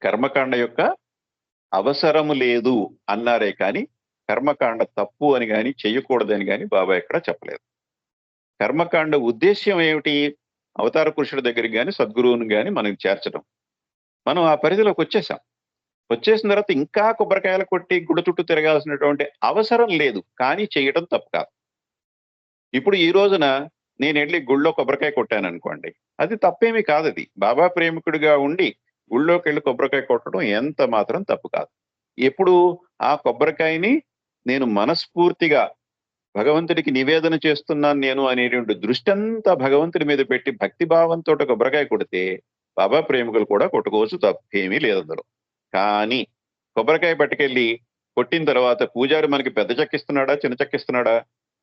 Speaker 1: కర్మకాండ యొక్క అవసరము లేదు అన్నారే కానీ కర్మకాండ తప్పు అని కానీ చెయ్యకూడదని కానీ బాబా ఎక్కడ చెప్పలేదు. కర్మకాండ ఉద్దేశ్యం ఏమిటి? అవతార పురుషుడి దగ్గరికి కానీ సద్గురువుని కానీ మనకి చేర్చడం. మనం ఆ పరిధిలోకి వచ్చేసాం. వచ్చేసిన తర్వాత ఇంకా కొబ్బరికాయలు కొట్టి గుడి చుట్టూ తిరగాల్సినటువంటి అవసరం లేదు, కానీ చేయడం తప్పు కాదు. ఇప్పుడు ఈ రోజున నేను వెళ్ళి గుళ్ళో కొబ్బరికాయ కొట్టాను అనుకోండి, అది తప్పేమీ కాదు. అది బాబా ప్రేమికుడిగా ఉండి గుళ్ళోకి వెళ్ళి కొబ్బరికాయ కొట్టడం ఎంత మాత్రం తప్పు కాదు. ఎప్పుడు ఆ కొబ్బరికాయని నేను మనస్ఫూర్తిగా భగవంతుడికి నివేదన చేస్తున్నాను నేను అనేటువంటి దృష్టి అంతా భగవంతుడి మీద పెట్టి భక్తి భావంతో కొబ్బరికాయ కొడితే బాబా ప్రేమికులు కూడా కొట్టుకోవచ్చు, తప్పేమీ లేదు అందులో. కానీ కొబ్బరికాయ పట్టుకెళ్ళి కొట్టిన తర్వాత పూజారి మనకి పెద్ద చెక్కిస్తున్నాడా, చిన్న చెక్కిస్తున్నాడా,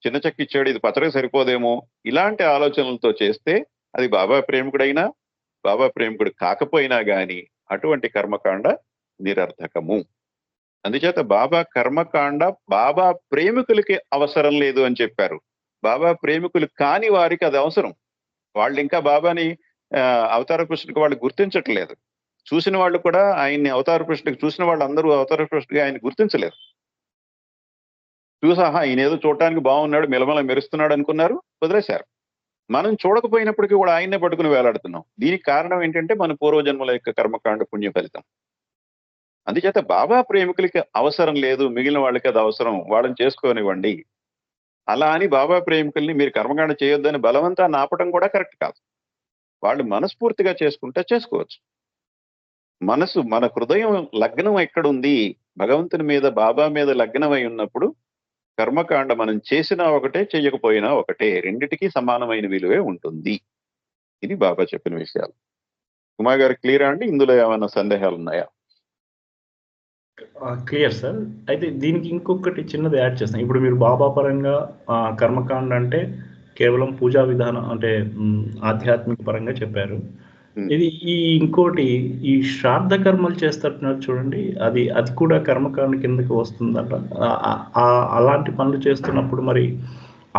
Speaker 1: చిన్న చెక్కిచ్చాడు, ఇది పచ్చడికి సరిపోదేమో, ఇలాంటి ఆలోచనలతో చేస్తే అది బాబా ప్రేమికుడైనా బాబా ప్రేమికుడు కాకపోయినా గాని అటువంటి కర్మకాండ నిరర్థకము. అందుచేత బాబా కర్మకాండ బాబా ప్రేమికులకి అవసరం లేదు అని చెప్పారు. బాబా ప్రేమికులు కాని వారికి అది అవసరం. వాళ్ళు ఇంకా బాబాని అవతార పురుషుడికి వాళ్ళు గుర్తించట్లేదు. చూసిన వాళ్ళు కూడా ఆయన్ని అవతార పురుషుడికి చూసిన వాళ్ళు అందరూ అవతార పురుషుడిగా ఆయన గుర్తించలేదు. చూసాహా ఈయన ఏదో చూడటానికి బాగున్నాడు, మిలమల మెరుస్తున్నాడు అనుకున్నారు, వదిలేశారు. మనం చూడకపోయినప్పటికీ కూడా ఆయన్నే పట్టుకుని వేలాడుతున్నాం. దీనికి కారణం ఏంటంటే మన పూర్వజన్మల యొక్క కర్మకాండ పుణ్య ఫలితం. అందుచేత బాబా ప్రేమికులకి అవసరం లేదు, మిగిలిన వాళ్ళకి అది అవసరం, వాళ్ళని చేసుకోనివ్వండి. అలా అని బాబా ప్రేమికుల్ని మీరు కర్మకాండ చేయొద్దని బలవంతాన్ని ఆపటం కూడా కరెక్ట్ కాదు. వాళ్ళు మనస్ఫూర్తిగా చేసుకుంటే చేసుకోవచ్చు. మనసు, మన హృదయం లగ్నం ఎక్కడుంది, భగవంతుని మీద బాబా మీద లగ్నమై ఉన్నప్పుడు కర్మకాండ మనం చేసినా ఒకటే, చెయ్యకపోయినా ఒకటే, రెండిటికీ సమానమైన విలువే ఉంటుంది. ఇది బాబా చెప్పిన విషయాలు. కుమార్ గారు క్లియరా అండి? ఇందులో ఏమైనా సందేహాలు ఉన్నాయా?
Speaker 2: Clear sir. అయితే దీనికి ఇంకొకటి చిన్నది యాడ్ చేస్తాను. ఇప్పుడు మీరు బాబా పరంగా కర్మకాండ అంటే కేవలం పూజా విధానం అంటే ఆధ్యాత్మిక పరంగా చెప్పారు. ఇది ఇంకోటి ఈ శ్రాద్ధ కర్మలు చేస్తున్నారు చూడండి, అది కూడా కర్మకాండ కిందకి వస్తుందట. అలాంటి పనులు చేస్తున్నప్పుడు మరి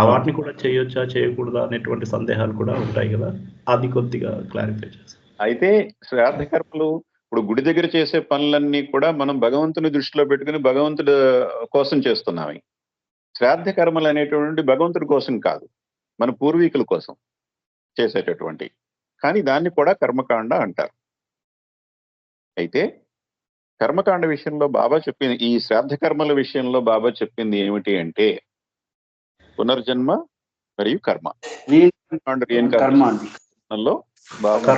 Speaker 2: వాటిని కూడా చేయొచ్చా చేయకూడదా అనేటువంటి సందేహాలు కూడా ఉంటాయి కదా, అది కొద్దిగా క్లారిఫై చేస్తాను.
Speaker 1: అయితే శ్రాద్ధ కర్మలు ఇప్పుడు గుడి దగ్గర చేసే పనులన్నీ కూడా మనం భగవంతుని దృష్టిలో పెట్టుకుని భగవంతుడి కోసం చేస్తున్నాము. శ్రాద్ధ కర్మలు అనేటువంటి భగవంతుడి కోసం కాదు, మన పూర్వీకుల కోసం చేసేటటువంటి, కానీ దాన్ని కూడా కర్మకాండ అంటారు. అయితే కర్మకాండ విషయంలో బాబా చెప్పింది, ఈ శ్రాద్ధ కర్మల విషయంలో బాబా చెప్పింది ఏమిటి అంటే పునర్జన్మ మరియు కర్మ. కర్మలో బాబా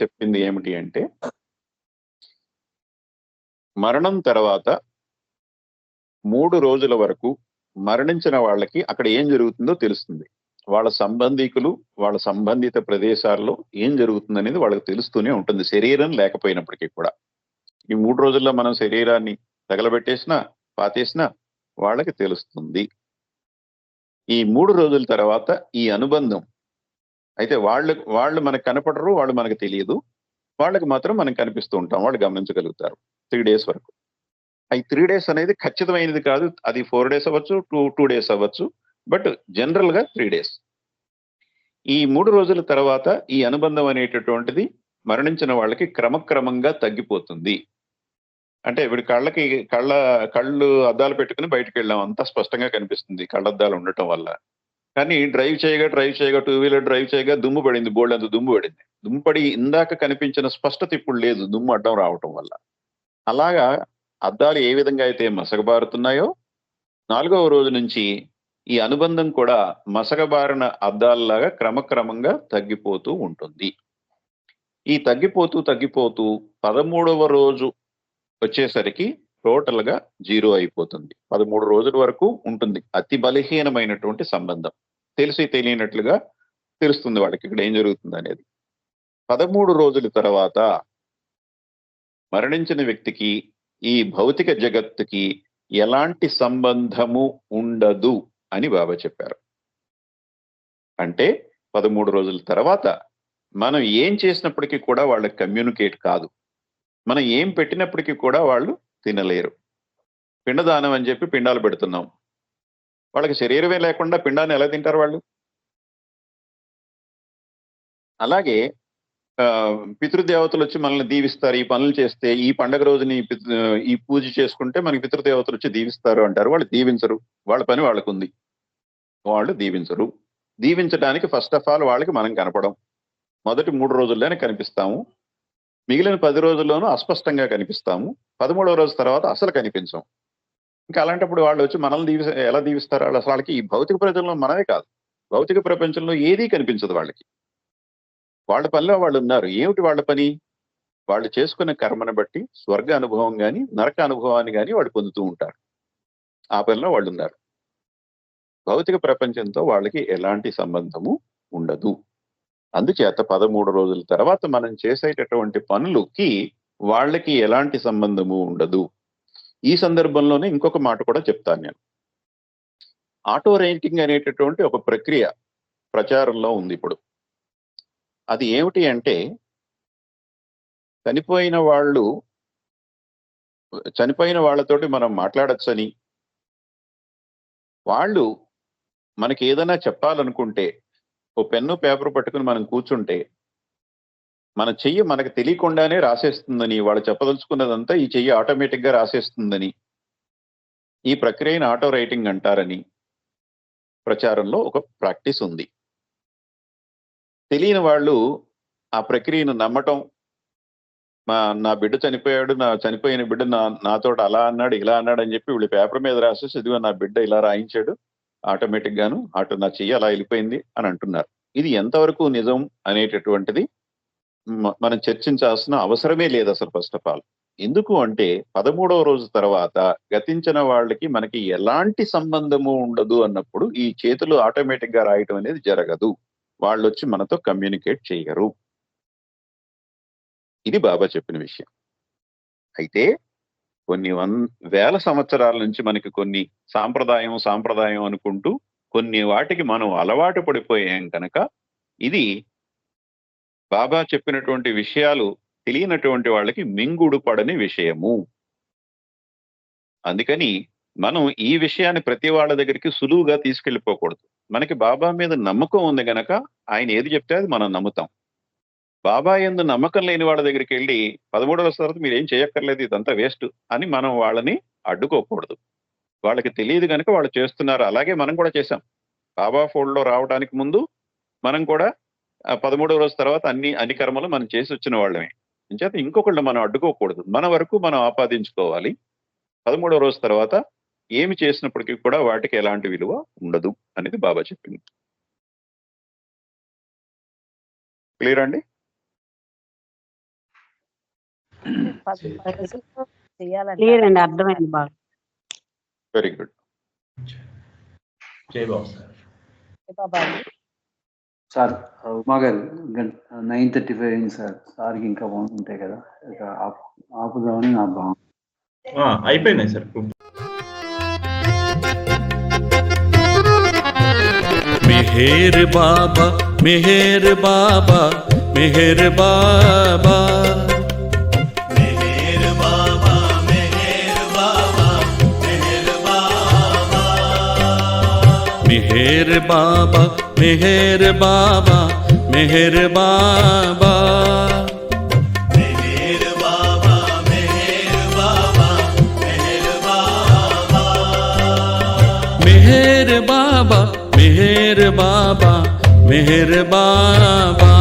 Speaker 1: చెప్పింది ఏమిటి అంటే మరణం తర్వాత 3 రోజుల వరకు మరణించిన వాళ్ళకి అక్కడ ఏం జరుగుతుందో తెలుస్తుంది. వాళ్ళ సంబంధికులు, వాళ్ళ సంబంధిత ప్రదేశాల్లో ఏం జరుగుతుంది అనేది వాళ్ళకి తెలుస్తూనే ఉంటుంది, శరీరం లేకపోయినప్పటికీ కూడా. ఈ 3 రోజుల్లో మనం శరీరాన్ని తగలబెట్టేసినా పాతేసినా వాళ్ళకి తెలుస్తుంది. ఈ 3 రోజుల తర్వాత ఈ అనుబంధం అయితే వాళ్ళు మనకు కనపడరు, వాళ్ళు మనకు తెలియదు, వాళ్ళకి మాత్రం మనం కనిపిస్తూ ఉంటాం, వాళ్ళు గమనించగలుగుతారు 3 days వరకు. ఈ 3 days అనేది ఖచ్చితమైనది కాదు. అది 4 days అవ్వచ్చు, 2 days అవ్వచ్చు. బట్ జనరల్ గా 3 days. ఈ 3 రోజుల తర్వాత ఈ అనుబంధం అనేటటువంటిది మరణించిన వాళ్ళకి క్రమక్రమంగా తగ్గిపోతుంది. అంటే ఇప్పుడు కళ్ళు అద్దాలు పెట్టుకుని బయటకు వెళ్ళాం, అంతా స్పష్టంగా కనిపిస్తుంది కళ్ళద్దాలు ఉండటం వల్ల. కానీ డ్రైవ్ చేయగా 2 వీలర్ డ్రైవ్ చేయగా దుమ్ము పడింది, బోల్డ్ అంత దుమ్ము పడింది. దుమ్ము పడి ఇందాక కనిపించిన స్పష్టత ఇప్పుడు లేదు, దుమ్ము అడ్డం రావటం వల్ల. అలాగా అద్దాలు ఏ విధంగా అయితే మసకబారుతున్నాయో 4వ రోజు నుంచి ఈ అనుబంధం కూడా మసకబారిన అద్దాలలాగా క్రమక్రమంగా తగ్గిపోతూ ఉంటుంది. ఈ తగ్గిపోతూ 13వ రోజు వచ్చేసరికి టోటల్ గా 0 అయిపోతుంది. 13 రోజుల వరకు ఉంటుంది అతి బలహీనమైనటువంటి సంబంధం. తెలిసి తెలియనట్లుగా తెలుస్తుంది వాళ్ళకి ఇక్కడ ఏం జరుగుతుంది అనేది. 13 రోజుల తర్వాత మరణించిన వ్యక్తికి ఈ భౌతిక జగత్తుకి ఎలాంటి సంబంధము ఉండదు అని బాబా చెప్పారు. అంటే 13 రోజుల తర్వాత మనం ఏం చేసినప్పటికీ కూడా వాళ్ళకి కమ్యూనికేట్ కాదు. మనం ఏం పెట్టినప్పటికీ కూడా వాళ్ళు తినలేరు. పిండదానం అని చెప్పి పిండాలు పెడుతున్నాం, వాళ్ళకి శరీరమే లేకుండా పిండాన్ని ఎలా తింటారు వాళ్ళు? అలాగే పితృదేవతలు వచ్చి మనల్ని దీవిస్తారు, ఈ పనులు చేస్తే, ఈ పండగ రోజుని ఈ పూజ చేసుకుంటే మనకి పితృదేవతలు వచ్చి దీవిస్తారు అంటారు. వాళ్ళు దీవించరు, వాళ్ళ పని వాళ్ళకు ఉంది, వాళ్ళు దీవించరు. దీవించడానికి ఫస్ట్ ఆఫ్ ఆల్ వాళ్ళకి మనం కనపడం. మొదటి 3 రోజుల్లోనే కనిపిస్తాము, మిగిలిన 10 రోజుల్లోనూ అస్పష్టంగా కనిపిస్తాము. 13వ రోజు తర్వాత అసలు కనిపించం. ఇంకా అలాంటప్పుడు వాళ్ళు వచ్చి మనల్ని ఎలా దీవిస్తారు? వాళ్ళు అసలు వాళ్ళకి ఈ భౌతిక ప్రపంచంలో మనమే కాదు, భౌతిక ప్రపంచంలో ఏదీ కనిపించదు వాళ్ళకి. వాళ్ళ పనిలో వాళ్ళు ఉన్నారు. ఏమిటి వాళ్ళ పని? వాళ్ళు చేసుకునే కర్మను బట్టి స్వర్గ అనుభవం కానీ నరక అనుభవాన్ని కానీ వాళ్ళు పొందుతూ ఉంటారు. ఆ పనిలో వాళ్ళు ఉన్నారు. భౌతిక ప్రపంచంతో వాళ్ళకి ఎలాంటి సంబంధము ఉండదు. అందుచేత 13 రోజుల తర్వాత మనం చేసేటటువంటి పనులకి వాళ్ళకి ఎలాంటి సంబంధము ఉండదు. ఈ సందర్భంలోనే ఇంకొక మాట కూడా చెప్తాను నేను. ఆటో రేటింగ్ అనేటటువంటి ఒక ప్రక్రియ ప్రచారంలో ఉంది ఇప్పుడు. అది ఏమిటి అంటే, చనిపోయిన వాళ్ళతోటి మనం మాట్లాడచ్చని, వాళ్ళు మనకి ఏదైనా చెప్పాలనుకుంటే ఓ పెన్ను పేపర్ పట్టుకుని మనం కూర్చుంటే మన చెయ్యి మనకు తెలియకుండానే రాసేస్తుందని, వాళ్ళు చెప్పదలుచుకున్నదంతా ఈ చెయ్యి ఆటోమేటిక్ గా రాసేస్తుందని, ఈ ప్రక్రియను ఆటో రైటింగ్ అంటారని ప్రచారంలో ఒక ప్రాక్టీస్ ఉంది. తెలియని వాళ్ళు ఆ ప్రక్రియను నమ్మటం, నా బిడ్డ చనిపోయాడు, నా చనిపోయిన బిడ్డ నాతో అలా అన్నాడు ఇలా అన్నాడు అని చెప్పి వీళ్ళు పేపర్ మీద రాసేసి, ఇదిగో నా బిడ్డ ఇలా రాయించాడు ఆటోమేటిక్ గాను, నా చెయ్యి అలా వెళ్ళిపోయింది అని అంటున్నారు. ఇది ఎంతవరకు నిజం అనేటటువంటిది మనం చర్చించాల్సిన అవసరమే లేదు అసలు ఫస్ట్ ఆఫ్ ఆల్. ఎందుకు అంటే 13వ రోజు తర్వాత గతించిన వాళ్ళకి మనకి ఎలాంటి సంబంధము ఉండదు అన్నప్పుడు ఈ చేతులు ఆటోమేటిక్ గా రాయటం అనేది జరగదు. వాళ్ళు వచ్చి మనతో కమ్యూనికేట్ చేయరు. ఇది బాబా చెప్పిన విషయం. అయితే కొన్ని వేల సంవత్సరాల నుంచి మనకి కొన్ని సాంప్రదాయం అనుకుంటూ కొన్ని వాటికి మనం అలవాటు పడిపోయాం కనుక ఇది బాబా చెప్పినటువంటి విషయాలు తెలియనటువంటి వాళ్ళకి మింగుడు పడని విషయము. అందుకని మనం ఈ విషయాన్ని ప్రతి వాళ్ళ దగ్గరికి సులువుగా తీసుకెళ్ళిపోకూడదు. మనకి బాబా మీద నమ్మకం ఉంది గనక ఆయన ఏది చెప్తే అది మనం నమ్ముతాం. బాబా యందు నమ్మకం లేని వాళ్ళ దగ్గరికి వెళ్ళి 13వ తర్వాత మీరు ఏం చేయక్కర్లేదు, ఇదంతా వేస్ట్ అని మనం వాళ్ళని అడ్డుకోకూడదు. వాళ్ళకి తెలియదు కనుక వాళ్ళు చేస్తున్నారు. అలాగే మనం కూడా చేశాం. బాబా ఫోల్డ్లో రావడానికి ముందు మనం కూడా 13వ రోజు తర్వాత అన్ని కర్మలు మనం చేసి వచ్చిన వాళ్ళమే. అంచేత ఇంకొకళ్ళు మనం అడ్డుకోకూడదు. మన వరకు మనం ఆపాదించుకోవాలి. 13వ రోజు తర్వాత ఏమి చేసినప్పటికీ కూడా వాటికి ఎలాంటి విలువ ఉండదు అనేది బాబా చెప్పింది. క్లియర్ అండి?
Speaker 8: క్లియర్ అండి, అర్థమైంది బాగా.
Speaker 1: Very good.
Speaker 2: జై బాబు సార్.
Speaker 5: సార్ ఉమా గారు 9:35 అయింది సార్. సార్కి ఇంకా ఉంటాయి కదా, ఇక ఆపుదామని నా భావన.
Speaker 2: అయిపోయినాయి సార్.
Speaker 9: మెహర్ బాబా మెహర్ బాబా మెహర్ బాబా మెహర్ బాబా మెహర్ బాబా मेहर बाबा मेहर बाबा मेहर बाबा
Speaker 10: मेहर बाबा मेहर बाबा मेहर बाबा
Speaker 9: मेहर बाबा मेहर बाबा मेहर बाबा